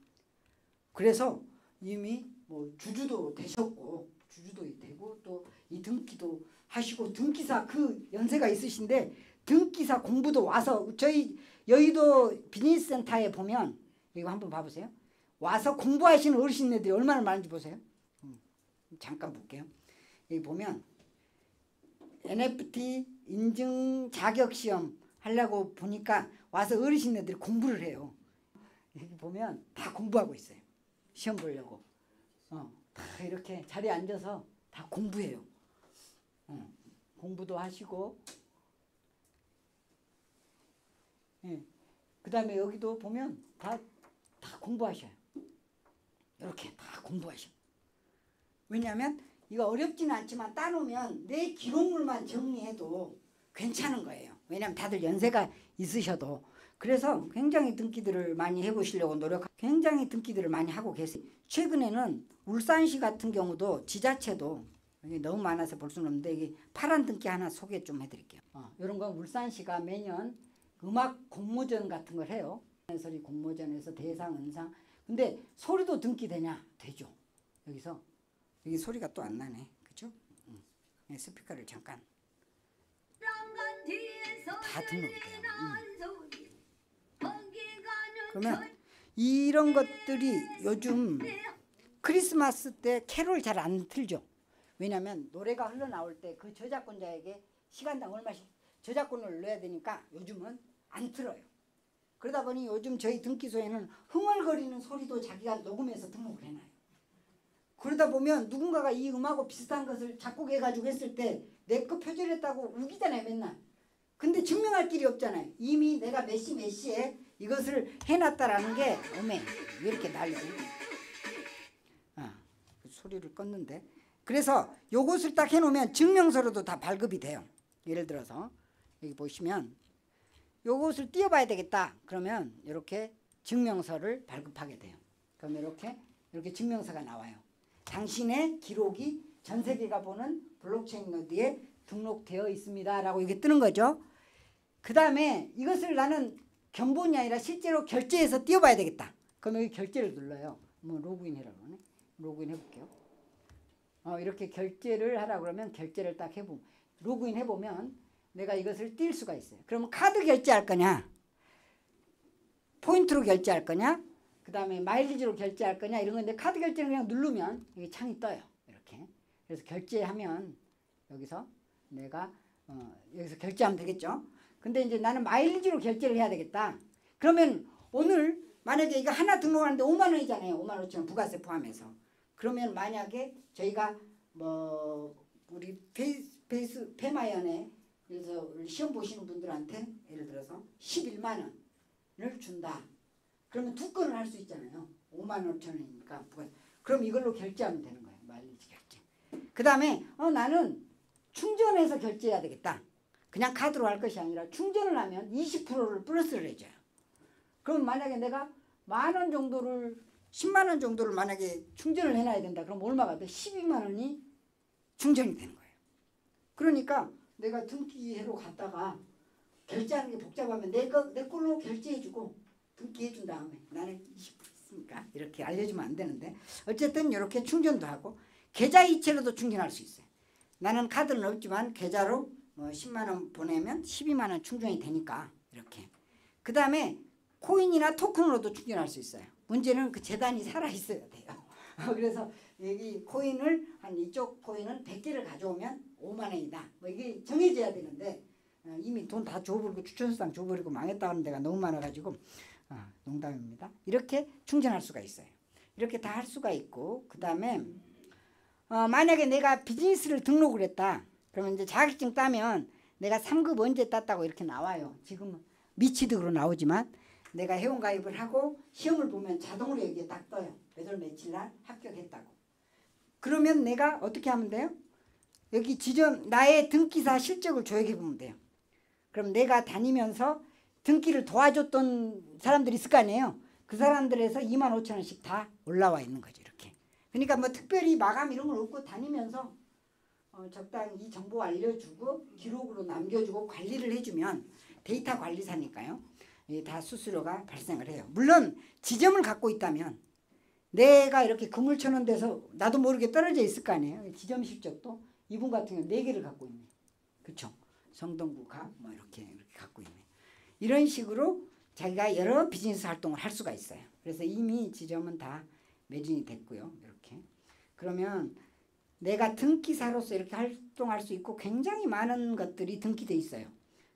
그래서 이미 뭐 주주도 되셨고 주주도 되고 또 이 등기도 하시고 등기사 그 연세가 있으신데 등기사 공부도 와서 저희 여의도 비즈니스센터에 보면 이거 한번 봐보세요. 와서 공부하시는 어르신네들이 얼마나 많은지 보세요. 잠깐 볼게요. 여기 보면 NFT 인증 자격시험 하려고 보니까 와서 어르신네들이 공부를 해요. 여기 보면 다 공부하고 있어요. 시험 보려고. 다 이렇게 자리에 앉아서 다 공부해요. 공부도 하시고 그 다음에 여기도 보면 다 공부하셔요. 이렇게 다 공부하셔. 왜냐하면 이거 어렵지는 않지만 따놓으면 내 기록물만 정리해도 괜찮은 거예요. 왜냐하면 다들 연세가 있으셔도. 그래서 굉장히 등기들을 많이 해보시려고 굉장히 등기들을 많이 하고 계세요. 최근에는 울산시 같은 경우도 지자체도 이게 너무 많아서 볼 수는 없는데 이게 파란 등기 하나 소개 좀 해드릴게요. 이런 건 울산시가 매년 음악 공모전 같은 걸 해요. 소리 공모전에서 대상, 은상. 근데 소리도 등기되냐? 되죠. 여기서 여기 소리가 또 안 나네. 그죠? 스피커를 잠깐. 다 등록이 돼요. 그러면 이런 것들이 요즘 크리스마스 때 캐롤 잘 안 틀죠. 왜냐하면 노래가 흘러나올 때 그 저작권자에게 시간당 얼마씩 저작권을 넣어야 되니까 요즘은 안 틀어요. 그러다 보니 요즘 저희 등기소에는 흥얼거리는 소리도 자기가 녹음해서 등록을 해놔요. 그러다 보면 누군가가 이 음하고 비슷한 것을 작곡해가지고 했을 때 내 거 표절했다고 우기잖아요 맨날. 근데 증명할 길이 없잖아요. 이미 내가 몇 시 몇 시에 이것을 해놨다라는 게 어메 왜 이렇게 난리지? 소리를 껐는데. 그래서 요것을 딱 해놓으면 증명서로도 다 발급이 돼요. 예를 들어서 여기 보시면 요것을 띄워봐야 되겠다. 그러면 이렇게 증명서를 발급하게 돼요. 그럼 이렇게 증명서가 나와요. 당신의 기록이 전 세계가 보는 블록체인 노드에 등록되어 있습니다. 라고 이게 뜨는 거죠. 그 다음에 이것을 나는 견본이 아니라 실제로 결제해서 띄워봐야 되겠다. 그럼 여기 결제를 눌러요. 뭐 로그인 해라고 그러네. 로그인 해볼게요. 이렇게 결제를 하라 그러면 결제를 딱 해보면 로그인 해보면 내가 이것을 띌 수가 있어요. 그러면 카드 결제할 거냐, 포인트로 결제할 거냐, 그 다음에 마일리지로 결제할 거냐 이런 건데 카드 결제는 그냥 누르면 이게 창이 떠요. 이렇게. 그래서 결제하면 여기서 내가 여기서 결제하면 되겠죠. 근데 이제 나는 마일리지로 결제를 해야 되겠다. 그러면 오늘 만약에 이거 하나 등록하는데 5만 원이잖아요. 5만 5천 원 부가세 포함해서. 그러면 만약에 저희가 뭐 우리 페마연에 그래서 시험 보시는 분들한테 예를 들어서 11만 원을 준다. 그러면 두 건을 할 수 있잖아요. 5만 5천 원이니까 부가세. 그럼 이걸로 결제하면 되는 거예요. 마일리지 결제. 그 다음에 나는 충전해서 결제해야 되겠다. 그냥 카드로 할 것이 아니라 충전을 하면 20%를 플러스를 해줘요. 그럼 만약에 내가 10,000원 정도를 10만 원 정도를 만약에 충전을 해놔야 된다. 그럼 얼마가 돼? 12만 원이 충전이 되는 거예요. 그러니까 내가 등기회로 갔다가 결제하는 게 복잡하면 내 걸로 결제해주고 등기해준 다음에 나는 20% 있으니까 이렇게 알려주면 안 되는데 어쨌든 이렇게 충전도 하고 계좌 이체로도 충전할 수 있어요. 나는 카드는 없지만 계좌로 10만 원 보내면 12만 원 충전이 되니까 이렇게. 그 다음에 코인이나 토큰으로도 충전할 수 있어요. 문제는 그 재단이 살아있어야 돼요. 그래서 여기 코인을 이쪽 코인은 100개를 가져오면 5만 원이다. 뭐 이게 정해져야 되는데 이미 돈 다 줘버리고 추천수당 줘버리고 망했다는 데가 너무 많아가지고 농담입니다. 이렇게 충전할 수가 있어요. 이렇게 다 할 수가 있고 그 다음에 만약에 내가 비즈니스를 등록을 했다. 그러면 이제 자격증 따면 내가 3급 언제 땄다고 이렇게 나와요. 지금 미취득으로 나오지만 내가 회원가입을 하고 시험을 보면 자동으로 여기에 딱 떠요. 몇 월 며칠 날 합격했다고. 그러면 내가 어떻게 하면 돼요? 여기 지점 나의 등기사 실적을 조회해 보면 돼요. 그럼 내가 다니면서 등기를 도와줬던 사람들이 있을 거 아니에요. 그 사람들에서 25,000원씩 다 올라와 있는 거죠. 이렇게. 그러니까 뭐 특별히 마감 이런 건 없고 다니면서 적당히 이 정보 알려주고 기록으로 남겨주고 관리를 해주면 데이터 관리사니까요. 다 수수료가 발생을 해요. 물론 지점을 갖고 있다면 내가 이렇게 그물 쳐놓은 데서 나도 모르게 떨어져 있을 거 아니에요. 지점 실적도 이분 같은 경우 4개를 갖고 있네. 그렇죠? 성동구가 뭐 이렇게 갖고 있네. 이런 식으로 자기가 여러 비즈니스 활동을 할 수가 있어요. 그래서 이미 지점은 다 매진이 됐고요. 이렇게. 그러면 내가 등기사로서 이렇게 활동할 수 있고 굉장히 많은 것들이 등기돼 있어요.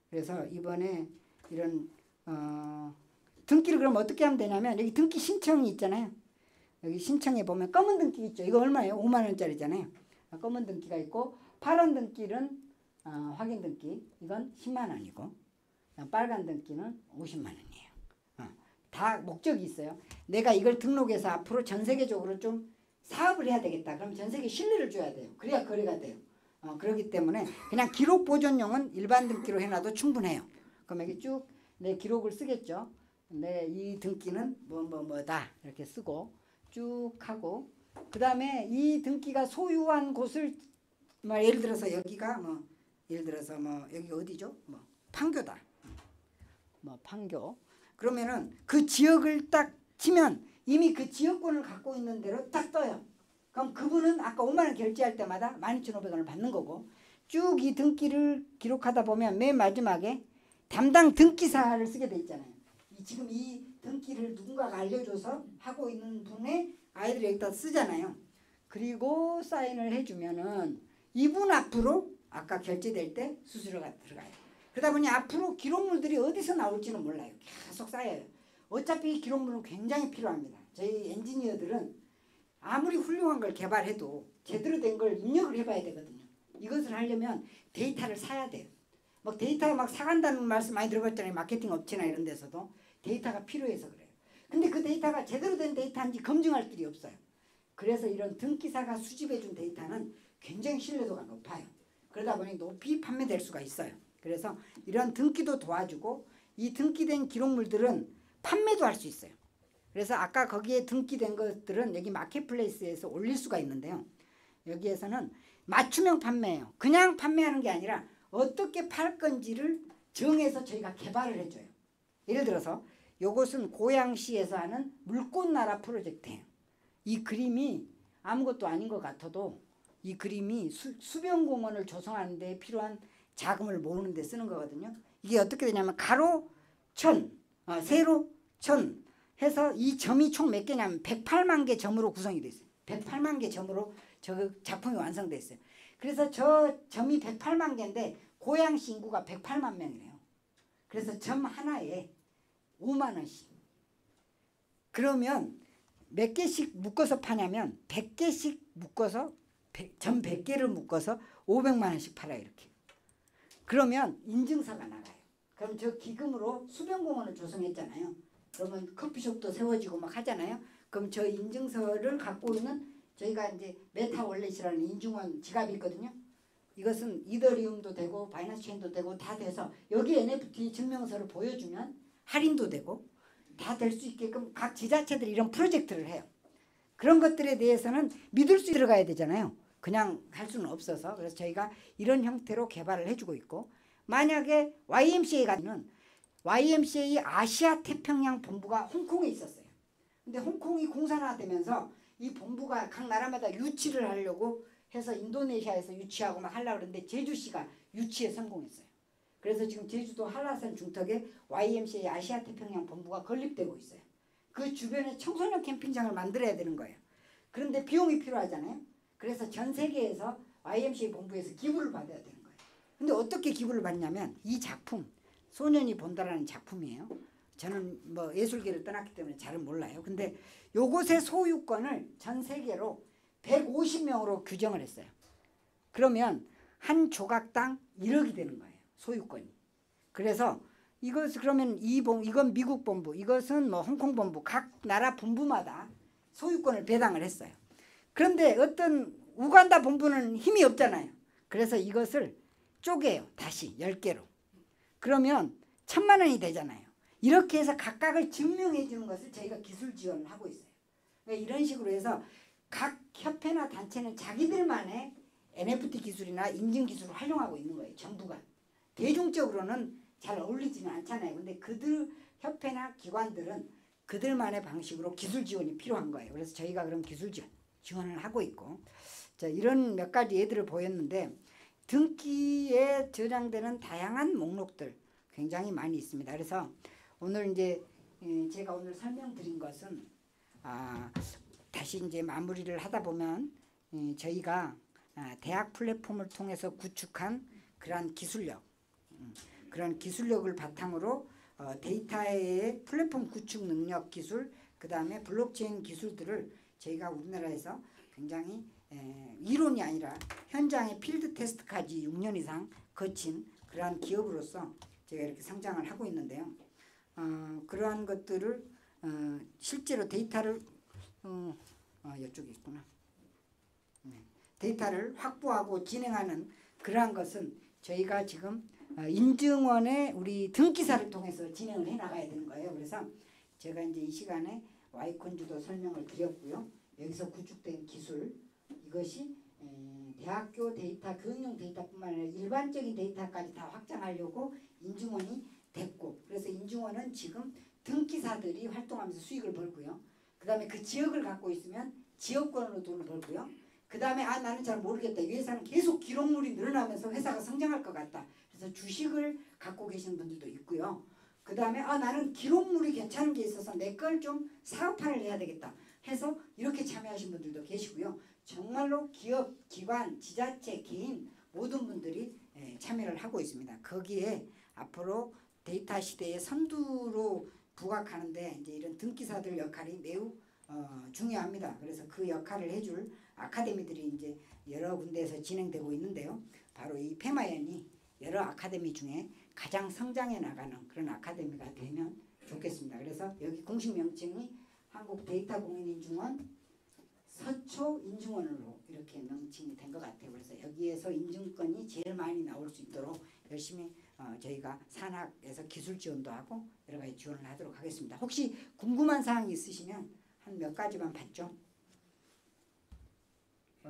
그래서 이번에 이런 등기를 그럼 어떻게 하면 되냐면 여기 등기 신청이 있잖아요. 여기 신청에 보면 검은 등기 있죠. 이거 얼마예요? 5만 원짜리잖아요. 검은 등기가 있고 파란 등기는 확인 등기 이건 10만 원이고 빨간 등기는 50만 원이에요. 다 목적이 있어요. 내가 이걸 등록해서 앞으로 전 세계적으로 좀 사업을 해야 되겠다. 그럼 전 세계 신뢰를 줘야 돼요. 그래야 거래가 돼요. 그렇기 때문에 그냥 기록 보존용은 일반 등기로 해놔도 충분해요. 그럼 여기 쭉 내 기록을 쓰겠죠. 내 이 등기는 뭐다 이렇게 쓰고 쭉 하고 그 다음에 이 등기가 소유한 곳을 뭐 예를 들어서 여기가 예를 들어서 여기가 어디죠? 판교다. 판교. 그러면은 그 지역을 딱 치면 이미 그 지역권을 갖고 있는 대로 딱 떠요. 그럼 그분은 아까 5만 원 결제할 때마다 12,500원을 받는 거고 쭉 이 등기를 기록하다 보면 맨 마지막에 담당 등기사를 쓰게 돼 있잖아요. 지금 이 등기를 누군가가 알려줘서 하고 있는 분의 아이들이 여기다 쓰잖아요. 그리고 사인을 해주면은 이분 앞으로 아까 결제될 때 수수료가 들어가요. 그러다 보니 앞으로 기록물들이 어디서 나올지는 몰라요. 계속 쌓여요. 어차피 이 기록물은 굉장히 필요합니다. 저희 엔지니어들은 아무리 훌륭한 걸 개발해도 제대로 된 걸 입력을 해봐야 되거든요. 이것을 하려면 데이터를 사야 돼요. 막 데이터 막 사간다는 말씀 많이 들어봤잖아요. 마케팅 업체나 이런 데서도 데이터가 필요해서 그래요. 근데 그 데이터가 제대로 된 데이터인지 검증할 길이 없어요. 그래서 이런 등기사가 수집해준 데이터는 굉장히 신뢰도가 높아요. 그러다 보니 높이 판매될 수가 있어요. 그래서 이런 등기도 도와주고 이 등기된 기록물들은 판매도 할 수 있어요. 그래서 아까 거기에 등기된 것들은 여기 마켓플레이스에서 올릴 수가 있는데요. 여기에서는 맞춤형 판매예요. 그냥 판매하는 게 아니라 어떻게 팔 건지를 정해서 저희가 개발을 해줘요. 예를 들어서 이것은 고양시에서 하는 물꽃나라 프로젝트예요. 이 그림이 아무것도 아닌 것 같아도 이 그림이 수변공원을 조성하는 데 필요한 자금을 모으는 데 쓰는 거거든요. 이게 어떻게 되냐면 가로 1000, 세로 1000 해서 이 점이 총 몇 개냐면 108만 개 점으로 구성이 돼 있어요. 108만 개 점으로 저 작품이 완성돼 있어요. 그래서 저 점이 108만 개인데 고양시 인구가 108만 명이래요. 그래서 점 하나에 5만 원씩. 그러면 몇 개씩 묶어서 파냐면 100개씩 묶어서 점 100개를 묶어서 500만 원씩 팔아요. 이렇게. 그러면 인증서가 나가요. 그럼 저 기금으로 수변공원을 조성했잖아요. 그러면 커피숍도 세워지고 막 하잖아요. 그럼 저 인증서를 갖고 있는 저희가 이제 메타월렛이라는 인증원 지갑이 있거든요. 이것은 이더리움도 되고 바이낸스 체인도 되고 다 돼서 여기 NFT 증명서를 보여주면 할인도 되고 다 될 수 있게끔 각 지자체들이 이런 프로젝트를 해요. 그런 것들에 대해서는 믿을 수 들어가야 되잖아요. 그냥 할 수는 없어서. 그래서 저희가 이런 형태로 개발을 해주고 있고, 만약에 YMCA가는 YMCA 아시아 태평양 본부가 홍콩에 있었어요. 근데 홍콩이 공산화되면서 이 본부가 각 나라마다 유치를 하려고 해서 인도네시아에서 유치하고 막 하려고 그러는데 제주시가 유치에 성공했어요. 그래서 지금 제주도 한라산 중턱에 YMCA 아시아 태평양 본부가 건립되고 있어요. 그 주변에 청소년 캠핑장을 만들어야 되는 거예요. 그런데 비용이 필요하잖아요. 그래서 전 세계에서 YMCA 본부에서 기부를 받아야 되는 거예요. 근데 어떻게 기부를 받냐면 이 작품 소년이 본다라는 작품이에요. 저는 뭐 예술계를 떠났기 때문에 잘은 몰라요. 근데 요것의 소유권을 전 세계로 150명으로 규정을 했어요. 그러면 한 조각당 1억이 되는 거예요. 소유권이. 그래서 그러면 이건 미국 본부, 이것은 뭐 홍콩 본부, 각 나라 본부마다 소유권을 배당을 했어요. 그런데 어떤 우간다 본부는 힘이 없잖아요. 그래서 이것을 쪼개요. 다시 10개로. 그러면 1000만 원이 되잖아요. 이렇게 해서 각각을 증명해 주는 것을 저희가 기술 지원을 하고 있어요. 그러니까 이런 식으로 해서 각 협회나 단체는 자기들만의 NFT 기술이나 인증 기술을 활용하고 있는 거예요. 전부가. 대중적으로는 잘 어울리지는 않잖아요. 근데 그들 협회나 기관들은 그들만의 방식으로 기술 지원이 필요한 거예요. 그래서 저희가 그럼 기술 지원을 하고 있고, 자, 이런 몇 가지 예들을 보였는데 등기에 저장되는 다양한 목록들 굉장히 많이 있습니다. 그래서 오늘 이제 제가 오늘 설명드린 것은 다시 이제 마무리를 하다 보면 저희가 대학 플랫폼을 통해서 구축한 그러한 기술력, 그런 기술력을 바탕으로 데이터의 플랫폼 구축 능력 기술, 그 다음에 블록체인 기술들을 저희가 우리나라에서 굉장히 이론이 아니라 현장의 필드 테스트까지 6년 이상 거친 그러한 기업으로서 제가 이렇게 성장을 하고 있는데요. 그러한 것들을 실제로 데이터를 이쪽에 있구나. 데이터를 확보하고 진행하는 그러한 것은 저희가 지금 인증원의 우리 등기사를 통해서 진행을 해 나가야 되는 거예요. 그래서 제가 이제 이 시간에 와이콘주도 설명을 드렸고요. 여기서 구축된 기술, 이것이 대학교 데이터, 교육용 데이터뿐만 아니라 일반적인 데이터까지 다 확장하려고 인증원이 됐고, 그래서 인증원은 지금 등기사들이 활동하면서 수익을 벌고요. 그 다음에 그 지역을 갖고 있으면 지역권으로 돈을 벌고요. 그 다음에 나는 잘 모르겠다. 이 회사는 계속 기록물이 늘어나면서 회사가 성장할 것 같다. 그래서 주식을 갖고 계시는 분들도 있고요. 그 다음에 나는 기록물이 괜찮은 게 있어서 내 걸 좀 사업화를 해야 되겠다 해서 이렇게 참여하신 분들도 계시고요. 정말로 기업, 기관, 지자체, 개인 모든 분들이 참여를 하고 있습니다. 거기에 앞으로 데이터 시대의 선두로 부각하는데 이제 이런 등기사들 역할이 매우 중요합니다. 그래서 그 역할을 해줄 아카데미들이 이제 여러 군데에서 진행되고 있는데요. 바로 이 페마연이 여러 아카데미 중에 가장 성장해 나가는 그런 아카데미가 되면 좋겠습니다. 그래서 여기 공식 명칭이 한국 데이터 공인인증원 서초 인증원으로 이렇게 명칭이 된 것 같아요. 그래서 여기에서 인증권이 제일 많이 나올 수 있도록 열심히 저희가 산학에서 기술 지원도 하고 여러 가지 지원을 하도록 하겠습니다. 혹시 궁금한 사항이 있으시면 한 몇 가지만 받죠.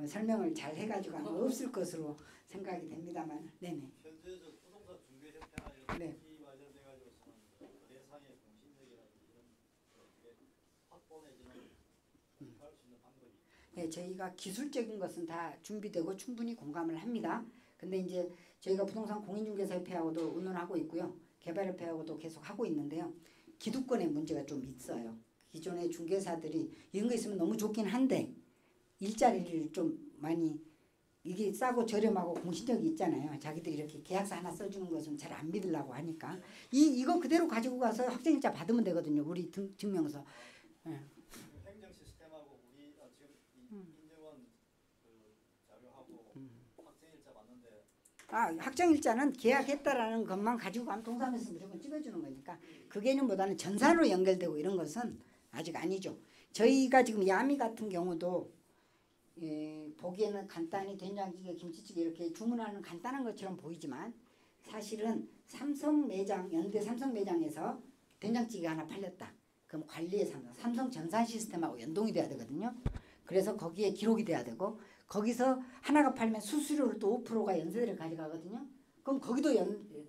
설명을 잘 해가지고 아마 없을 것으로 생각이 됩니다만, 네네. 현재 저 부동산 중개협회나 이런 네. 이 관련돼가지고서는 거래상의 공신력이라든지 이런 게 확보 내지는 할 수 있는 방법이. 네, 저희가 기술적인 것은 다 준비되고 충분히 공감을 합니다. 근데 이제 저희가 부동산 공인중개사협회하고도 의논하고 있고요. 개발협회하고도 계속 하고 있는데요. 기득권의 문제가 좀 있어요. 기존의 중개사들이 이런 거 있으면 너무 좋긴 한데 일자리를 좀 많이 이게 싸고 저렴하고 공신력이 있잖아요. 자기들이 이렇게 계약서 하나 써주는 것은 잘 안 믿으려고 하니까 이거 그대로 가지고 가서 확정일자 받으면 되거든요. 우리 증명서. 네. 행정 시스템하고 우리 지금 인증원 그 자료하고 확정일자 맞는데. 확정일자는 계약했다라는 것만 가지고 가면 동사무소 무조건 찍어주는 거니까 그 개념보다는 전산으로 연결되고 이런 것은 아직 아니죠. 저희가 지금 야미 같은 경우도 보기에는 간단히 된장찌개, 김치찌개 이렇게 주문하는 간단한 것처럼 보이지만 사실은 삼성 매장, 연대 삼성 매장에서 된장찌개 하나 팔렸다. 그럼 관리의 삼성 전산 시스템하고 연동이 돼야 되거든요. 그래서 거기에 기록이 돼야 되고 거기서 하나가 팔면 수수료를 또 5%가 연세대를 가져가거든요. 그럼 거기도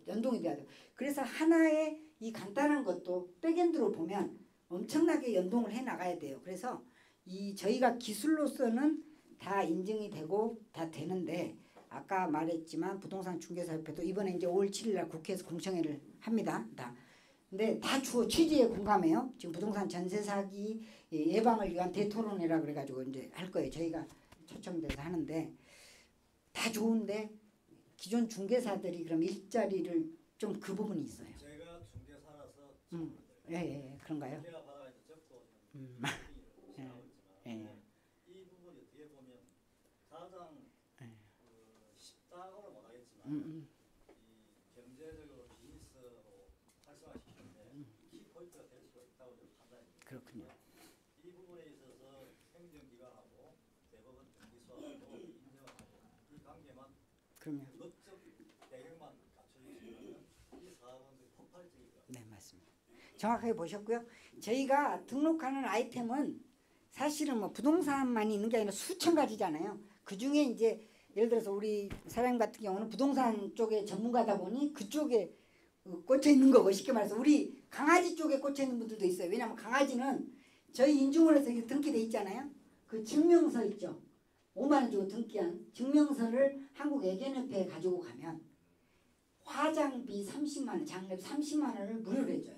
연동이 돼야 돼요. 그래서 하나의 이 간단한 것도 백엔드로 보면 엄청나게 연동을 해 나가야 돼요. 그래서 저희가 기술로서는 다 인증이 되고 다 되는데 아까 말했지만 부동산 중개사협회도 이번에 이제 5월 7일 날 국회에서 공청회를 합니다. 근데 다 취지에 공감해요. 지금 부동산 전세 사기 예방을 위한 대토론회라 그래가지고 이제 할 거예요. 저희가 초청돼서 하는데 다 좋은데 기존 중개사들이 그럼 일자리를 좀 그 부분이 있어요. 제가 중개사라서 예, 그런가요? 제가 받아가지고 적고 이 부분이 어떻게 보면 가장 쉽다고는 못하겠지만 이 경제적으로 비즈니스로 활성화시키는데 키포인트가 될 수가 있다고 저는 판단합니다. 그렇군요. 이 부분에 있어서 행정기관하고 대법원 기소하고 인정하고 이 관계만 그러면 법적 배경만 갖춰주시면 이 사업은 폭발적일 것 같아요. 네, 맞습니다. 정확하게 보셨고요. 저희가 등록하는 아이템은 사실은 뭐 부동산만 있는 게 아니라 수천 가지잖아요. 그 중에 이제 예를 들어서 우리 사장님 같은 경우는 부동산 쪽에 전문가다 보니 그쪽에 꽂혀 있는 거고 쉽게 말해서 우리 강아지 쪽에 꽂혀 있는 분들도 있어요. 왜냐하면 강아지는 저희 인증원에서 이렇게 등기돼 있잖아요. 그 증명서 있죠. 5만 원 주고 등기한 증명서를 한국애견협회에 가지고 가면 화장비 30만 원, 장례비 30만 원을 무료로 해줘요.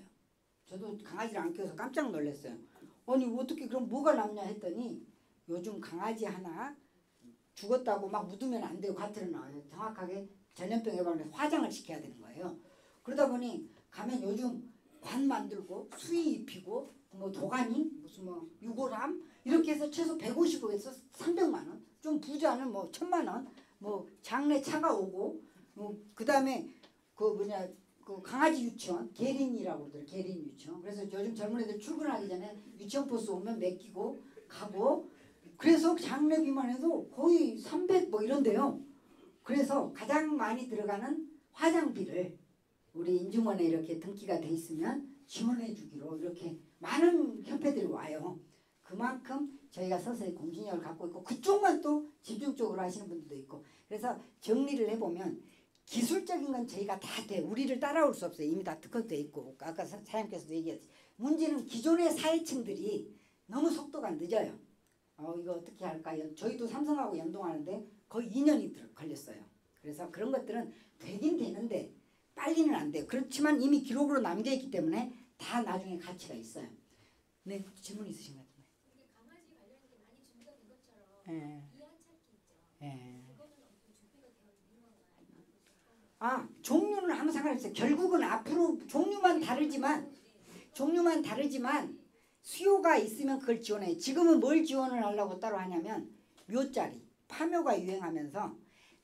저도 강아지를 안 키워서 깜짝 놀랐어요. 아니 어떻게 그럼 뭐가 남냐 했더니 요즘 강아지 하나 죽었다고 막 묻으면 안 돼요. 과태료 나와요. 정확하게 전염병 예방을 위해서 화장을 시켜야 되는 거예요. 그러다 보니 가면 요즘 관 만들고 수의 입히고 뭐 도가니 무슨 뭐 유골함 이렇게 해서 최소 150억에서 300만 원, 좀 부자는 뭐 1000만 원, 뭐 장례 차가 오고 그 다음에 그 강아지 유치원 계린이라고 그러더라고요. 계린 유치원. 그래서 요즘 젊은 애들 출근하기 전에 유치원 버스 오면 맡기고 가고 그래서 장례비만 해도 거의 300 뭐 이런데요. 그래서 가장 많이 들어가는 화장비를 우리 인증원에 이렇게 등기가 돼 있으면 지원해 주기로 이렇게 많은 협회들이 와요. 그만큼 저희가 서서히 공신력을 갖고 있고 그쪽만 또 집중적으로 하시는 분들도 있고 그래서 정리를 해보면 기술적인 건 저희가 다 돼. 우리를 따라올 수 없어요. 이미 다 특허돼 있고 아까 사장님께서도 얘기했지. 문제는 기존의 사회층들이 너무 속도가 늦어요. 이거 어떻게 할까요? 저희도 삼성하고 연동하는데 거의 2년이 걸렸어요. 그래서 그런 것들은 되긴 되는데 빨리는 안 돼요. 그렇지만 이미 기록으로 남겨있기 때문에 다 나중에 가치가 있어요. 네, 질문 있으신 것 같은데. 이게 강아지 관련된 게 많이 준비가 된 것처럼 예. 이안 찾기 있죠. 예. 그거는 어떻게 준비가 되어 있는 건가요? 종류는 아무 상관없어요. 결국은 앞으로 종류만 다르지만 수요가 있으면 그걸 지원해요. 지금은 뭘 지원을 하려고 따로 하냐면 묘자리, 파묘가 유행하면서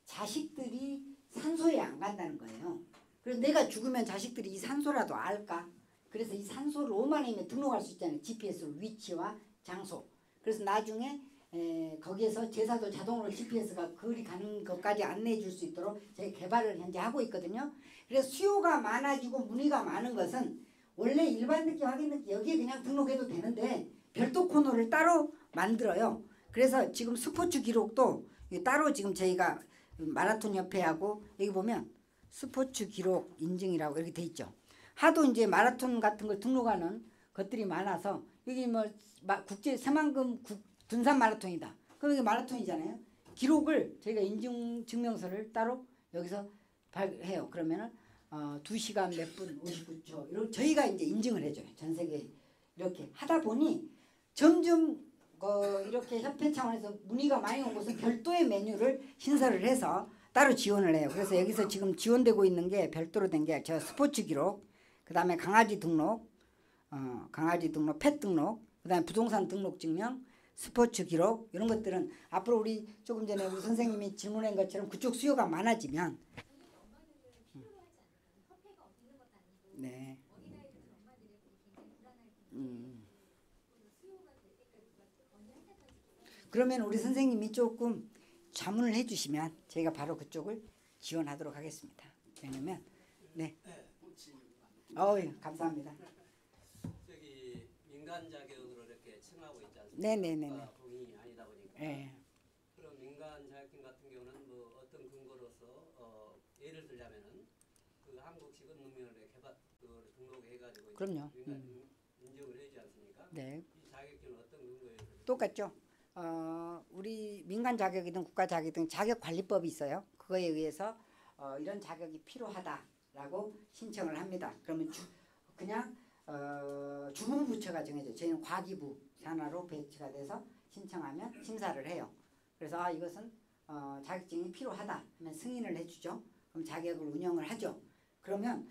자식들이 산소에 안 간다는 거예요. 그래서 내가 죽으면 자식들이 이 산소라도 알까? 그래서 이 산소를 5만 원이면 등록할 수 있잖아요. GPS로 위치와 장소. 그래서 나중에 거기에서 제사도 자동으로 GPS가 거리 가는 것까지 안내해 줄 수 있도록 저희 개발을 현재 하고 있거든요. 그래서 수요가 많아지고 문의가 많은 것은 원래 일반 등기 확인 등기 여기에 그냥 등록해도 되는데 별도 코너를 따로 만들어요. 그래서 지금 스포츠 기록도 따로 지금 저희가 마라톤 협회하고 여기 보면 스포츠 기록 인증이라고 이렇게 돼 있죠. 하도 이제 마라톤 같은 걸 등록하는 것들이 많아서 여기 뭐 국제 새만금 군산 마라톤이다. 그럼 이게 마라톤이잖아요. 기록을 저희가 인증 증명서를 따로 여기서 발해요. 그러면은 2시간 몇 분 59초 이런 저희가 이제 인증을 해줘요. 전 세계 이렇게 하다 보니 점점 이렇게 협회 차원에서 문의가 많이 온 곳은 별도의 메뉴를 신설을 해서 따로 지원을 해요. 그래서 여기서 지금 지원되고 있는 게 별도로 된 게 저 스포츠 기록, 그 다음에 강아지 등록, 펫 등록, 그 다음에 부동산 등록 증명, 스포츠 기록 이런 것들은 앞으로 우리 조금 전에 우리 선생님이 질문한 것처럼 그쪽 수요가 많아지면 네. 그러면 우리 선생님이 조금 자문을 해주시면 저희가 바로 그쪽을 지원하도록 하겠습니다. 왜냐면 네. 감사합니다. 저기 민간 자격으로 이렇게 칭하고 있지 않습니까? 네네네. 공이 아니다 보니까. 네. 그럼 민간 자격증 같은 경우는 뭐 어떤 근거로서 예를 들자면은 그 한국식은능력을 등록해가지고 그럼요. 인정을 해주지 않습니까? 네. 이 자격증은 어떤 근거에 똑같죠. 우리 민간 자격이든 국가 자격이든 자격관리법이 있어요. 그거에 의해서 이런 자격이 필요하다라고 신청을 합니다. 그러면 그냥 주무부처가 정해져. 저희는 과기부 산하로 배치가 돼서 신청하면 심사를 해요. 그래서 이것은 자격증이 필요하다 하면 승인을 해주죠. 그럼 자격을 운영을 하죠. 그러면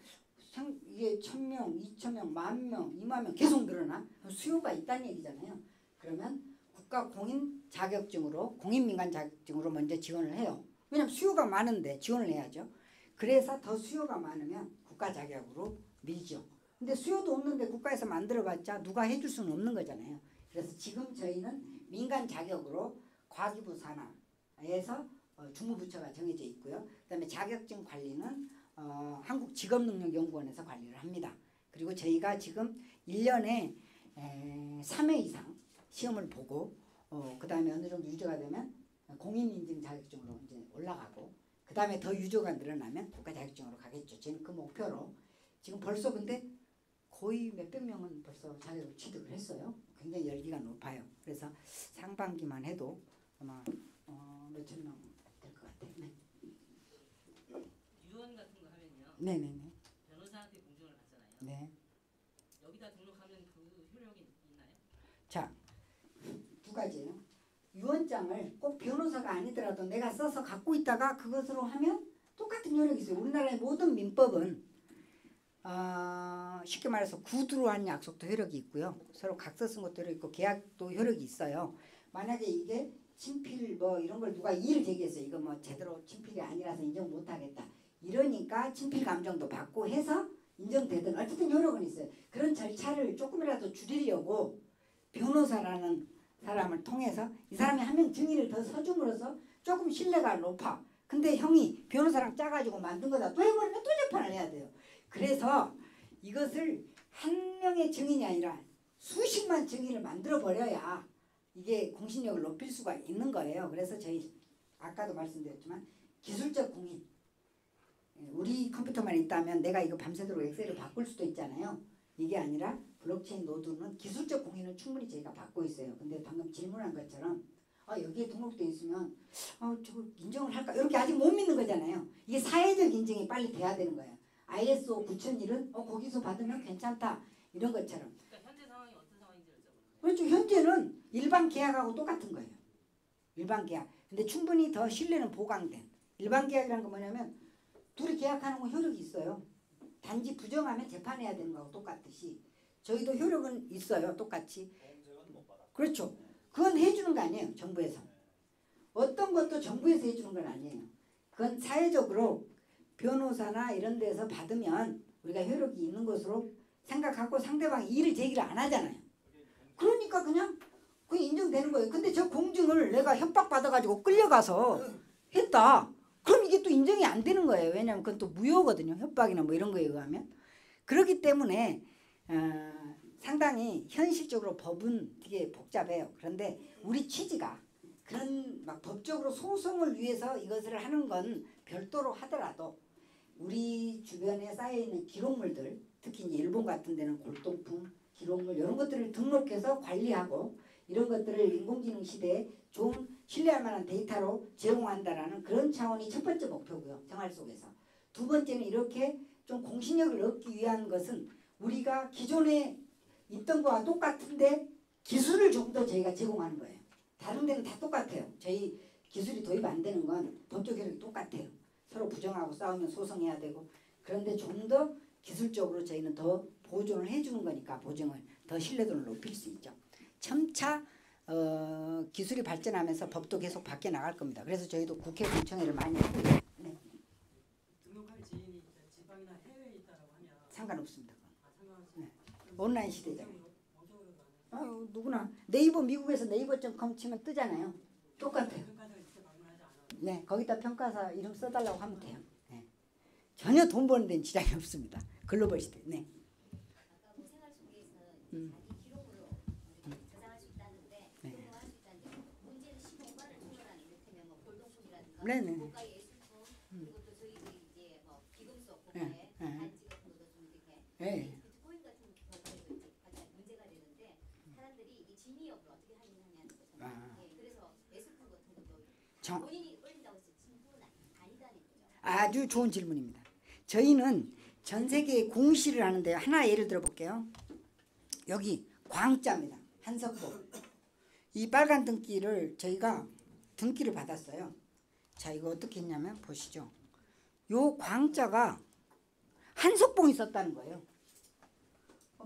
이게 1000명, 2000명, 10,000명, 20,000명 계속 늘어나 수요가 있다는 얘기잖아요. 그러면 국가 공인 자격증으로 공인민간 자격증으로 먼저 지원을 해요. 왜냐하면 수요가 많은데 지원을 해야죠. 그래서 더 수요가 많으면 국가 자격으로 밀죠. 근데 수요도 없는데 국가에서 만들어봤자 누가 해줄 수는 없는 거잖아요. 그래서 지금 저희는 민간 자격으로 과기부 산하에서 주무부처가 정해져 있고요. 그다음에 자격증 관리는 한국직업능력연구원에서 관리를 합니다. 그리고 저희가 지금 1년에 3회 이상 시험을 보고 그 다음에 어느 정도 유저가 되면 공인인증 자격증으로 이제 올라가고 그 다음에 더 유저가 늘어나면 국가 자격증으로 가겠죠. 저는 그 목표로 지금 벌써 근데 거의 몇백 명은 벌써 자격을 취득을 했어요. 굉장히 열기가 높아요. 그래서 상반기만 해도 아마 몇천 명 될 것 같아요. 네. 유언 같은 거 하면요. 네네네. 변호사한테 공증을 받잖아요. 네. 여기다 등록하면 그 효력이 있나요? 자, 두 가지예요. 유언장을 꼭 변호사가 아니더라도 내가 써서 갖고 있다가 그것으로 하면 똑같은 효력이 있어요. 우리나라의 모든 민법은 쉽게 말해서 구두로 한 약속도 효력이 있고요. 서로 각서 쓴 것도 효력이 있고 계약도 효력이 있어요. 만약에 이게 친필 뭐 이런 걸 누가 이의를 제기했어요. 이거 뭐 제대로 친필이 아니라서 인정 못하겠다. 이러니까 친필 감정도 받고 해서 인정되든 어쨌든 효력은 있어요. 그런 절차를 조금이라도 줄이려고 변호사라는 사람을 통해서 이 사람이 한 명 증인을 더 서줌으로써 조금 신뢰가 높아. 근데 형이 변호사랑 짜가지고 만든 거다. 또 해버리면 또 재판을 해야 돼요. 그래서 이것을 한 명의 증인이 아니라 수십만 증인을 만들어 버려야 이게 공신력을 높일 수가 있는 거예요. 그래서 저희 아까도 말씀드렸지만 기술적 공인 우리 컴퓨터만 있다면 내가 이거 밤새도록 엑셀을 바꿀 수도 있잖아요. 이게 아니라 블록체인 노드는 기술적 공인을 충분히 저희가 받고 있어요. 근데 방금 질문한 것처럼 여기에 등록돼 있으면 저거 인정을 할까? 이렇게 아직 못 믿는 거잖아요. 이게 사회적 인증이 빨리 돼야 되는 거예요. ISO 9001은 거기서 받으면 괜찮다. 이런 것처럼. 그러니까 현재 상황이 어떤 상황인지 여쭤보는 거예요. 그렇죠. 현재는 일반 계약하고 똑같은 거예요. 일반 계약. 근데 충분히 더 신뢰는 보강된. 일반 계약이라는 건 뭐냐면 둘이 계약하는 건 효력이 있어요. 단지 부정하면 재판해야 되는 거하고 똑같듯이 저희도 효력은 있어요. 똑같이. 그렇죠. 그건 해주는 거 아니에요. 정부에서. 어떤 것도 정부에서 해주는 건 아니에요. 그건 사회적으로 변호사나 이런 데서 받으면 우리가 효력이 있는 것으로 생각하고 상대방이 이의를 제기를 안 하잖아요. 그러니까 그냥 그게 인정되는 거예요. 근데 저 공증을 내가 협박받아가지고 끌려가서 했다. 그럼 이게 또 인정이 안 되는 거예요. 왜냐하면 그건 또 무효거든요. 협박이나 뭐 이런 거에 의하면. 그렇기 때문에 상당히 현실적으로 법은 되게 복잡해요. 그런데 우리 취지가 그런 막 법적으로 소송을 위해서 이것을 하는 건 별도로 하더라도 우리 주변에 쌓여있는 기록물들, 특히 이제 일본 같은 데는 골동품, 기록물 이런 것들을 등록해서 관리하고 이런 것들을 인공지능 시대에 좋은 신뢰할 만한 데이터로 제공한다라는 그런 차원이 첫 번째 목표고요. 생활 속에서. 두 번째는 이렇게 좀 공신력을 얻기 위한 것은 우리가 기존에 있던 거와 똑같은데 기술을 좀 더 저희가 제공하는 거예요. 다른 데는 다 똑같아요. 저희 기술이 도입 안 되는 건 법적 효력이 똑같아요. 서로 부정하고 싸우면 소송해야 되고 그런데 좀 더 기술적으로 저희는 더 보존을 해주는 거니까 보증을 더 신뢰도를 높일 수 있죠. 점차 기술이 발전하면서 법도 계속 바뀌어 나갈 겁니다. 그래서 저희도 국회 공청회를 많이 하고요. 네. 등록할 지인이 지방이나 해외에 있다라고 하면 상관없습니다. 상관없이 네. 온라인 시대잖아요. 어적으로 가는 누구나 네이버 미국에서 네이버.com 치면 뜨잖아요. 똑같아요. 평가사를 직접 방문하지 않아도 네, 거기다 평가사 이름 써달라고 하면 돼요. 네. 전혀 돈 버는 데는 지장이 없습니다. 글로벌 시대. 네. 아까 뭐 생활 속에서 자기 기록으로 저장할 수 있다는데 네. 기록을 할 수 있다는데 문제는 시공간을 초월하는 이를테면 뭐 골동품이라든가 네네. 고가의 예술품 그리고 또 저희들이 이제 뭐 기금 속 네. 고가의 네. 반지 같은 것도 좀 이렇게 네. 비트코인 같은 경우에도 이제 가장 문제가 되는데 사람들이 이 진위업을 어떻게 하느냐는 거잖아요. 아. 예, 그래서 예술품 같은 것도 정- 본인이 올린다고 해서 진품은 아니다는 거죠. 아주 좋은 질문입니다. 저희는 전 세계에 공시를 하는데요. 하나 예를 들어 볼게요. 여기 광자입니다. 한석봉. 이 빨간 등기를 저희가 등기를 받았어요. 자, 이거 어떻게 했냐면 보시죠. 요 광자가 한석봉이 썼다는 거예요.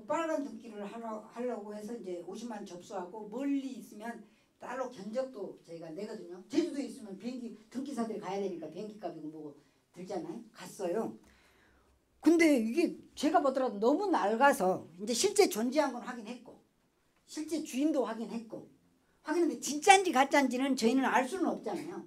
빨간 등기를 하려고 해서 이제 50만 접수하고 멀리 있으면 따로 견적도 저희가 내거든요. 제주도에 있으면 비행기 등기사들이 가야 되니까 비행기 값이고 뭐고 들잖아요. 갔어요. 근데 이게 제가 보더라도 너무 낡아서 이제 실제 존재한 건 확인했고 실제 주인도 확인했고 확인했는데 진짜인지 가짜인지는 저희는 알 수는 없잖아요.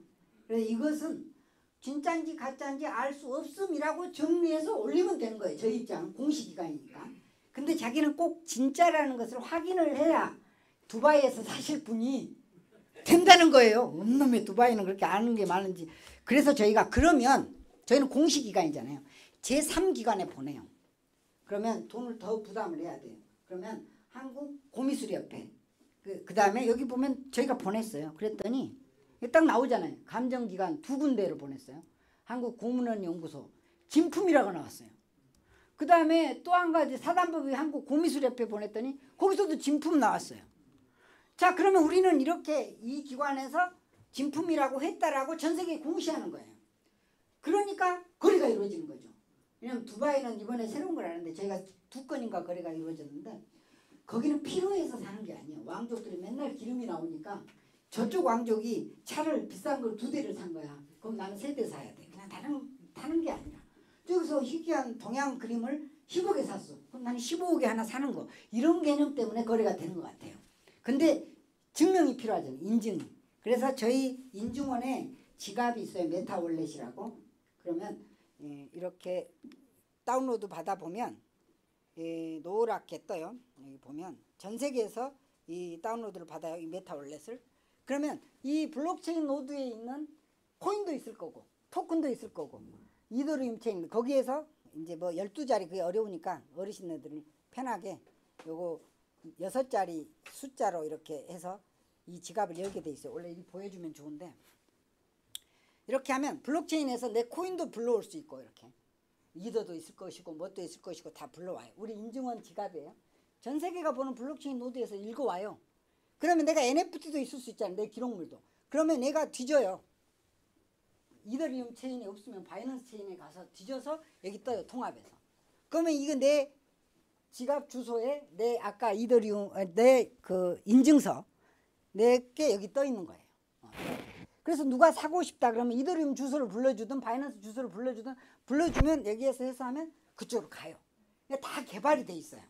그래서 이것은 진짜인지 가짜인지 알 수 없음이라고 정리해서 올리면 되는 거예요. 저희 입장 공시기관이니까. 근데 자기는 꼭 진짜라는 것을 확인을 해야 두바이에서 사실 분이 된다는 거예요. 엄놈의 두바이는 그렇게 아는 게 많은지. 그래서 저희가 그러면 저희는 공시기관이잖아요. 제3기관에 보내요. 그러면 돈을 더 부담을 해야 돼요. 그러면 한국고미술협회 그 다음에 여기 보면 저희가 보냈어요. 그랬더니 딱 나오잖아요. 감정기관 두 군데를 보냈어요. 한국고문원연구소 진품이라고 나왔어요. 그 다음에 또 한 가지 사단법이 한국고미술협회 보냈더니 거기서도 진품 나왔어요. 자, 그러면 우리는 이렇게 이 기관에서 진품이라고 했다라고 전 세계에 공시하는 거예요. 그러니까 거래가 이루어지는 거죠. 왜냐하면 두바이는 이번에 새로운 걸 아는데 저희가 2건인가 거래가 이루어졌는데 거기는 필요해서 사는 게 아니에요. 왕족들이 맨날 기름이 나오니까 저쪽 왕족이 차를 비싼 걸 2대를 산 거야. 그럼 나는 3대 사야 돼. 그냥 타는 게 아니라. 저기서 희귀한 동양 그림을 10억에 샀어. 그럼 나는 15억에 하나 사는 거. 이런 개념 때문에 거래가 되는 것 같아요. 근데 증명이 필요하잖아요. 인증이. 그래서 저희 인증원에 지갑이 있어요. 메타월렛이라고. 그러면 이렇게 다운로드 받아보면 노랗게 떠요. 여기 보면 전 세계에서 이 다운로드를 받아요. 이 메타월렛을. 그러면 이 블록체인 노드에 있는 코인도 있을 거고 토큰도 있을 거고 이더리움 체인 거기에서 이제 뭐 12자리 그게 어려우니까 어르신들이 편하게 요거 6자리 숫자로 이렇게 해서 이 지갑을 열게 돼 있어요. 원래 이 보여주면 좋은데 이렇게 하면 블록체인에서 내 코인도 불러올 수 있고 이렇게 이더도 있을 것이고 뭣도 있을 것이고 다 불러와요. 우리 인증원 지갑이에요. 전 세계가 보는 블록체인 노드에서 읽어와요. 그러면 내가 NFT도 있을 수 있잖아요. 내 기록물도. 그러면 내가 뒤져요. 이더리움 체인이 없으면 바이낸스 체인에 가서 뒤져서 여기 떠요. 통합해서. 그러면 이거 내 지갑 주소에 내 아까 이더리움 내 그 인증서 내게 여기 떠 있는 거예요. 그래서 누가 사고 싶다 그러면 이더리움 주소를 불러주든 바이낸스 주소를 불러주든 불러주면 여기에서 해서 하면 그쪽으로 가요. 그러니까 다 개발이 돼 있어요.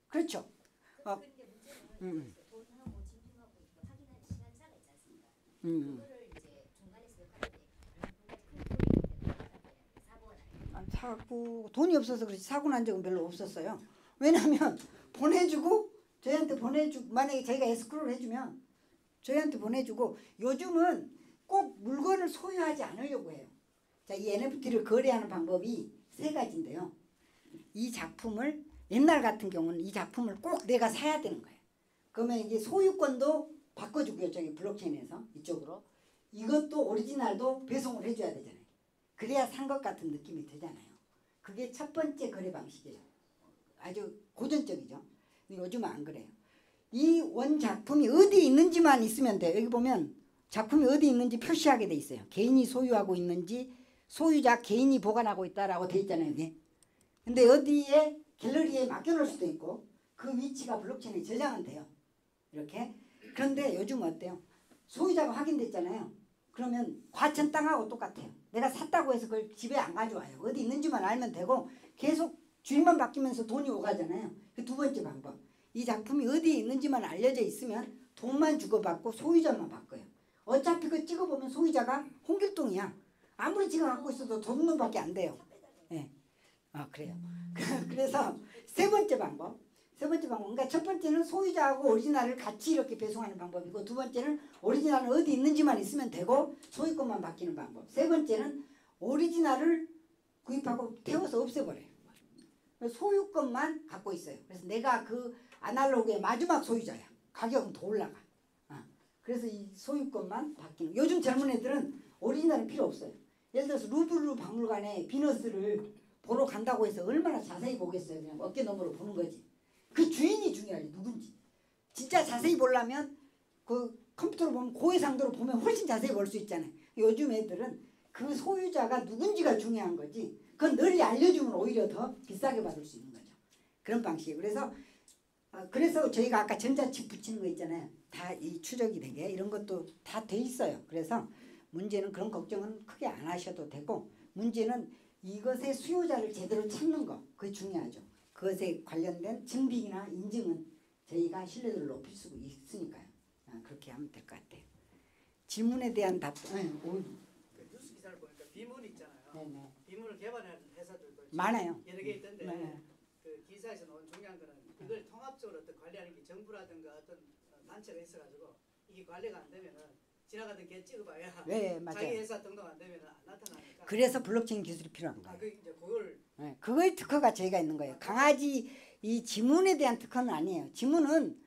그렇죠. 그런데 문제는 돈하고 진품 그거를 이제 중간에서 하는데 큰 돈이 사고가 나요. 사고 돈이 없어서 그렇지 사고 난 적은 별로 없었어요. 왜냐하면 보내주고 저희한테 보내주고 만약에 저희가 에스크로를 해주면 저희한테 보내주고 요즘은 꼭 물건을 소유하지 않으려고 해요. 자, 이 NFT를 거래하는 방법이 3가지인데요. 이 작품을 옛날 같은 경우는 이 작품을 꼭 내가 사야 되는 거예요. 그러면 이게 소유권도 바꿔주고요. 저기 블록체인에서 이쪽으로 이것도 오리지널도 배송을 해줘야 되잖아요. 그래야 산 것 같은 느낌이 들잖아요. 그게 첫 번째 거래 방식이에요. 아주 고전적이죠. 근데 요즘은 안 그래요. 이 원 작품이 어디 있는지만 있으면 돼요. 여기 보면 작품이 어디 있는지 표시하게 돼 있어요. 개인이 소유하고 있는지 소유자 개인이 보관하고 있다라고 돼 있잖아요. 여기. 근데 어디에 갤러리에 맡겨놓을 수도 있고 그 위치가 블록체인에 저장은 돼요. 이렇게. 그런데 요즘 어때요? 소유자가 확인됐잖아요. 그러면 과천 땅하고 똑같아요. 내가 샀다고 해서 그걸 집에 안 가져와요. 어디 있는지만 알면 되고 계속 주인만 바뀌면서 돈이 오가잖아요. 그 두 번째 방법. 이 작품이 어디에 있는지만 알려져 있으면 돈만 주고받고 소유자만 바꿔요. 어차피 그 찍어보면 소유자가 홍길동이야. 아무리 지가 갖고 있어도 돈밖에 안 돼요. 네. 아 그래요. 그래서 세 번째 방법. 그러니까 첫 번째는 소유자하고 오리지널을 같이 이렇게 배송하는 방법이고 두 번째는 오리지널은 어디 있는지만 있으면 되고 소유권만 바뀌는 방법. 세 번째는 오리지널을 구입하고 태워서 없애버려요. 소유권만 갖고 있어요. 그래서 내가 그 아날로그의 마지막 소유자야. 가격은 더 올라가. 그래서 이 소유권만 바뀌는. 요즘 젊은 애들은 오리지널은 필요 없어요. 예를 들어서 루브르 박물관에 비너스를 보러 간다고 해서 얼마나 자세히 보겠어요. 그냥 어깨너머로 보는 거지. 그 주인이 중요하지 누군지. 진짜 자세히 보려면 그 컴퓨터로 보면 고해상도로 보면 훨씬 자세히 볼 수 있잖아요. 요즘 애들은 그 소유자가 누군지가 중요한 거지. 그건 널리 알려주면 오히려 더 비싸게 받을 수 있는 거죠. 그런 방식이에요. 그래서 저희가 아까 전자칩 붙이는 거 있잖아요. 다 이 추적이 되게 이런 것도 다 돼 있어요. 그래서 문제는 그런 걱정은 크게 안 하셔도 되고 문제는 이것의 수요자를 제대로 찾는 거 그게 중요하죠. 그것에 관련된 증빙이나 인증은 저희가 신뢰도를 높일 수 있으니까요. 그렇게 하면 될 것 같아요. 질문에 대한 답변. 그 뉴스 기사를 보니까 비문 있잖아요. 네네. 비문을 개발하는 회사들도 많아요. 여러 개 있던데 네. 그 기사에서 나온 중요한 거는 이걸 통합적으로 어떤 관리하는 게 정부라든가 어떤 단체가 있어가지고 이게 관리가 안 되면은 지나가던 개 찍어봐야 네, 맞아요. 자기 회사 등록 안 되면 안 나타나니까. 그래서 블록체인 기술이 필요한 거예요. 그 이제 그걸 네, 그거의 특허가 저희가 있는 거예요. 강아지 이 지문에 대한 특허는 아니에요. 지문은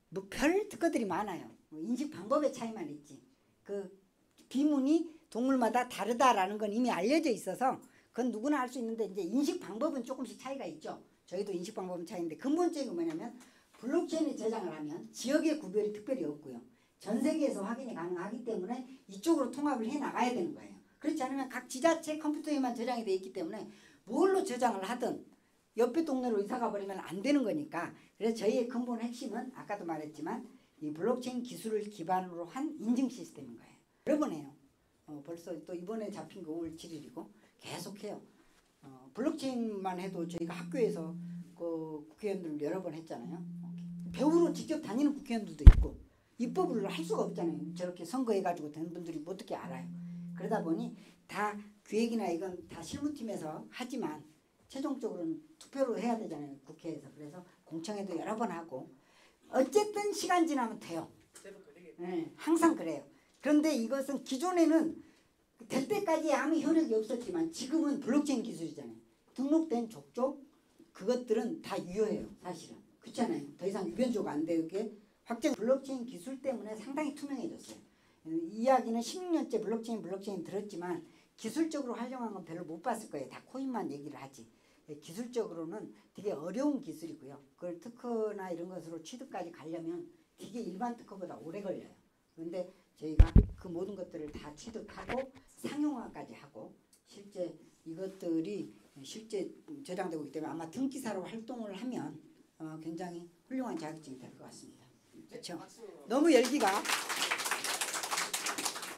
뭐 별 특허들이 많아요. 인식 방법의 차이만 있지. 그 비문이 동물마다 다르다라는 건 이미 알려져 있어서 그건 누구나 할 수 있는데 이제 인식 방법은 조금씩 차이가 있죠. 저희도 인식 방법은 차이인데 근본적인 건 뭐냐면 블록체인에 저장을 하면 지역의 구별이 특별히 없고요. 전 세계에서 확인이 가능하기 때문에 이쪽으로 통합을 해 나가야 되는 거예요. 그렇지 않으면 각 지자체 컴퓨터에만 저장이 되어 있기 때문에 뭘로 저장을 하든 옆에 동네로 이사 가버리면 안 되는 거니까 그래서 저희의 근본 핵심은 아까도 말했지만 이 블록체인 기술을 기반으로 한 인증 시스템인 거예요. 여러 번 해요. 벌써 또 이번에 잡힌 거 5월 7일이고 계속해요. 블록체인만 해도 저희가 학교에서 그 국회의원들 여러 번 했잖아요. 배우러 직접 다니는 국회의원들도 있고 입법을 할 수가 없잖아요. 저렇게 선거해가지고 된 분들이 어떻게 알아요. 그러다 보니 다 기획이나 이건 다 실무팀에서 하지만 최종적으로는 투표로 해야 되잖아요. 국회에서. 그래서 공청회도 여러 번 하고 어쨌든 시간 지나면 돼요. 네, 항상 그래요. 그런데 이것은 기존에는 될 때까지 아무 효력이 없었지만 지금은 블록체인 기술이잖아요. 등록된 족족 그것들은 다 유효해요. 사실은. 그렇잖아요. 더 이상 유변조가 안 되게 확정 블록체인 기술 때문에 상당히 투명해졌어요. 이 이야기는 16년째 블록체인 들었지만 기술적으로 활용한 건 별로 못 봤을 거예요. 다 코인만 얘기를 하지. 기술적으로는 되게 어려운 기술이고요. 그걸 특허나 이런 것으로 취득까지 가려면 되게 일반 특허보다 오래 걸려요. 그런데 저희가 그 모든 것들을 다 취득하고 상용화까지 하고 실제 이것들이 실제 저장되고 있기 때문에 아마 등기사로 활동을 하면 굉장히 훌륭한 자격증이 될 것 같습니다. 그렇죠? 너무 열기가